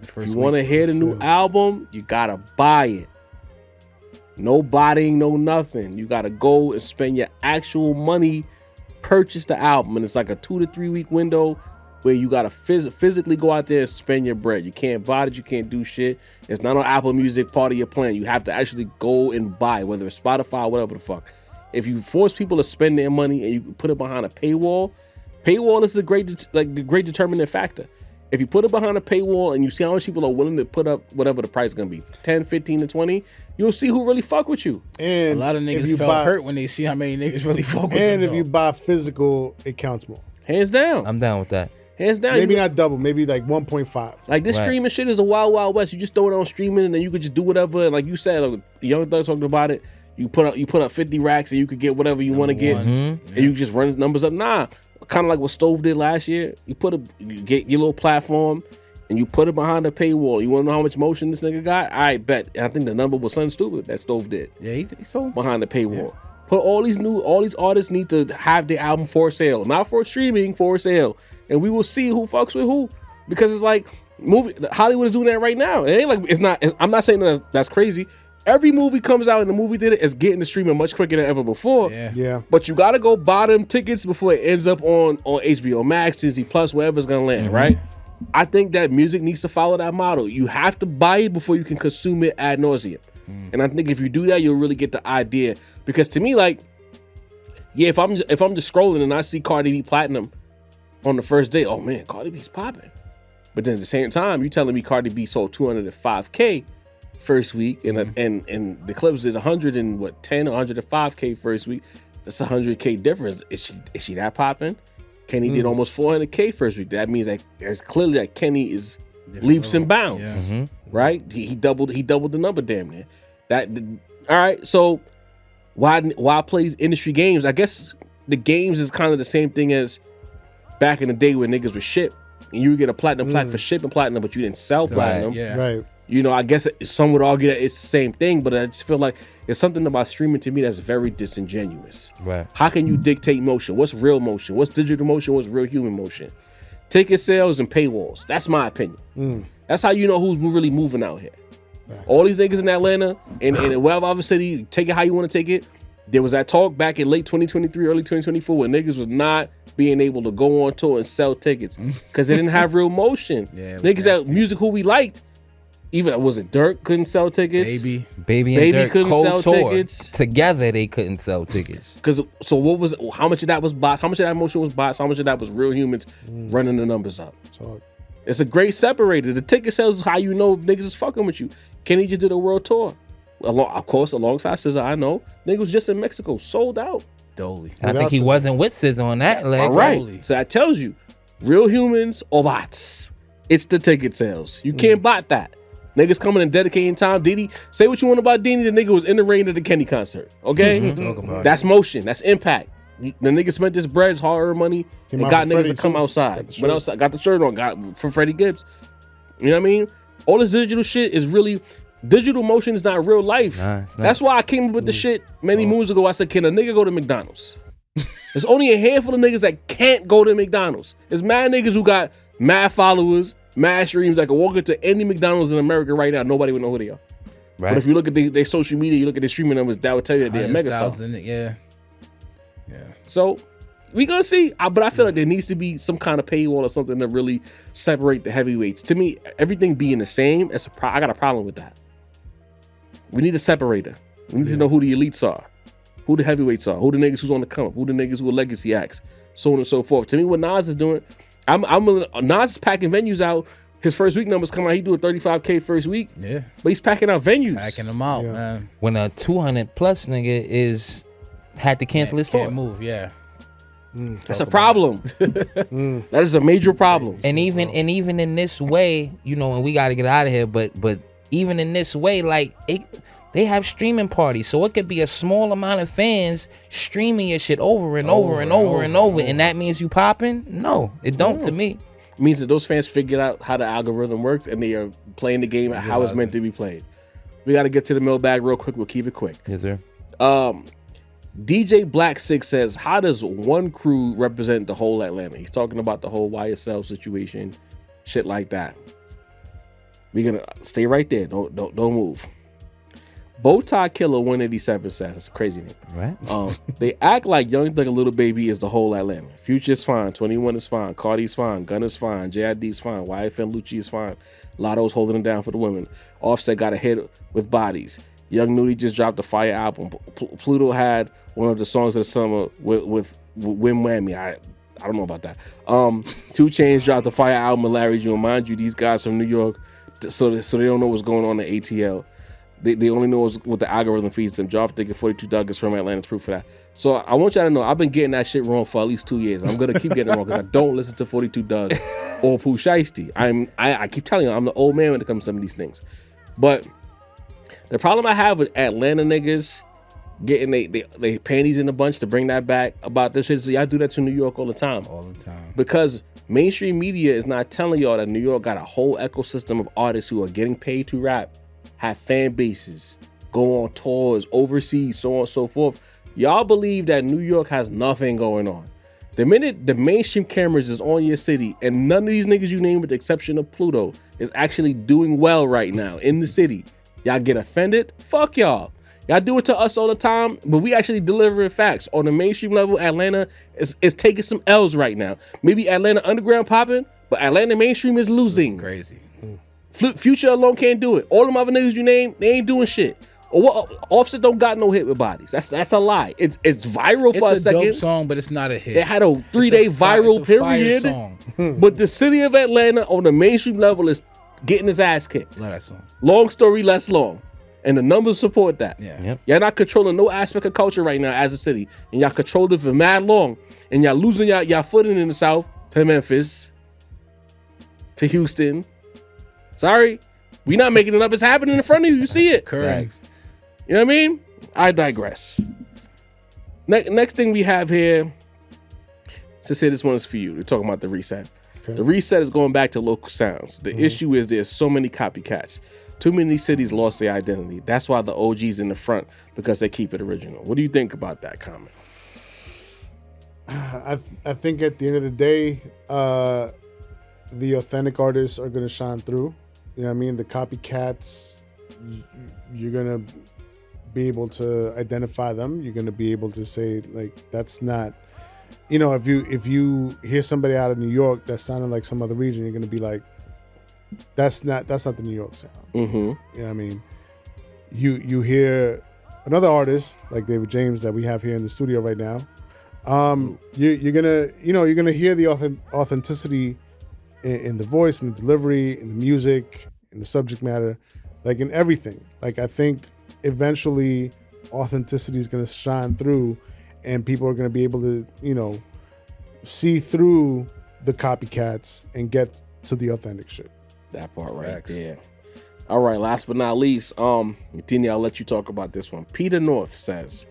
If you want to hear the new album, you gotta buy it. No bodying, no nothing. You gotta go and spend your actual money, purchase the album, and it's like a 2 to 3 week window where you gotta physically go out there and spend your bread. You can't buy it, you can't do shit. It's not on Apple Music, part of your plan. You have to actually go and buy, whether it's Spotify or whatever the fuck. If you force people to spend their money and you put it behind a paywall is a great determinant factor. If you put it behind a paywall and you see how much people are willing to put up whatever the price is gonna be, 10, 15, and 20, you'll see who really fuck with you. A And lot of niggas felt hurt when they see how many niggas really fuck with them. And if you buy physical, it counts more. Hands down. I'm down with that. Hands down. Maybe not double, maybe like 1.5. Like this streaming shit is a wild, wild west. You just throw it on streaming and then you could just do whatever. And like you said, like Young Thug talking about it. You put up 50 racks and you could get whatever you want to get, and you just run the numbers up. Nah, kind of like what Stove did last year. You get your little platform and you put it behind a paywall. You want to know how much motion this nigga got? I bet. And I think the number was something stupid that Stove did. Yeah, he think so. Behind the paywall. Put all these artists need to have their album for sale, not for streaming, for sale, and we will see who fucks with who. Because it's like Hollywood is doing that right now. It ain't like I'm not saying that's crazy. Every movie comes out and the movie theater is getting the streaming much quicker than ever before. Yeah. But you gotta go buy them tickets before it ends up on HBO Max, Disney Plus, wherever it's gonna land, right? I think that music needs to follow that model. You have to buy it before you can consume it ad nauseum. And I think if you do that, you'll really get the idea. Because to me, like, yeah, if I'm just scrolling and I see Cardi B platinum on the first day, oh man, Cardi B's popping. But then at the same time, you telling me Cardi B sold 205K first week, and the Clips did 110 or 105K first week. That's 100K difference. Is she that popping? Kenny did almost 400K first week. That means that it's clearly that Kenny is leaps and bounds, right? He doubled the number damn near. All right. So why plays industry games? I guess the games is kind of the same thing as back in the day when niggas was ship and you would get a platinum plaque for shipping platinum, but you didn't sell platinum. Right. You know, I guess some would argue that it's the same thing, but I just feel like there's something about streaming to me that's very disingenuous. Right. How can you dictate motion? What's real motion? What's digital motion? What's real human motion? Ticket sales and paywalls. That's my opinion. That's how you know who's really moving out here. Right. All these niggas in Atlanta and wherever other city, take it how you want to take it. There was that talk back in late 2023, early 2024 where niggas was not being able to go on tour and sell tickets because they didn't have real motion. Niggas that music who we liked, even was it Dirk couldn't sell tickets? Baby and Dirk couldn't sell tickets. Together they couldn't sell tickets. Because so what was how much of that was bots? How much of that motion was bots? How much of that was real humans running the numbers up? It's a great separator. The ticket sales is how you know if niggas is fucking with you. Kenny just did a world tour. Of course, alongside SZA, I know. Nigga was just in Mexico, sold out. Dolly. I think he wasn't with SZA on that leg. All right. So that tells you, real humans or bots. It's the ticket sales. You can't bot that. Niggas coming and dedicating time. Diddy, say what you want about Diddy. The nigga was in the rain at the Kenny concert. Okay? That's motion. That's impact. The nigga spent this bread, his hard-earned money, and got niggas to come outside. Went outside, got the shirt on, got from Freddie Gibbs. You know what I mean? All this digital shit is really... Digital motion is not real life. Nah, that's why I came up with the shit many moons ago. I said, can a nigga go to McDonald's? There's only a handful of niggas that can't go to McDonald's. There's mad niggas who got mad followers, mad streams that can walk into any McDonald's in America right now. Nobody would know who they are. Right. But if you look at their social media, you look at their streaming numbers, that would tell you that they're a megastar. Yeah. So we gonna see. But I feel like there needs to be some kind of paywall or something to really separate the heavyweights. To me, everything being the same, I got a problem with that. We need a separator. We need to know who the elites are, who the heavyweights are, who the niggas who's on the come up, who the niggas who are legacy acts, so on and so forth. To me, what Nas is doing, Nas is packing venues out. His first week numbers come out. He do a 35K first week. Yeah, but he's packing out venues. Packing them out, man. When a 200 plus nigga had to cancel his tour. Can't move. Yeah. That's a problem. That is a major problem. And even in this way, you know, and we got to get out of here. But even in this way, like they have streaming parties, so it could be a small amount of fans streaming your shit over and over, and that means you popping. No, it don't to me. It means that those fans figured out how the algorithm works and they are playing the game at how it's meant to be played. We got to get to the mailbag real quick. We'll keep it quick. Yes, sir. DJ Black 6 says, how does one crew represent the whole Atlanta? He's talking about the whole YSL situation, shit like that. We're gonna stay right there. Don't move. Bowtie Killer 187 says, that's a crazy name. Right. They act like Young Thug and Little Baby is the whole Atlanta. Future is fine, 21 is fine, Cardi's fine, Gunna's fine, JID's fine, YFN Lucci is fine. Lotto's holding it down for the women. Offset got a hit with Bodies. Young Nudie just dropped a fire album. Pluto had one of the songs of the summer with Wim Whammy. I don't know about that. 2 Chainz dropped a fire album with Larry June. Mind you, these guys from New York, so they don't know what's going on at ATL. They only know what the algorithm feeds them. Job thinking 42 Doug is from Atlanta. It's proof for that. So I want y'all to know, I've been getting that shit wrong for at least 2 years. I'm gonna keep getting it wrong because I don't listen to 42 Doug or Pooh Shiesty. I keep telling you, I'm the old man when it comes to some of these things. But the problem I have with Atlanta niggas getting they panties in a bunch to bring that back about this shit is y'all do that to New York all the time. All the time. Because mainstream media is not telling y'all that New York got a whole ecosystem of artists who are getting paid to rap, have fan bases, go on tours, overseas, so on and so forth. Y'all believe that New York has nothing going on. The minute the mainstream cameras is on your city and none of these niggas you name with the exception of Pluto is actually doing well right now in the city, y'all get offended? Fuck y'all. Y'all do it to us all the time, but we actually delivering facts. On the mainstream level, Atlanta is taking some L's right now. Maybe Atlanta underground popping, but Atlanta mainstream is losing. Crazy. Future alone can't do it. All them other niggas you name, they ain't doing shit. Offset don't got no hit with Bodies. That's a lie. It's viral for a second. It's a dope song, but it's not a hit. It had a 3-day viral period. Song. But the city of Atlanta on the mainstream level is getting his ass kicked. Love that song. Long story less long. And the numbers support that. Yeah. Yep. Y'all not controlling no aspect of culture right now as a city. And y'all controlled it for mad long. And y'all losing y'all footing in the South to Memphis, to Houston. Sorry. We not making it up. It's happening in front of you. You see it. Correct. You know what I mean? I digress. Next thing we have here, to say this one is for you. We're talking about the reset. Okay. The reset is going back to local sounds. The issue is there's so many copycats. Too many cities lost their identity. That's why the OG's in the front, because they keep it original. What do you think about that comment? I think at the end of the day, the authentic artists are going to shine through. You know what I mean? The copycats, you're going to be able to identify them. You're going to be able to say, like, that's not, you know, if you hear somebody out of New York that sounded like some other region, you're going to be like, that's not the New York sound. Mm-hmm. You know what I mean? You hear another artist like David James that we have here in the studio right now. You're gonna hear the authenticity in the voice, in the delivery, in the music, in the subject matter, like in everything. Like I think eventually authenticity is gonna shine through, and people are gonna be able to, you know, see through the copycats and get to the authentic shit. That part right Facts. there. All right, last but not least, Tini, I'll let you talk about this one. Peter North says,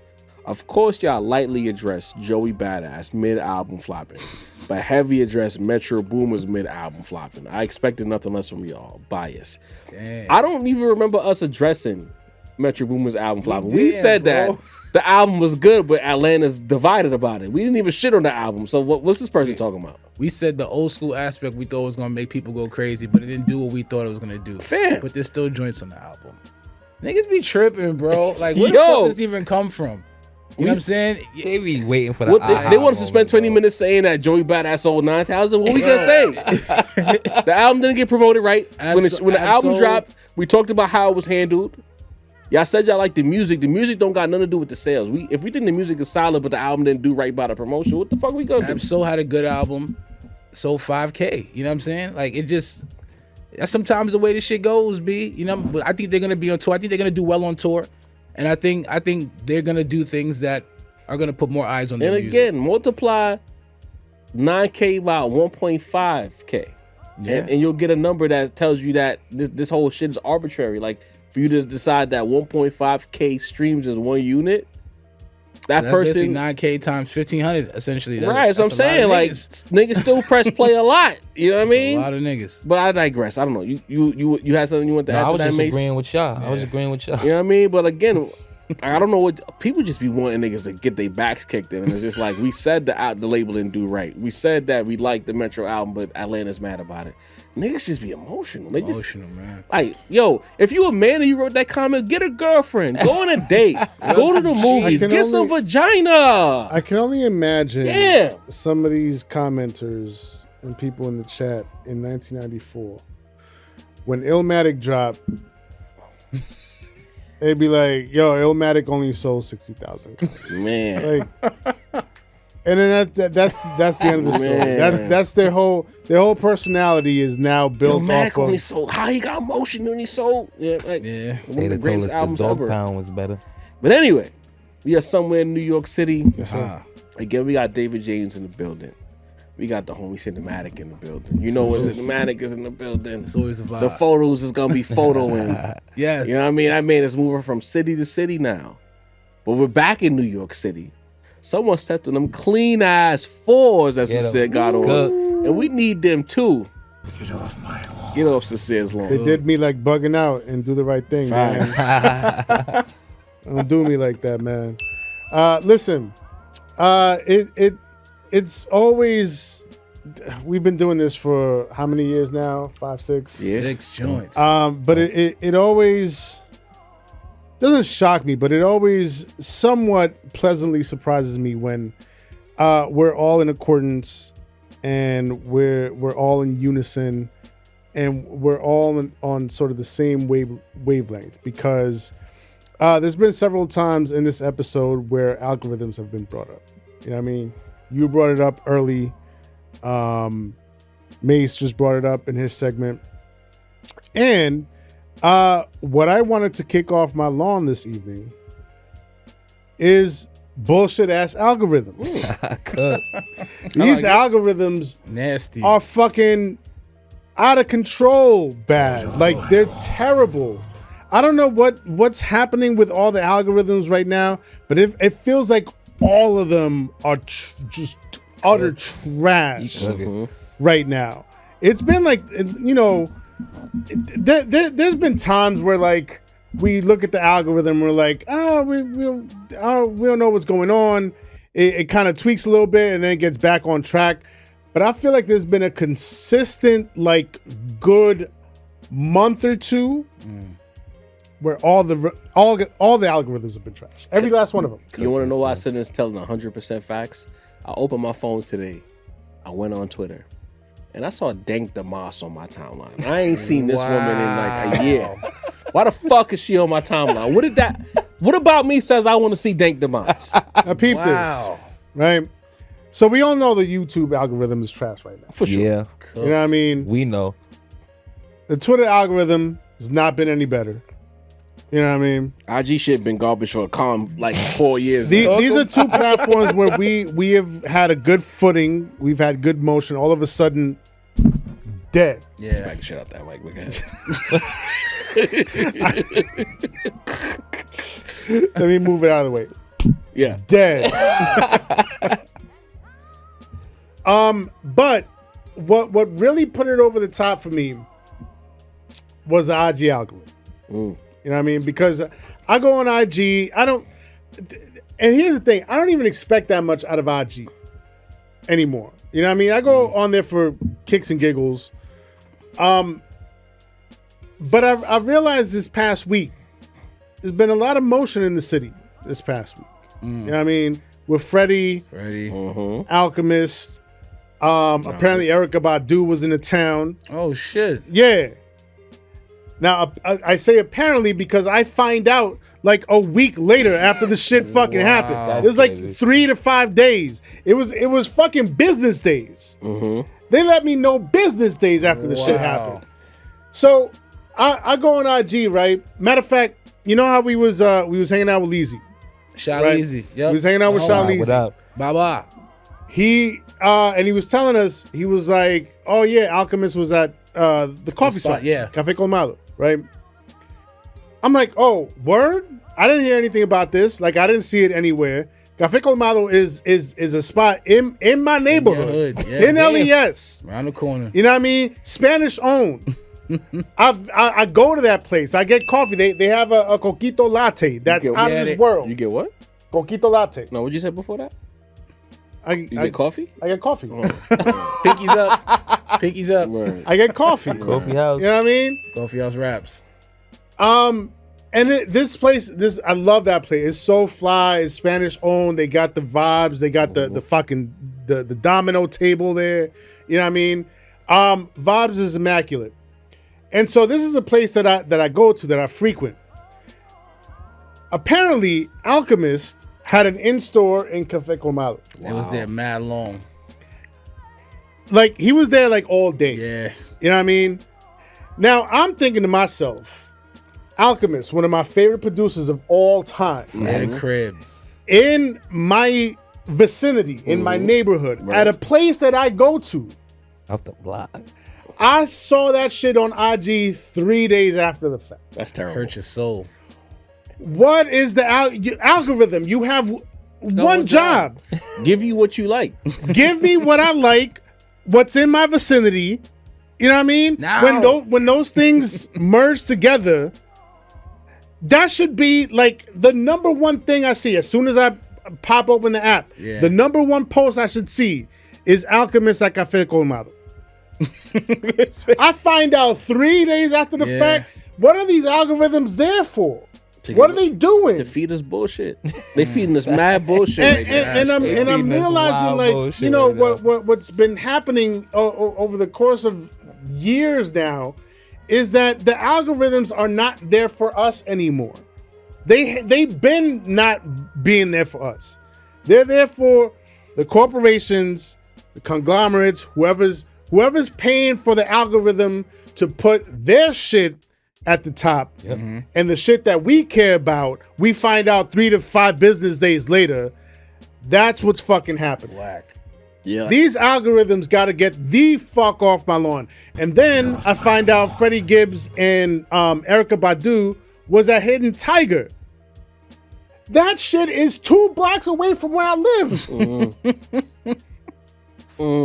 of course y'all lightly address Joey Badass mid-album flopping, but heavy address Metro Boomin's mid-album flopping. I expected nothing less from y'all. Bias. Damn. I don't even remember us addressing Metro Boomin's album flopping. We did, said bro. that the album was good, but Atlanta's divided about it. We didn't even shit on the album. So what's this person talking about? We said the old school aspect we thought was gonna make people go crazy, but it didn't do what we thought it was gonna do. Fair. But there's still joints on the album. Niggas be tripping, bro. Like, where the Yo. fuck does this even come from? You know what I'm saying? They be waiting for the What they aha want us to spend moment, 20 bro. minutes saying that Joey Badass sold 9,000. What we gonna say? The album didn't get promoted right. When the album dropped, we talked about how it was handled. Y'all said y'all like the music. The music don't got nothing to do with the sales. If we think the music is solid, but the album didn't do right by the promotion, what the fuck we gonna do? Absol had a good album, sold 5K. You know what I'm saying? Like, it just, that's sometimes the way this shit goes, B. You know, but I think they're gonna be on tour. I think they're gonna do well on tour, and I think they're gonna do things that are gonna put more eyes on their And music. again, multiply 9K by 1.5K. Yeah. And you'll get a number that tells you that this whole shit is arbitrary. Like, for you to decide that 1.5K streams is one unit, that That's person, basically 9K times 1,500, essentially. right? That's what I'm a lot of saying. Like, niggas. niggas still press play a lot. You know what I That's mean? a lot of niggas. But I digress. I don't know. You had something you want to No, add I to was that, just Mase? agreeing with y'all. I was agreeing with y'all. You know what I mean? But again, I don't know what people just be wanting niggas to get their backs kicked in, and it's just like, we said the label didn't do right. We said that we liked the Metro album, but Atlanta's mad about it. Niggas just be emotional. They just Emotional, man. like, yo, if you a man and you wrote that comment, get a girlfriend, go on a date, go to the movies, can get some only- vagina. I can only imagine Damn. some of these commenters and people in the chat in 1994 when Illmatic dropped. They'd be like, "Yo, Illmatic only sold 60,000 copies." Man, Like, and then that's the end of the story. Man. That's their whole personality is now built Illmatic off of. only sold. How he got motion when he sold? Yeah, like, Yeah. one They'd of the have told greatest us albums the dog ever. pound was better. But anyway, we are somewhere in New York City. Uh-huh. Again, we got David James in the building. We got the homie Cinematic in the building. You know when Cinematic is in the building. It's always a vibe. The photos is gonna be photoing. Yes. You know what I mean? That man is moving from city to city now. But we're back in New York City. Someone stepped on them clean ass fours, as Get 'em. Sincere got on. Cook. And we need them too. Get off my lawn. Get off Sincere's lawn. They did me like bugging out and do the right thing, man. Facts. Don't do me like that, man. Listen, it's always, we've been doing this for how many years now? 5, 6. Yeah. 6 joints. But it always doesn't shock me, but it always somewhat pleasantly surprises me when we're all in accordance and we're all in unison and we're all on sort of the same wavelength, because there's been several times in this episode where algorithms have been brought up. You know what I mean? You brought it up early. Mase just brought it up in his segment. And What I wanted to kick off my lawn this evening is bullshit ass algorithms. These algorithms Nasty. are fucking out of control bad. Like they're terrible. I don't know what's happening with all the algorithms right now, but it feels like all of them are just utter trash right now. It's been like, you know, there's been times where like we look at the algorithm, we're like, we don't know what's going on. It kind of tweaks a little bit and then it gets back on track. But I feel like there's been a consistent, like, good month or two where all the algorithms have been trash. Every last one of them. You want to know why I said this telling 100% facts? I opened my phone today. I went on Twitter. And I saw Dank the Moss on my timeline. I ain't seen this woman in like a year. Why the fuck is she on my timeline? What about me says I want to see Dank the Moss? Now peep this, right? So we all know the YouTube algorithm is trash right now. For sure. Yeah, You know what I mean? we know. The Twitter algorithm has not been any better. You know what I mean? IG shit been garbage for a calm like 4 years. These are two platforms where we have had a good footing. We've had good motion. All of a sudden, dead. Yeah. Smack the shit out that mic. Let me move it out of the way. Yeah. Dead. But what really put it over the top for me was the IG algorithm. You know what I mean? Because I go on IG, and here's the thing, I don't even expect that much out of IG anymore. You know what I mean? I go on there for kicks and giggles. But I've realized this past week, there's been a lot of motion in the city this past week. You know what I mean? With Freddie. Alchemist. Apparently Erykah Badu was in the town. Oh, shit. Yeah. Now, I say apparently because I find out like a week later after the shit fucking happened. It was like 3 to 5 days. It was fucking business days. They let me know business days after the shit happened. So I go on IG, right? Matter of fact, you know how we was hanging out with Leezy. Shaleezy. Right? Yep. We was hanging out with Shaleezy. What up? Bye-bye. He and he was telling us, he was like, oh yeah, Alchemist was at the coffee spot. Yeah. Café Colmado, right? I'm like, oh, word? I didn't hear anything about this. Like I didn't see it anywhere. Café Colmado is a spot in my neighborhood. Yeah, in LES. Around the corner. You know what I mean? Spanish owned. I go to that place. I get coffee. They have a coquito latte that's out of this world. You get what? Coquito latte. No, what'd you say before that? You get coffee? I get coffee. Pinkies up. Pinkies up. Right. I get coffee. Coffee house. You know what I mean? Coffee house wraps. This place, I love that place. It's so fly. It's Spanish owned. They got the vibes. They got the fucking the domino table there. You know what I mean? Vibes is immaculate. And so this is a place that I go to, that I frequent. Apparently, Alchemist had an in-store in Café Colmado. It was there mad long. Like, he was there like all day. Yeah. You know what I mean? Now, I'm thinking to myself, Alchemist, one of my favorite producers of all time. Yeah, crib. In my vicinity, in my neighborhood, at a place that I go to. Off the block. I saw that shit on IG 3 days after the fact. That's terrible. Hurt your soul. What is the algorithm? You have one job. Give you what you like. Give me what I like, what's in my vicinity. You know what I mean? No. When those things merge together, that should be like the number one thing I see as soon as I pop open the app. Yeah. The number one post I should see is Alchemist at Café Colmado. I find out 3 days after the fact. What are these algorithms there for? What are they doing? To feed us bullshit. They feeding us mad bullshit. And I'm realizing, like, you know, what's been happening over the course of years now is that the algorithms are not there for us anymore. They've been not being there for us. They're there for the corporations, the conglomerates, whoever's paying for the algorithm to put their shit at the top. And the shit that we care about, we find out 3 to 5 business days later. That's what's fucking happening. Whack. Yeah. These algorithms got to get the fuck off my lawn. And then I find out Freddie Gibbs and Erykah Badu was a Hidden Tiger. That shit is 2 blocks away from where I live.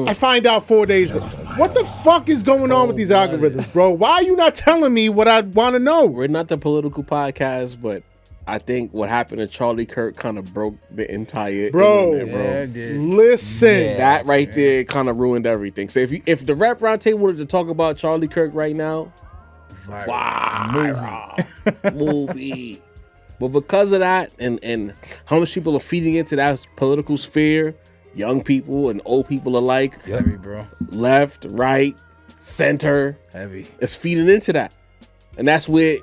I find out 4 days later. What the fuck is going on with these algorithms, bro? Why are you not telling me what I want to know? We're not the political podcast, but I think what happened to Charlie Kirk kind of broke the entire internet, bro. Yeah, it did. Listen. That right there kind of ruined everything. So if the Rap Roundtable wanted to talk about Charlie Kirk right now, movie. But because of that and how much people are feeding into that political sphere, young people and old people alike, It's heavy, bro. left, right, center, Heavy. it's feeding into that. And that's where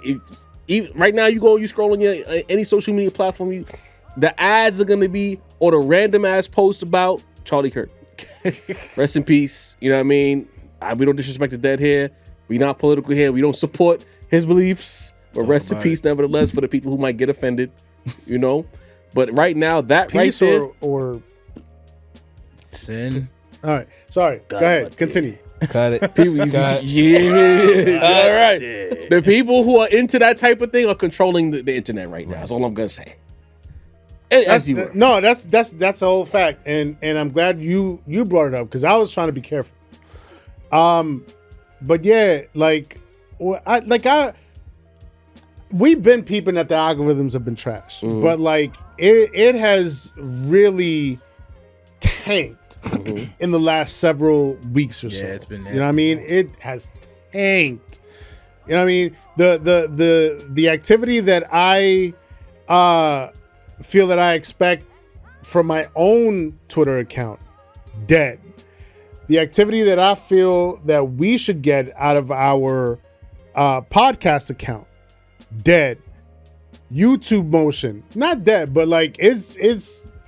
right now you scroll on any social media platform, the ads are gonna be, or the random ass post about Charlie Kirk. Rest in peace. You know what I mean? We don't disrespect the dead here. We not political here. We don't support his beliefs. But rest in peace, nevertheless, for the people who might get offended. You know? But right now, that Peace right there, or Sin. all right. Sorry. Go ahead. Continue. Cut it. people, yeah. All right. The people who are into that type of thing are controlling the internet right now. That's all I'm gonna say. And as you were. No, that's a whole fact, and I'm glad you brought it up because I was trying to be careful. But yeah, we've been peeping that the algorithms have been trash, but like it has really tanked in the last several weeks or so. Yeah, it's been You know what I nasty, mean? It has tanked. You know what I mean? The activity that I feel that I expect from my own Twitter account, dead. The activity that I feel that we should get out of our podcast account, dead. YouTube motion, not dead, but like it's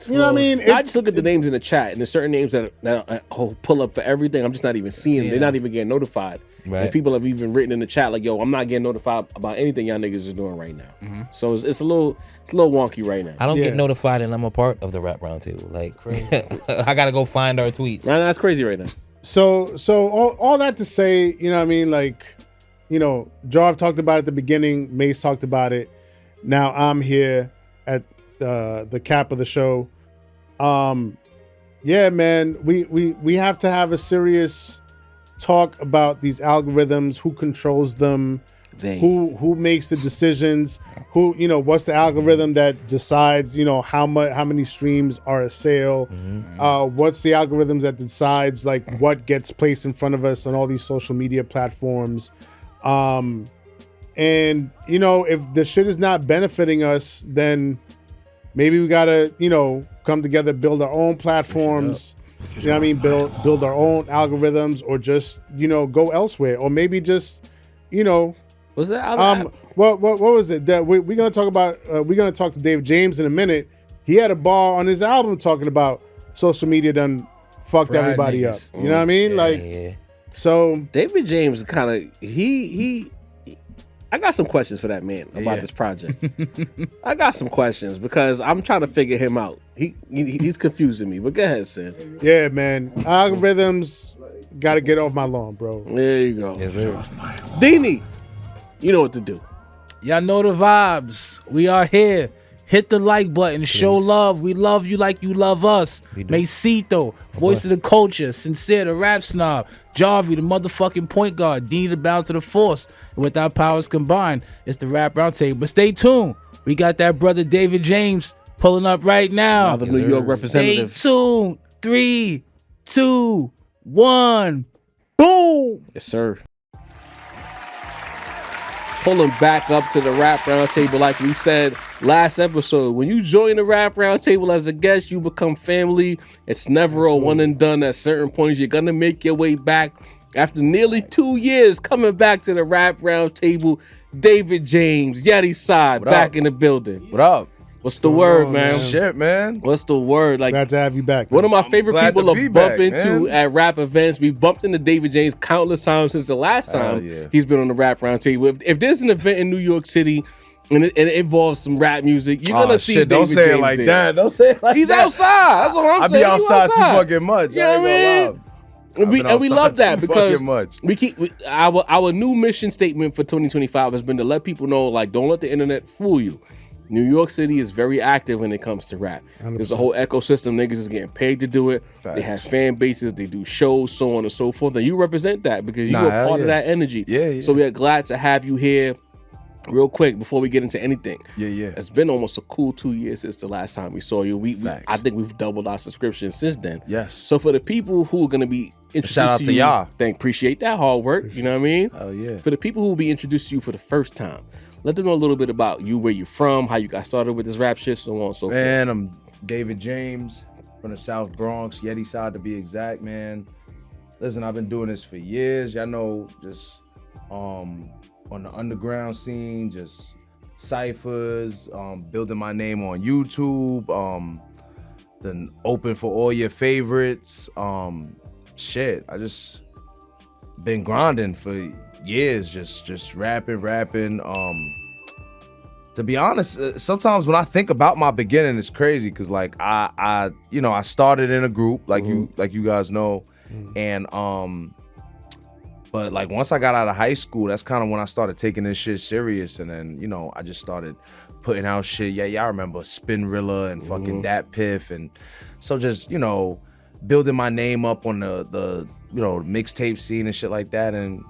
you know what I mean? I just look at the names in the chat, and there's certain names that pull up for everything. I'm just not even seeing them. They're not even getting notified. Right. And people have even written in the chat like, "Yo, I'm not getting notified about anything y'all niggas is doing right now." So it's a little wonky right now. I don't Yeah. get notified, and I'm a part of the Rap Roundtable. Like, I gotta go find our tweets. Right now, that's crazy right now. So all that to say, you know what I mean? Like, you know, Jarv talked about it at the beginning. Mase talked about it. Now I'm here at the cap of the show. Yeah, man, we have to have a serious talk about these algorithms, who controls them, who makes the decisions, who, you know, what's the algorithm that decides, you know, how many streams are a sale, what's the algorithms that decides like what gets placed in front of us on all these social media platforms. And you know, if the shit is not benefiting us, then maybe we gotta, you know, come together, build our own platforms. You know what I mean? Build our own algorithms, or just, you know, go elsewhere, or maybe just, you know, Was that what was it that we're gonna talk about? We're gonna talk to David James in a minute. He had a bar on his album talking about social media done fucked Fried everybody niggas. up. You know what I mean? Yeah. So David James kind of he I got some questions for that man about this project. I got some questions because I'm trying to figure him out. He's confusing me. But go ahead, Sin. yeah, man, algorithms got to get off my lawn, bro. There you go. Yes, sir. Dini, you know what to do. Y'all know the vibes. We are here. Hit the like button. Show love. We love you like you love us. Masito, voice of the culture. Sincere, the rap snob. Jarvie, the motherfucking point guard. Dini, the balance of the force. And with our powers combined, it's the Rap Roundtable. But stay tuned. We got that brother David James pulling up right now. The New York representative. Stay tuned. 3, 2, 1. Boom. Yes, sir. Pulling back up to the Rap Roundtable, like we said last episode. When you join the Rap Roundtable as a guest, you become family. It's never a one and done. At certain points, you're gonna make your way back. After nearly 2 years coming back to the Rap Roundtable, David James, Yeti Side, back in the building. What up? What's the word, man? Shit, man. What's the word? Like, Glad to have you back. one of man. my favorite glad people to to be bump back, into man. at rap events. We've bumped into David James countless times since the last time yeah. he's been on the Rap Roundtable. If there's an event in New York City and it involves some rap music, you're gonna see shit, David don't say James it like there. that. Don't say it like He's that. outside. That's what I'm I saying. be outside too fucking much. You know what I mean? And we love that because our new mission statement for 2025 has been to let people know, like, don't let the internet fool you. New York City is very active when it comes to rap. 100%. There's a whole ecosystem. Niggas is getting paid to do it. They have fan bases. They do shows, so on and so forth. And you represent that because you are part of that energy. Yeah. So we are glad to have you here. Real quick, before we get into anything. Yeah. It's been almost a cool 2 years since the last time we saw you. I think we've doubled our subscription since then. Yes. So for the people who are going to be introduced Shout out to you, y'all. Appreciate that hard work. You know what I mean? Oh, yeah. For the people who will be introduced to you for the first time, let them know a little bit about you, where you're from, how you got started with this rap shit, so on and so forth. Man, I'm David James from the South Bronx, Yeti side to be exact, man. Listen, I've been doing this for years. Y'all know, just on the underground scene, just ciphers, building my name on YouTube, then open for all your favorites. Shit, I just been grinding for years, just rapping. To be honest, sometimes when I think about my beginning, it's crazy because like I started in a group like you guys know, and but like once I got out of high school, that's kind of when I started taking this shit serious, and then I just started putting out shit. Yeah, y'all remember Spinrilla and fucking Dat Piff, and so just building my name up on the mixtape scene and shit like that, and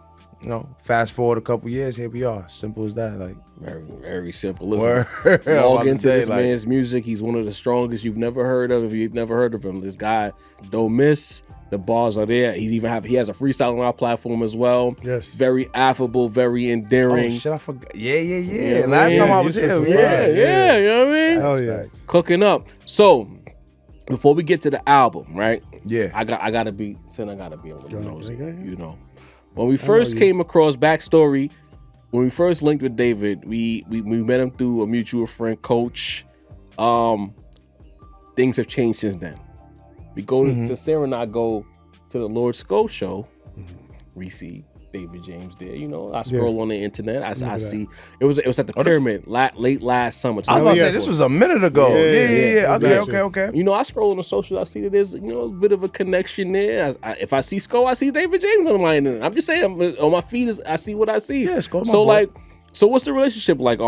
fast forward a couple years, here we are. Simple as that. Like very, very simple. Listen, log into this man's music. He's one of the strongest you've never heard of. If you've never heard of him, this guy don't miss. The bars are there. He has a freestyle on our platform as well. Yes. Very affable, very endearing. Oh shit, I forgot. Yeah. Yeah, Last man. time I was here, Yeah, you know what I mean? Hell yeah. Cooking up. So before we get to the album, right? Yeah. I gotta be a little nosy. Okay. When we first came across backstory, when we first linked with David, we met him through a mutual friend, Coach. Things have changed since then. We go to Sarah and I go to the Lord Skull show. We see David James there. I scroll on the internet. I see it was at the Pyramid late last summer. I was gonna say this was a minute ago. Yeah. Okay. I scroll on the social. I see that there's a bit of a connection there. if I see Skull, I see David James on my internet. I'm just saying on my feed I see what I see. Yeah, Skull. So what's the relationship like?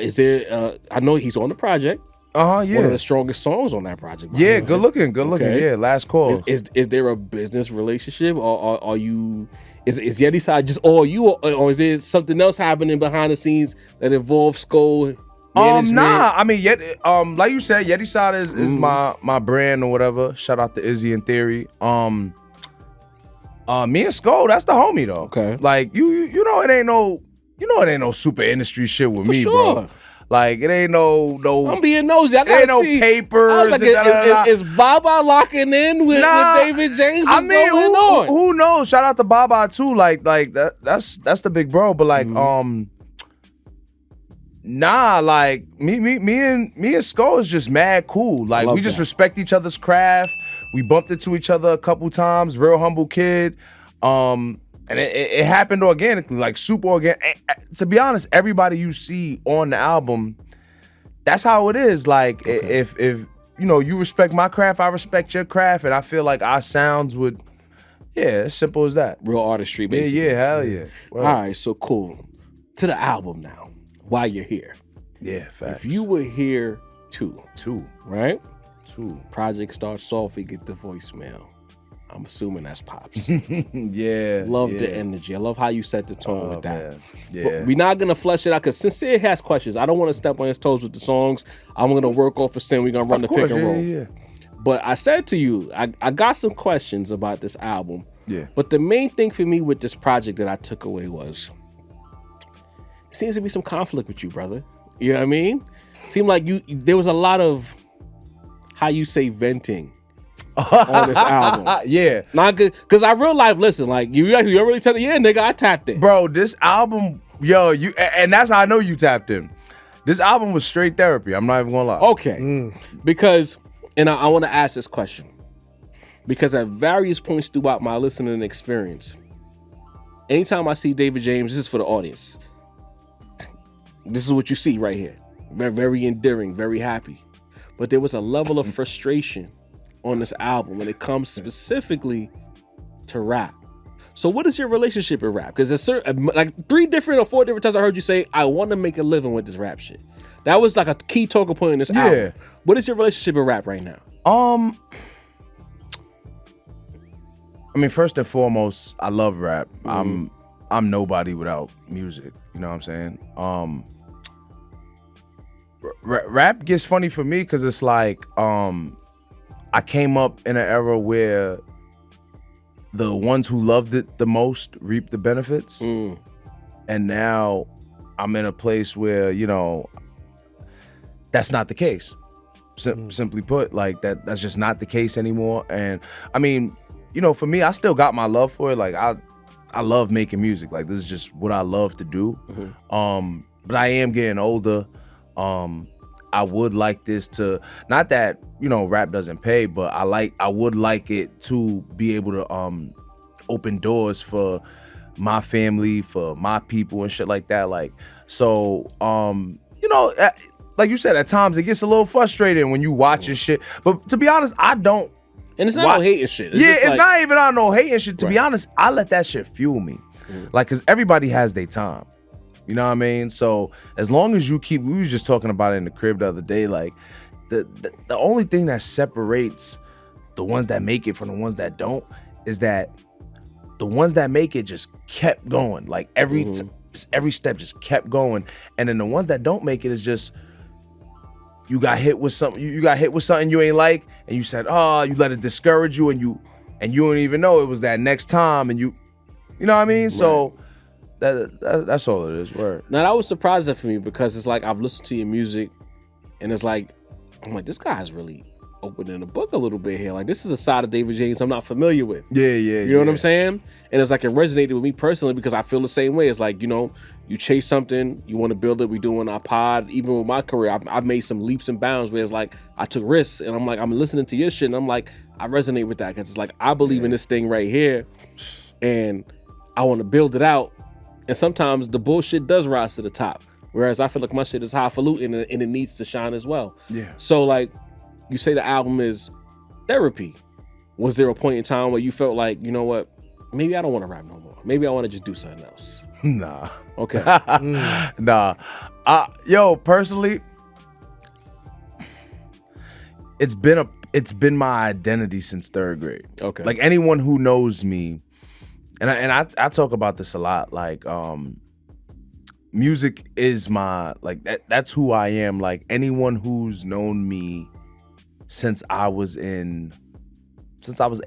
Is there? I know he's on the project. Yeah. One of the strongest songs on that project. Yeah, good looking. Okay. Yeah, last call. Is there a business relationship, or are you? Is Yeti side just all you, or is there something else happening behind the scenes that involves Skull? Nah. I mean, like you said, Yeti side is my brand or whatever. Shout out to Izzy and Theory. Me and Skull, that's the homie though. Okay. Like it ain't no super industry shit with For me, sure. bro. Like it ain't no. I'm being nosy. I gotta ain't no see. papers. I was like, is Baba locking in with David James? What's going on? Who knows? Shout out to Baba too. Like that's the big bro. But like nah. Like me and Skull is just mad cool. Like we just respect each other's craft. We bumped into each other a couple times. Real humble kid. And it happened organically, like super organic. To be honest, everybody you see on the album, that's how it is. Like if you respect my craft, I respect your craft, and I feel like our sounds would, as simple as that. Real artistry, basically. Yeah, hell yeah. All right, so cool. To the album now. Why you're here? Yeah, facts. If you were here too, right? Project starts off, we get the voicemail. I'm assuming that's Pops. Yeah. Love the energy. I love how you set the tone with that. Man. Yeah. But we're not going to flesh it out because Sincere has questions. I don't want to step on his toes with the songs. I'm going to work off a sin. We're going to run the pick and roll. Yeah. But I said to you, I got some questions about this album. Yeah. But the main thing for me with this project that I took away was, it seems to be some conflict with you, brother. You know what I mean? Seemed like there was a lot of, how you say, venting on this album. Yeah. Not good, because I real life, listen, like you're really telling, nigga, I tapped in. Bro, this album, and that's how I know you tapped in. This album was straight therapy. I'm not even gonna lie. Okay. Because, and I want to ask this question. Because at various points throughout my listening experience, anytime I see David James, this is for the audience. This is what you see right here. Very, very endearing, very happy. But there was a level of frustration on this album when it comes specifically to rap. So what is your relationship with rap? Because there's like 3 different or 4 different times I heard you say, I want to make a living with this rap shit. That was like a key talking point in this album. What is your relationship with rap right now? I mean, first and foremost, I love rap. I'm nobody without music. You know what I'm saying? Rap gets funny for me because it's like I came up in an era where the ones who loved it the most reaped the benefits, and now I'm in a place where, you know, that's not the case. Simply put, like that's just not the case anymore. And I mean, you know, for me, I still got my love for it. Like I love making music. Like this is just what I love to do. But I am getting older. I would like this to, not that, you know, rap doesn't pay, but I would like it to be able to open doors for my family, for my people and shit like that. Like, so, you know, like you said, at times it gets a little frustrating when you watching shit. But to be honest, I don't. And it's not no hating shit. It's not even on no hating shit. To be honest, I let that shit fuel me. Like, cause everybody has their time. You know what I mean? So as long as you keep, we was just talking about it in the crib the other day, like the only thing that separates the ones that make it from the ones that don't is that the ones that make it just kept going. Like every step just kept going. And then the ones that don't make it is just, you got hit with something, you got hit with something you ain't like, and you said, oh, you let it discourage you, and you don't even know it was that next time, and you know what I mean? Right. So that's all it is. Word. Now that was surprising for me because it's like I've listened to your music, and it's like I'm like, this guy's really opening the book a little bit here. Like this is a side of David James I'm not familiar with. Yeah. You know what I'm saying? And it's like it resonated with me personally because I feel the same way. It's like, you know, you chase something, you want to build it. We doing our pod. Even with my career, I've made some leaps and bounds where it's like I took risks, and I'm like, I'm listening to your shit, and I'm like, I resonate with that because it's like I believe in this thing right here, and I want to build it out. And sometimes the bullshit does rise to the top. Whereas I feel like my shit is highfalutin and it needs to shine as well. Yeah. So like, you say the album is therapy. Was there a point in time where you felt like, you know what, maybe I don't want to rap no more. Maybe I want to just do something else. Nah. Okay. Nah. Yo, personally, it's been my identity since 3rd grade. Okay. Like anyone who knows me, and I talk about this a lot. Like, music is my, like that's who I am. Like anyone who's known me since I was 8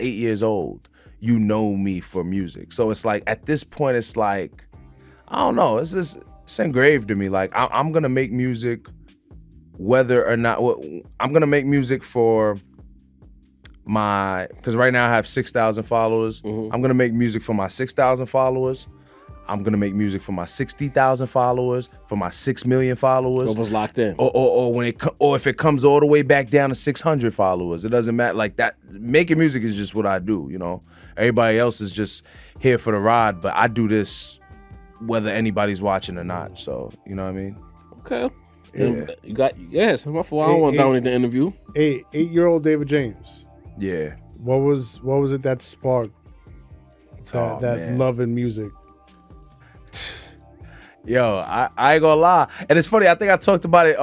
years old, you know me for music. So it's like at this point, it's like, I don't know. It's engraved to me. Like I'm gonna make music, whether or not I'm gonna make music for because right now I have 6,000 followers. I'm gonna make music for my 6,000 followers. I'm gonna make music for my 60,000 followers, for my 6 million followers. It was locked in. Or if it comes all the way back down to 600 followers, it doesn't matter. Like that, making music is just what I do. You know, everybody else is just here for the ride, but I do this whether anybody's watching or not. So you know what I mean? Okay. Yeah. You got my fault. I don't want to dominate the interview. 8-year-old David James. Yeah. What was it that sparked that love in music? Yo, I ain't gonna lie. And it's funny, I think I talked about it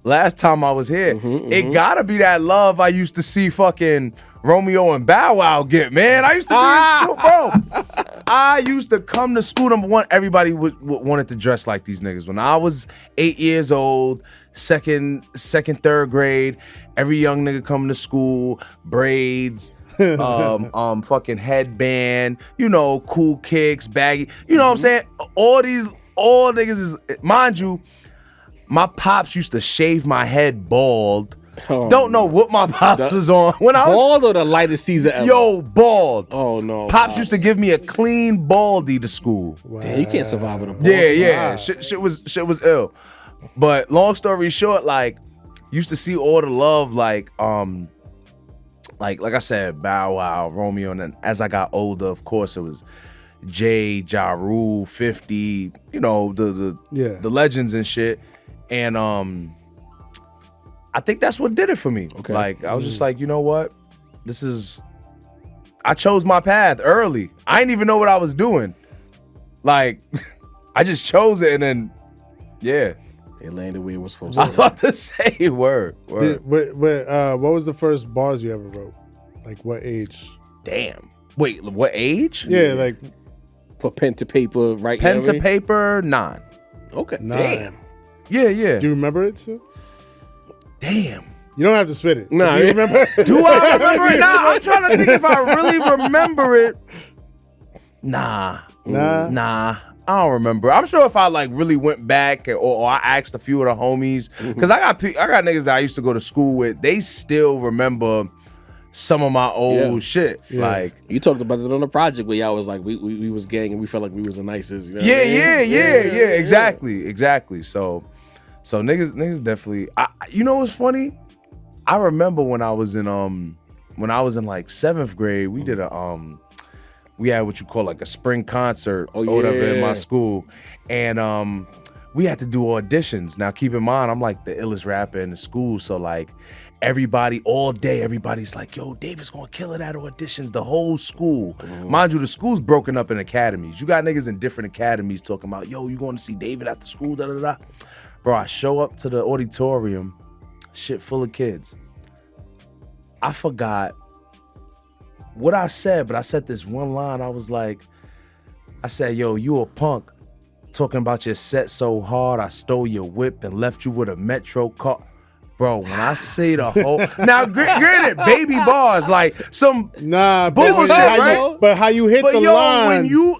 last time I was here. It gotta be that love I used to see fucking Romeo and Bow Wow get, man. I used to be in school, bro. I used to come to school, number one, everybody wanted to dress like these niggas. When I was 8 years old, second, 3rd grade, every young nigga coming to school, braids, fucking headband, you know, cool kicks, baggy, you know what I'm saying? All niggas is, mind you, my pops used to shave my head bald. Don't know what my pops was on. When I was bald or the lightest Caesar ever? Yo, bald. Oh no. Pops used to give me a clean baldy to school. Wow. Damn, you can't survive with a bald. Yeah. Wow. Shit was ill. But long story short, like, used to see all the love, like I said, Bow Wow, Romeo, and then as I got older, of course, it was Jay, Ja Rule, 50, you know, the legends and shit. And I think that's what did it for me. Okay. Like, I was just like, you know what? I chose my path early. I didn't even know what I was doing. Like, I just chose it, and then, yeah. It landed where it was supposed I to. was about to say word. What was the first bars you ever wrote? Like what age? Damn. Wait, what age? Yeah, like put pen to paper, right? Pen to paper, 9. Okay. 9. Damn. Yeah. Do you remember it still? Damn. You don't have to spit it. Nah, do you remember? Do I remember it? Nah, I'm trying to think if I really remember it. Nah. I don't remember. I'm sure if I like really went back or I asked a few of the homies, because I got niggas that I used to go to school with, they still remember some of my old shit. Yeah. Like, you talked about it on the project where y'all was like, we was gang and we felt like we was the nicest. You know Yeah, exactly. So niggas definitely. You know what's funny? I remember when I was in like 7th grade, we did we had what you call like a spring concert or whatever in my school. And we had to do auditions. Now keep in mind, I'm like the illest rapper in the school. So like everybody, all day, everybody's like, yo, David's gonna kill it at auditions, the whole school. Mind you, the school's broken up in academies. You got niggas in different academies talking about, yo, you going to see David at the school, da-da-da. Bro, I show up to the auditorium, shit full of kids. I forgot what I said, but I said this one line. I was like, I said, yo, you a punk. Talking about your set so hard, I stole your whip and left you with a Metro car. Bro, when I say the whole... Now, granted, baby bars, like some bullshit, right? But how you hit the lines. When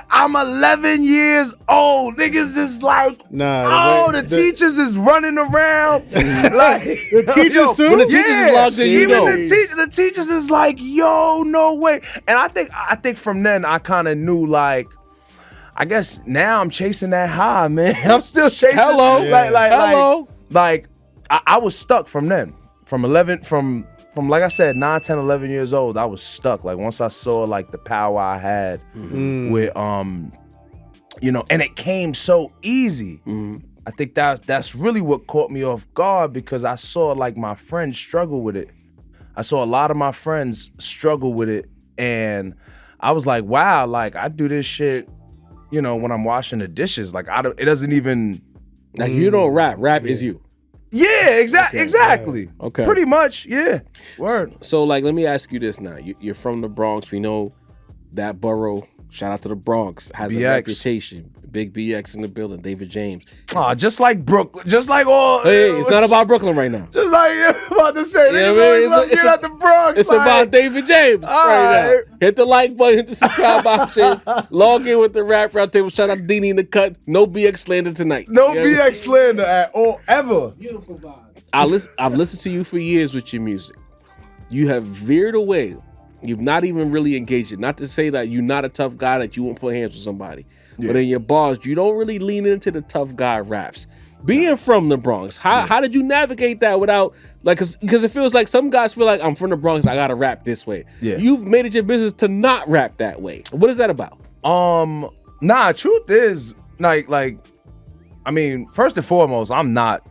I'm 11 years old, niggas is like, the teachers is running around. Like, the teachers too? When the teachers is logged in, even the teachers is like, yo, no way. And I think from then, I kind of knew, like, I guess now I'm chasing that high, man. I'm still chasing. Hello. Hello. Like, I was stuck from then. From like I said, 9, 10, 11 years old, I was stuck. Like once I saw like the power I had with you know, and it came so easy. I think that's really what caught me off guard, because I saw like my friends struggle with it. I saw a lot of my friends struggle with it, and I was like, wow, like I do this shit, you know, when I'm washing the dishes. Like it doesn't even like you don't rap is you. Yeah, exactly. Okay. Pretty much, yeah. Word. So like, let me ask you this now. You're from the Bronx. We know that borough, shout out to the Bronx, has a reputation. Big BX in the building, David James. Just like Brooklyn, just like all... Hey, it's not about Brooklyn right now. Just like I'm about to say, niggas always love to get out the Bronx. It's about David James right now. Hit the like button, hit the subscribe option, log in with the Rap Roundtable. Shout out to Dini in the cut. No BX slander tonight. No BX slander at all, ever. Beautiful vibes. I've listened to you for years with your music. You have veered away. You've not even really engaged it. Not to say that you're not a tough guy, that you won't put hands with somebody. Yeah. But in your bars, you don't really lean into the tough guy raps. Being from the Bronx, how did you navigate that without, like, because it feels like some guys feel like, I'm from the Bronx, I gotta rap this way. Yeah. You've made it your business to not rap that way. What is that about? Truth is, like, I mean, first and foremost, I'm not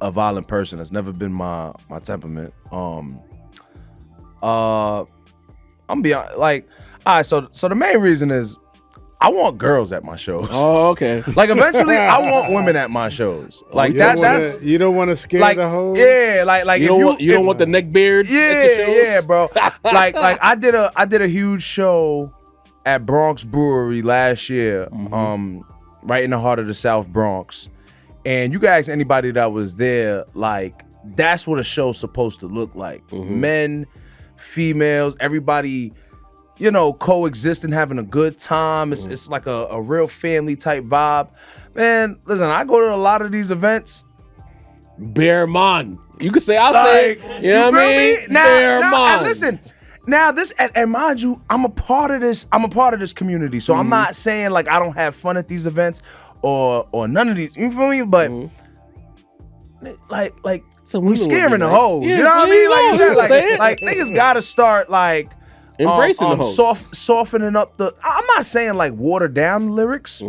a violent person. That's never been my temperament. I'm beyond, like, all right, so the main reason is I want girls at my shows. Oh, okay. Like eventually I want women at my shows. Like that's you don't want to scare like, the hoe. Yeah, like you don't want the neck beards. Yeah, bro. like I did a huge show at Bronx Brewery last year, right in the heart of the South Bronx. And you can ask anybody that was there, like, that's what a show's supposed to look like. Men, females, everybody, you know, coexisting, having a good time. It's like a real family type vibe. Man, listen, I go to a lot of these events. Bear man. You could say, I'll say it. You know what I mean? Now, listen, Now this, and mind you, I'm a part of this community. So I'm not saying like I don't have fun at these events or none of these. You feel me? But like So we scaring the hoes. Yeah, you know what I mean? Like like niggas gotta start like embracing the hoes. softening up the. I'm not saying like water down the lyrics,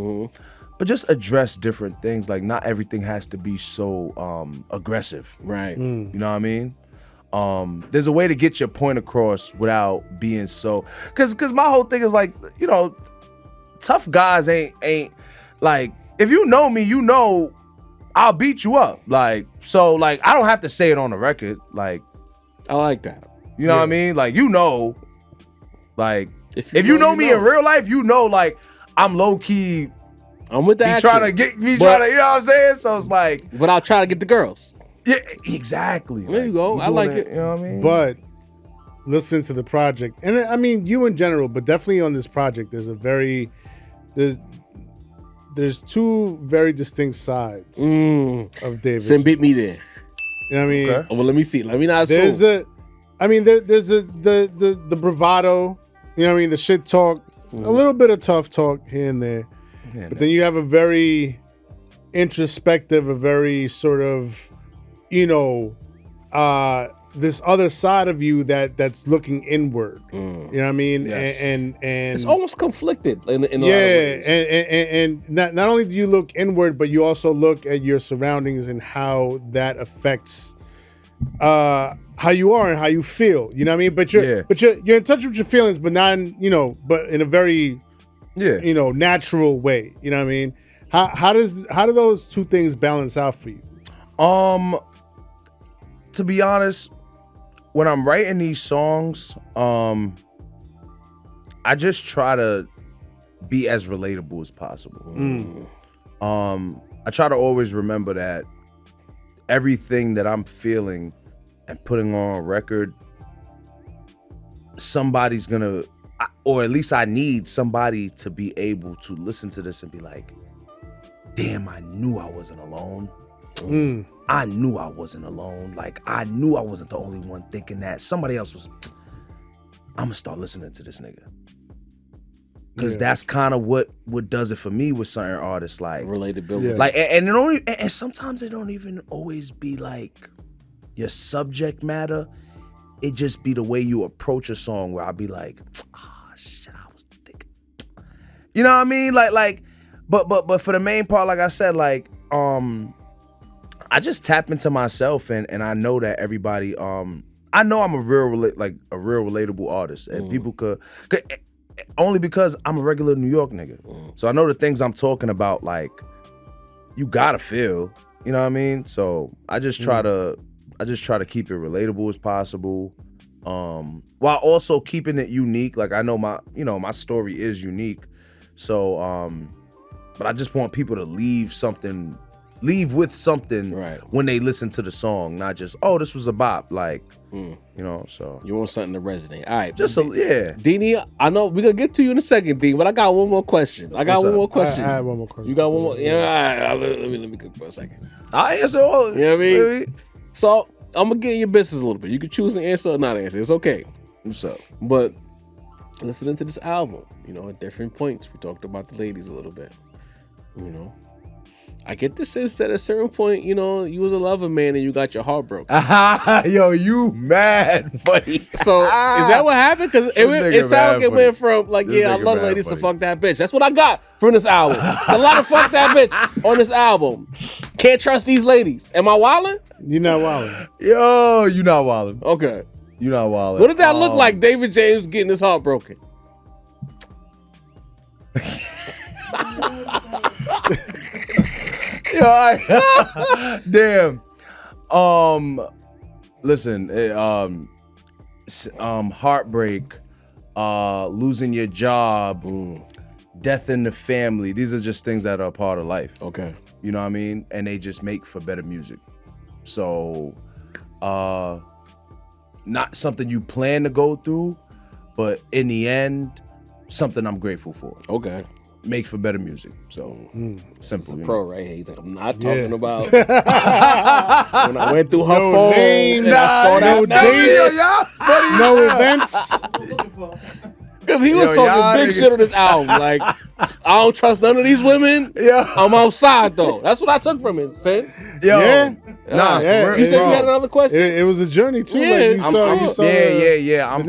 but just address different things. Like not everything has to be so aggressive. Right. You know what I mean? There's a way to get your point across without being so. Cause my whole thing is like, you know, tough guys ain't like, if you know me, you know I'll beat you up. Like, so like I don't have to say it on the record. Like, I like that. you know what I mean? Like, you know, like If if you know me in real life, you know, like I'm low key. I'm with that. Trying to get me, trying to, you know what I'm saying? So it's like, but I'll try to get the girls. yeah, exactly. There you go. I like it. You know what I mean? But listen to the project, and I mean you in general, but definitely on this project, there's two very distinct sides of David. Send beat me there. You know what I mean? Okay. Oh, well, let me see. Let me not assume. There's the bravado, you know what I mean? The shit talk, a little bit of tough talk here and there. Yeah, But then you have a very introspective, a very sort of, you know, this other side of you that's looking inward. You know what I mean? Yes. And It's almost conflicted in a lot of yeah, ways. and not only do you look inward, but you also look at your surroundings and how that affects how you are and how you feel. You know what I mean? But you're in touch with your feelings, but not in, you know, but in a very you know, natural way. You know what I mean? How do those two things balance out for you? To be honest, when I'm writing these songs, I just try to be as relatable as possible. I try to always remember that everything that I'm feeling and putting on record, somebody's gonna, or at least I need somebody to be able to listen to this and be like, damn, I knew I wasn't alone. I knew I wasn't alone. Like, I knew I wasn't the only one thinking that. Somebody else was, I'm gonna start listening to this nigga. Cause that's kind of what does it for me with certain artists, like relatability. like, and sometimes it don't even always be like your subject matter. It just be the way you approach a song, where I'll be like, shit, I was thinking. You know what I mean? Like, but for the main part, like I said, like, I just tap into myself, and I know that everybody, I know I'm a real relatable artist, and people could only because I'm a regular New York nigga. So I know the things I'm talking about, like, you gotta feel, you know what I mean? So I just try to keep it relatable as possible, while also keeping it unique. Like, I know my story is unique. So, but I just want people to leave with something when they listen to the song, not just, oh, this was a bop, like, you know. So you want something to resonate. All right, Deanie, I know we're gonna get to you in a second, Dean, but I got one more question. I have one more question. You got one more? Yeah, let me cook for a second. I answer all. You know what I mean? So I'm gonna get in your business a little bit. You can choose an answer or not answer. It's okay. What's up? But listening to this album, you know, at different points, we talked about the ladies a little bit. You know, I get the sense that at a certain point, you know, you was a lover man and you got your heart broken. Yo, you mad funny. So is that what happened? Because it sounded like it went from like, I love ladies to fuck that bitch. That's what I got from this album. It's a lot of fuck that bitch on this album. Can't trust these ladies. Am I wildin'? You're not wildin'. Yo, you not wildin'. Okay. You not wildin'. What did that look like? David James getting his heart broken. Damn. Listen, heartbreak, losing your job, death in the family. These are just things that are a part of life. Okay. You know what I mean? And they just make for better music. So, not something you plan to go through, but in the end, something I'm grateful for. Okay. make for better music. So simple. Pro right here. He's like, I'm not talking about when I went through her phone name, and I saw that no events. Because he was talking big shit on this album. Like, I don't trust none of these women. Yeah. I'm outside though. That's what I took from it, Sin. Yo, Yeah. nah, Yeah, for real, You said bro. you had another question? It was a journey too. Yeah, Like you I'm saw, sure. you saw. Yeah. the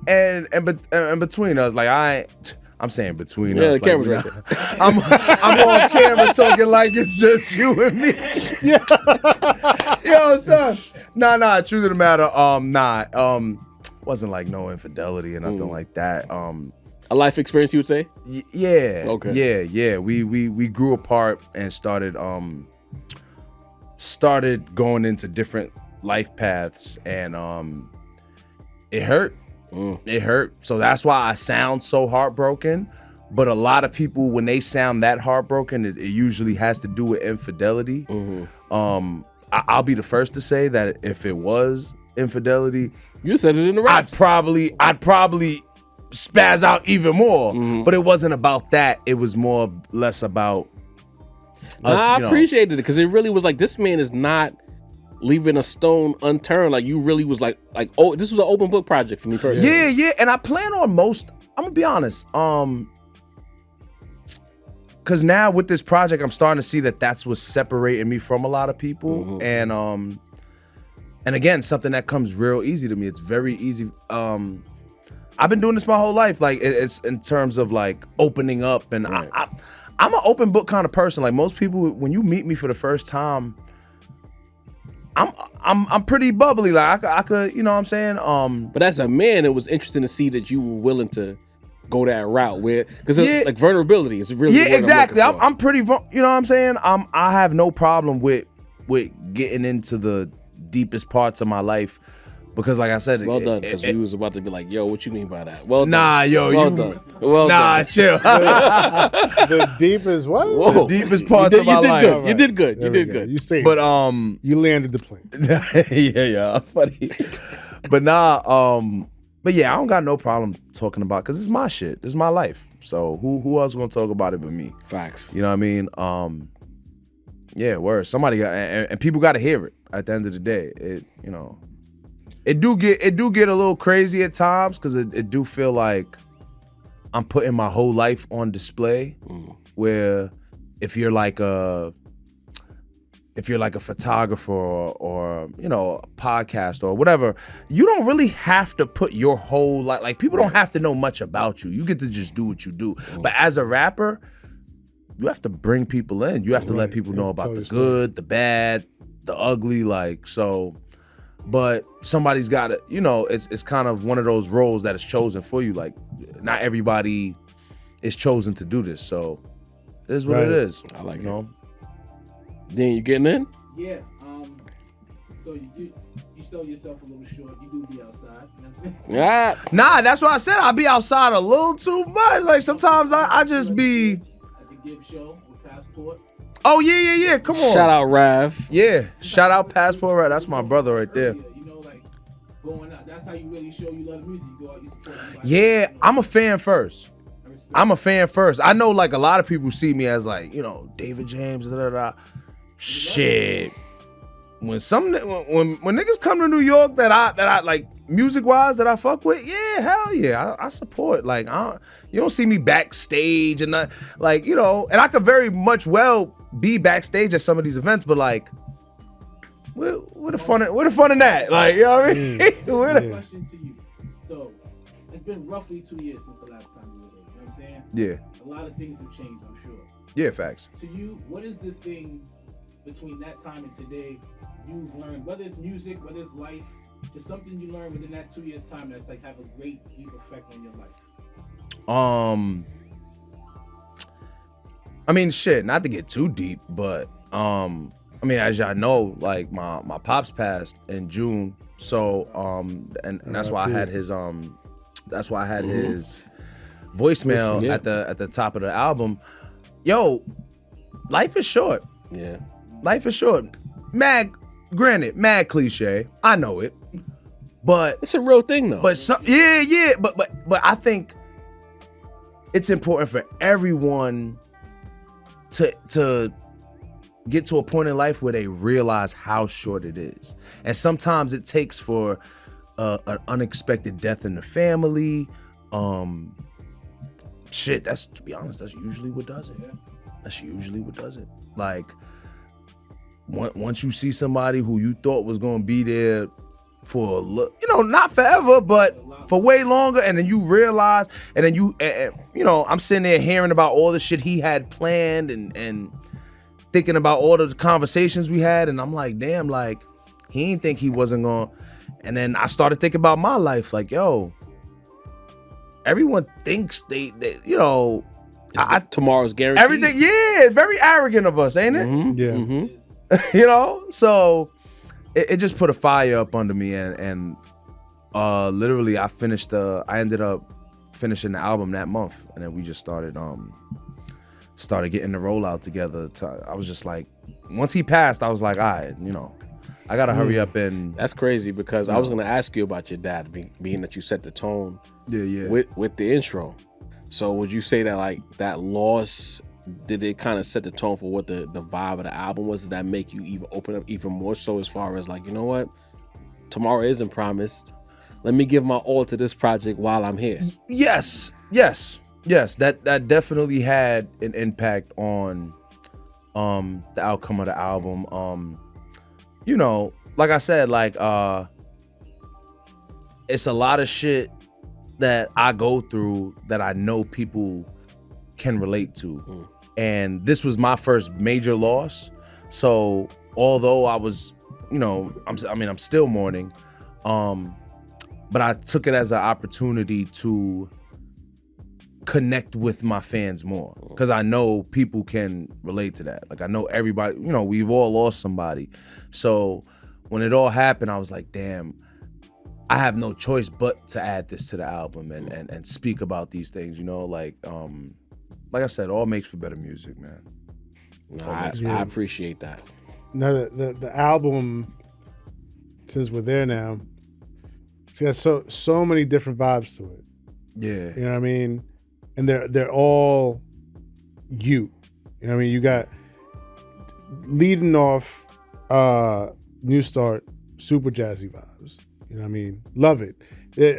narrative. And between us, like I'm saying between Yeah, us. the camera's like, right there. I'm on camera talking like it's just you and me. Yo, son. Nah. Truth of the matter, wasn't like no infidelity or nothing like that. A life experience, you would say? Yeah. Okay. Yeah. We grew apart and started going into different life paths, and it hurt. It hurt. So that's why I sound so heartbroken. But a lot of people, when they sound that heartbroken, it usually has to do with infidelity. I'll be the first to say that if it was infidelity, You said it in the I'd raps. probably spaz out even more. But it wasn't about that. It was more less about us. I appreciated it because it really was like, this man is not leaving a stone unturned. Like, you really was like, oh, this was an open book project for me personally. Yeah. And I plan on most. I'm gonna be honest. Because now with this project, I'm starting to see that that's what's separating me from a lot of people, and again, something that comes real easy to me. It's very easy. I've been doing this my whole life. Like, it's in terms of like opening up, and Right. I'm an open book kind of person. Like most people, when you meet me for the first time, I'm pretty bubbly. Like I could, you know what I'm saying? But as a man, it was interesting to see that you were willing to go that route where, because like vulnerability is really the word exactly. I'm looking for. I'm pretty, you know what I'm saying? I have no problem with getting into the deepest parts of my life, because like I said, Well done, because we was about to be like, yo, what you mean by that? Well done. Nah, yo, well you done. Well nah, done. chill. The deepest what? Whoa. The deepest parts of my life. You did good. There You we did go. good. You saved But it. You landed the plane. yeah, funny. But but yeah, I don't got no problem talking about, because it's my shit. It's my life. So who else gonna talk about it but me? Facts. You know what I mean? Yeah, word. Somebody got, and people got to hear it. At the end of the day, it do get a little crazy at times, because it do feel like I'm putting my whole life on display. Where if you're like a photographer or you know, a podcast or whatever, you don't really have to put your whole life. Like, people don't have to know much about you. You get to just do what you do. But as a rapper, you have to bring people in. You have to let people know about the good, the bad, the ugly. Like, so. But somebody's got to, you know, it's kind of one of those roles that is chosen for you. Like, not everybody is chosen to do this. So it is what it is. I like you know. Then you getting in? Yeah. So you sell yourself a little short. You do be outside. You know what I'm saying? Yeah. Nah, that's why I said I'll be outside a little too much. Like, sometimes I just be. At the Gibb show with Passport. Oh yeah. Come on. Shout out Rav. Yeah. Shout out Passport. Right. That's my brother right there. You know, like going out. That's how you really show you love the music. You go out, you support everybody. Yeah, I'm a fan first. I know, like, a lot of people see me as, like, you know, David James, Shit. When niggas come to New York that I like, music wise, that I fuck with, yeah, hell yeah, I support. Like, you don't see me backstage and not, like, you know, and I could very much well be backstage at some of these events, but like, where the fun in that? Like, you know what I mean? Question to you. So it's been roughly 2 years since the last time you were there. You know what I'm saying? Yeah. A lot of things have changed, I'm sure. Yeah, facts. To you, what is the thing between that time and today you've learned, whether it's music, whether it's life, just something you learned within that 2 years time that's like have a great deep effect on your life? I mean, shit, not to get too deep, but I mean, as y'all know, like, my pops passed in June, so and that's why I had his his voicemail at the top of the album. Yo, life is short. Yeah. Life is short. Mad cliche. I know it, but It's a real thing though. but but I think it's important for everyone to get to a point in life where they realize how short it is. And sometimes it takes for an unexpected death in the family. Shit, to be honest, that's usually what does it. That's usually what does it. Like, once you see somebody who you thought was gonna be there for not forever, but for way longer, and then you realize, and then I'm sitting there hearing about all the shit he had planned and thinking about all the conversations we had, and I'm like, damn, like, he didn't think he wasn't gonna. And then I started thinking about my life, like, yo, everyone thinks they tomorrow's guaranteed. Everything, yeah, very arrogant of us, ain't it? Mm-hmm. Yeah. Mm-hmm. So it just put a fire up under me, and literally I ended up finishing the album that month, and then we just started getting the rollout together. I was just like, once he passed, I was like, all right, I gotta hurry up and. That's crazy, because I was gonna ask you about your dad, being that you set the tone. Yeah. With the intro. So would you say that, like, that loss, did it kind of set the tone for what the vibe of the album was? Did that make you even open up even more so, as far as like, you know what, tomorrow isn't promised, let me give my all to this project while I'm here? Yes. That definitely had an impact on the outcome of the album. Like I said, like it's a lot of shit that I go through that I know people can relate to. And this was my first major loss. So although I was, I'm still mourning, but I took it as an opportunity to connect with my fans more, because I know people can relate to that. Like, I know everybody, we've all lost somebody. So when it all happened, I was like, damn, I have no choice but to add this to the album and speak about these things, like I said, all makes for better music, man. No, I appreciate that. Now the album, since we're there now, it's got so many different vibes to it. Yeah. You know what I mean? And they're all you. You know what I mean? You got leading off New Start, super jazzy vibes. You know what I mean? Love it.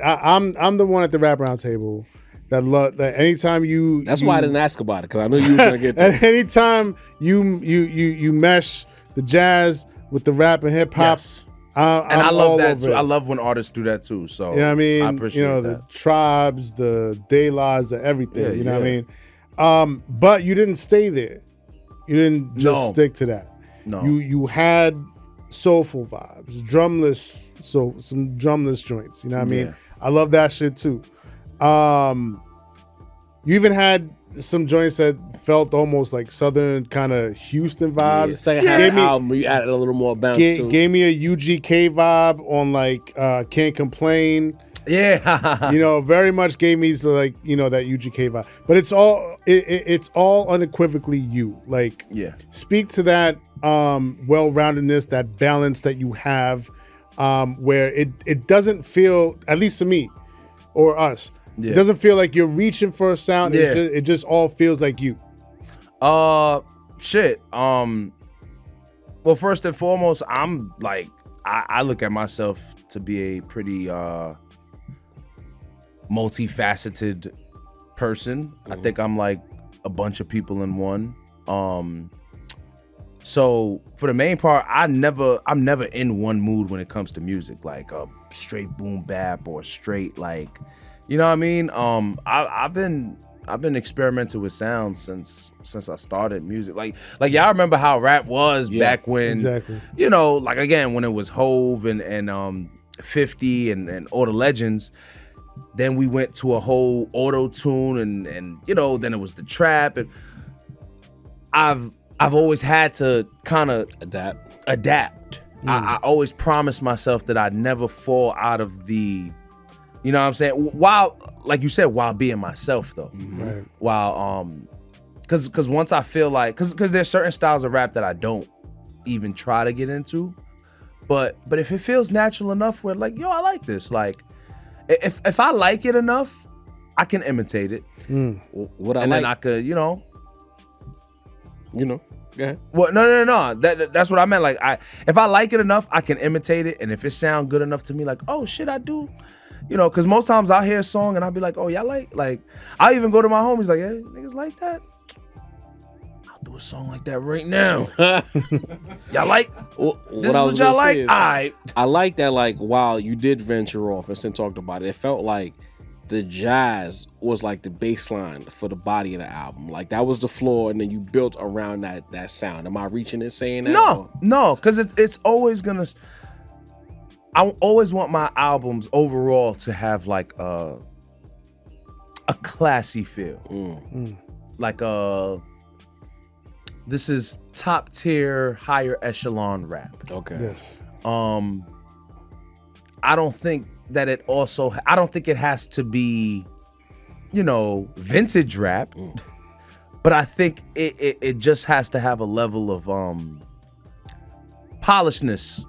I'm the one at the Rap Round Table that love that anytime you. That's why I didn't ask about it, because I knew you was gonna get there. And anytime you mesh the jazz with the rap and hip hop. Yes. And I love that too. It. I love when artists do that too. So you know what I mean? I appreciate that. The tribes, the De La's, the everything. Yeah, you know what I mean? But you didn't stay there. You didn't just stick to that. No. You had soulful vibes, some drumless joints. You know what I mean? Yeah. I love that shit too. You even had some joints that felt almost like southern kind of Houston vibes. Second half of the album, you added a little more bounce too. Gave me a UGK vibe on like Can't Complain. Yeah. Very much gave me like, that UGK vibe. But it's all unequivocally you. Like, speak to that well-roundedness, that balance that you have, where it doesn't feel, at least to me or us, it doesn't feel like you're reaching for a sound. Yeah. It just all feels like you. Shit. Well, first and foremost, I'm like, I look at myself to be a pretty multifaceted person. I think I'm like a bunch of people in one. So for the main part, I'm never in one mood when it comes to music, like a straight boom bap or straight like, you know what I mean? I've been experimenting with sounds since I started music. Like y'all remember how rap was back when, exactly. Like again when it was Hove and 50 and all the legends. Then we went to a whole auto tune and then it was the trap, and I've always had to kind of adapt. I always promised myself that I'd never fall out of the, you know what I'm saying? While, like you said, while being myself though. Right. While cause once I feel like, cause there's certain styles of rap that I don't even try to get into. But if it feels natural enough where like, yo, I like this. Like if I like it enough, I can imitate it. What I And like, then I could, go ahead. well, no. That's what I meant. Like, if I like it enough, I can imitate it. And if it sound good enough to me, like, oh shit, I do. Because most times I'll hear a song and I'll be like, oh, y'all like, I'll even go to my homies like, hey, niggas like that? I'll do a song like that right now. Y'all like? This is what y'all like? All right. I like that, like, while you did venture off and Sin talked about it, it felt like the jazz was like the baseline for the body of the album. Like, that was the floor, and then you built around that sound. Am I reaching and saying that? No, because it's always gonna. I always want my albums overall to have like a classy feel, like this is top tier, higher echelon rap. Okay. Yes. I don't think that it also. I don't think it has to be, vintage rap, but I think it just has to have a level of polishedness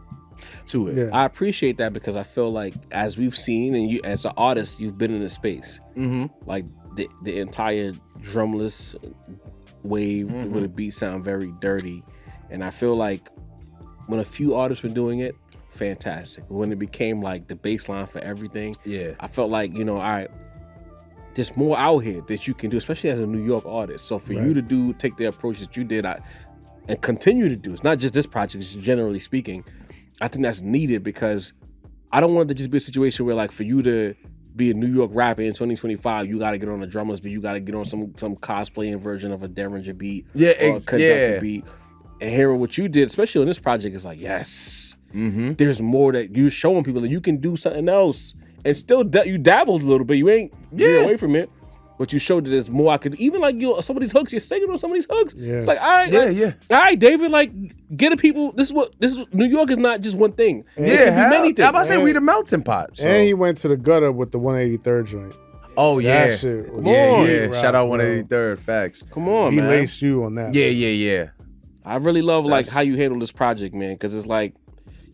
to it. Yeah. I appreciate that because I feel like, as we've seen, and you as an artist, you've been in the space. Like the entire drumless wave with a beat sound very dirty, and I feel like when a few artists were doing it, fantastic. When it became like the baseline for everything, I felt like, all right, there's more out here that you can do, especially as a New York artist. So for you to take the approach that you did, and continue to do, it's not just this project, it's generally speaking, I think that's needed, because I don't want it to just be a situation where, like, for you to be a New York rapper in 2025, you got to get on a drummers beat, you got to get on some cosplaying version of a Derringer beat, or a conductor beat. And hearing what you did, especially on this project, is like, yes, there's more that you're showing people that you can do something else, and still you dabbled a little bit. You ain't get away from it, but you showed that there's more. I could even, like, some of these hooks, you're singing on some of these hooks. It's like, all right, all right, David, like, get the people. This is New York is not just one thing. It can be many things. I'm about to say we the melting pot. So. And he went to the gutter with the 183rd joint. Oh yeah, That shit was Shout out 183rd. Facts. Come on, He man. laced you on that. Yeah. I really love like how you handle this project, man, because it's like,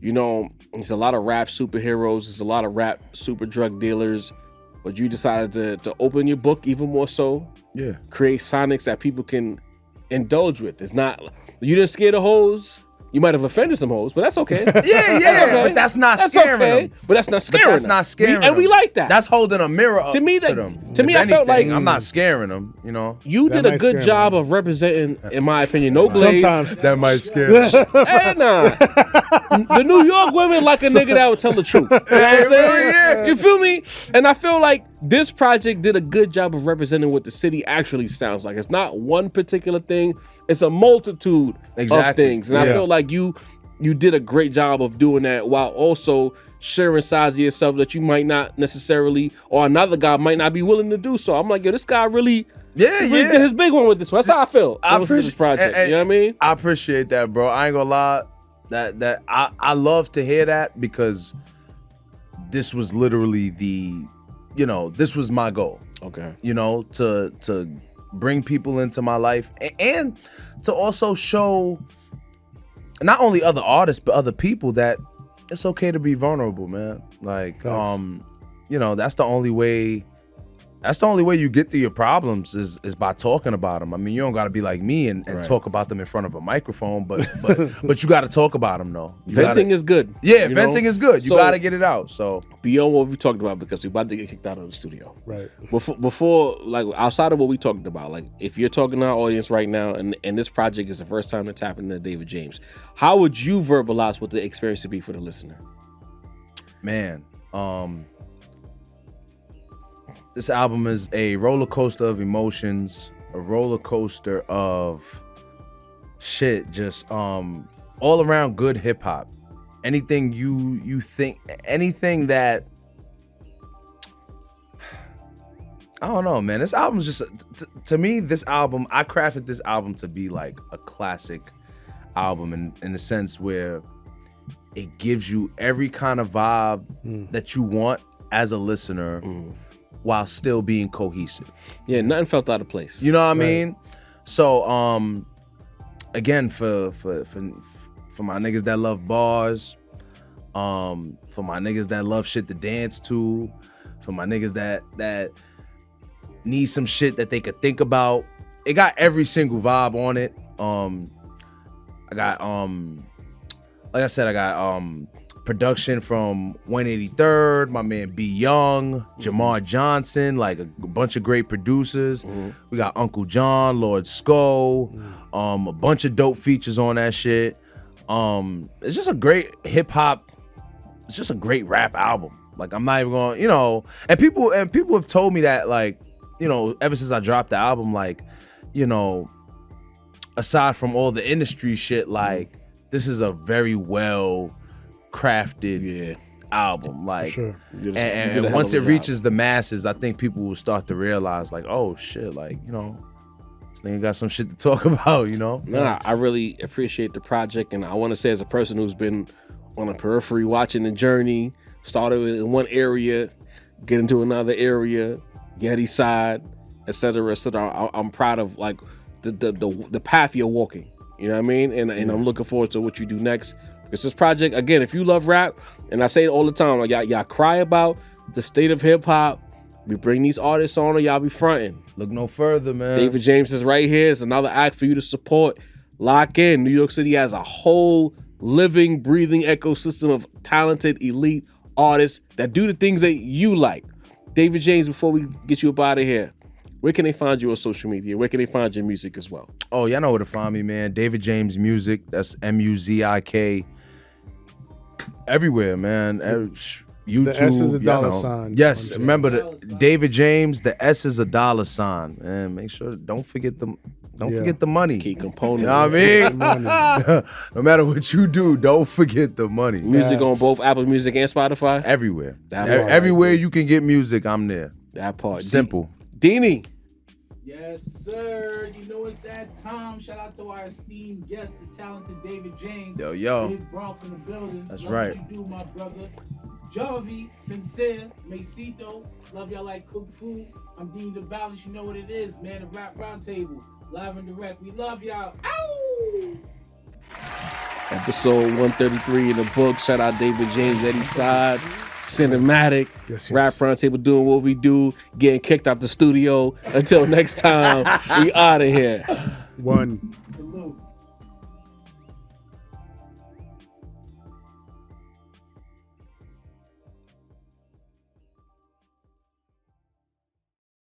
it's a lot of rap superheroes, it's a lot of rap super drug dealers, but you decided to open your book even more so. Yeah. Create sonics that people can indulge with. It's not, you didn't scare the hoes. You might have offended some hoes, but that's okay. Yeah, but that's not scaring them. But that's not scaring them. That's not scaring them. And we like that. That's holding a mirror up To me, to them. to me, If I felt like I'm not scaring them, you That did a might good scare job them. of representing, in my opinion, no glaze. Sometimes. That might scare them. Hey, nah. The New York women like a nigga that would tell the truth. You know what I'm saying? You feel me? And I feel like this project did a good job of representing what the city actually sounds like. It's not one particular thing. It's a multitude of things. And I feel like you did a great job of doing that while also sharing sides of yourself that you might not necessarily, or another guy might not be willing to do so. I'm like, yo, this guy really did his big one with this one. That's how I feel. I appreciate this project. You know what I mean? I appreciate that, bro. I ain't gonna lie. That I love to hear that, because this was literally this was my goal. Okay. To bring people into my life and to also show not only other artists but other people that it's okay to be vulnerable, man. Like, that's the only way. That's the only way you get through your problems is by talking about them. I mean, you don't got to be like me and talk about them in front of a microphone, but you got to talk about them though. Venting is good. Yeah, venting is good. You got to get it out. So beyond what we talked about, because we're about to get kicked out of the studio. Right. Before, like, outside of what we talked about, like, if you're talking to our audience right now and this project is the first time that's happening to David James, how would you verbalize what the experience would be for the listener? Man, this album is a roller coaster of emotions, a roller coaster of shit, just all around good hip hop. Anything you think, anything that, I don't know, man. This album's just, to me, I crafted this album to be like a classic album in the sense where it gives you every kind of vibe that you want as a listener, while still being cohesive. Yeah, nothing felt out of place. You know what I mean? So, again, for my niggas that love bars, for my niggas that love shit to dance to, for my niggas that need some shit that they could think about. It got every single vibe on it. I got like I said, I got production from 183rd, my man B Young, Jamar Johnson, like a bunch of great producers. We got Uncle John, Lord Sko, a bunch of dope features on that shit. It's just a great hip hop. It's just a great rap album. Like I'm not even going, you know, and people have told me that, like, you know, ever since I dropped the album, like, you know, aside from all the industry shit, like this is a very well crafted album. Like, Sure. and once it reaches the masses, I think people will start to realize, like, oh shit, like, you know, this nigga got some shit to talk about, you know? Nah, I really appreciate the project, and I want to say, as a person who's been on the periphery watching the journey, started in one area, get into another area, Yeti side, etc., etc. I'm proud of like the path you're walking. You know what I mean? And I'm looking forward to what you do next. Because this project, again, if you love rap, and I say it all the time, like y'all cry about the state of hip hop, we bring these artists on, or y'all be fronting. Look no further, man. David James is right here. It's another act for you to support. Lock in. New York City has a whole living, breathing ecosystem of talented, elite artists that do the things that you like. David James, before we get you up out of here, where can they find you on social media? Where can they find your music as well? Oh, y'all know where to find me, man. David James Music. That's MUZIK. Everywhere, man. YouTube. The S is a dollar sign. Yes, remember the David James. The S is a dollar sign, man. Make sure don't forget the money. Key component. You know what I mean? No matter what you do, don't forget the money. Music on both Apple Music and Spotify? Everywhere. That part. Everywhere you can get music, I'm there. That part. Simple. Deanie. Yes, sir. You know it's that time. Shout out to our esteemed guest, the talented David James. Yo. Big Bronx in the building. That's Love right. what you do, my brother. Javi, Sincere, Masito. Love y'all like cook food. I'm Dean the Balance. You know what it is, man. The Rap Roundtable. Live and direct. We love y'all. Ow! Episode 133 in the book. Shout out David James, Eddie Side, Cinematic, Yes. Rap Roundtable doing what we do, getting kicked out the studio. Until next time, we out of here. One.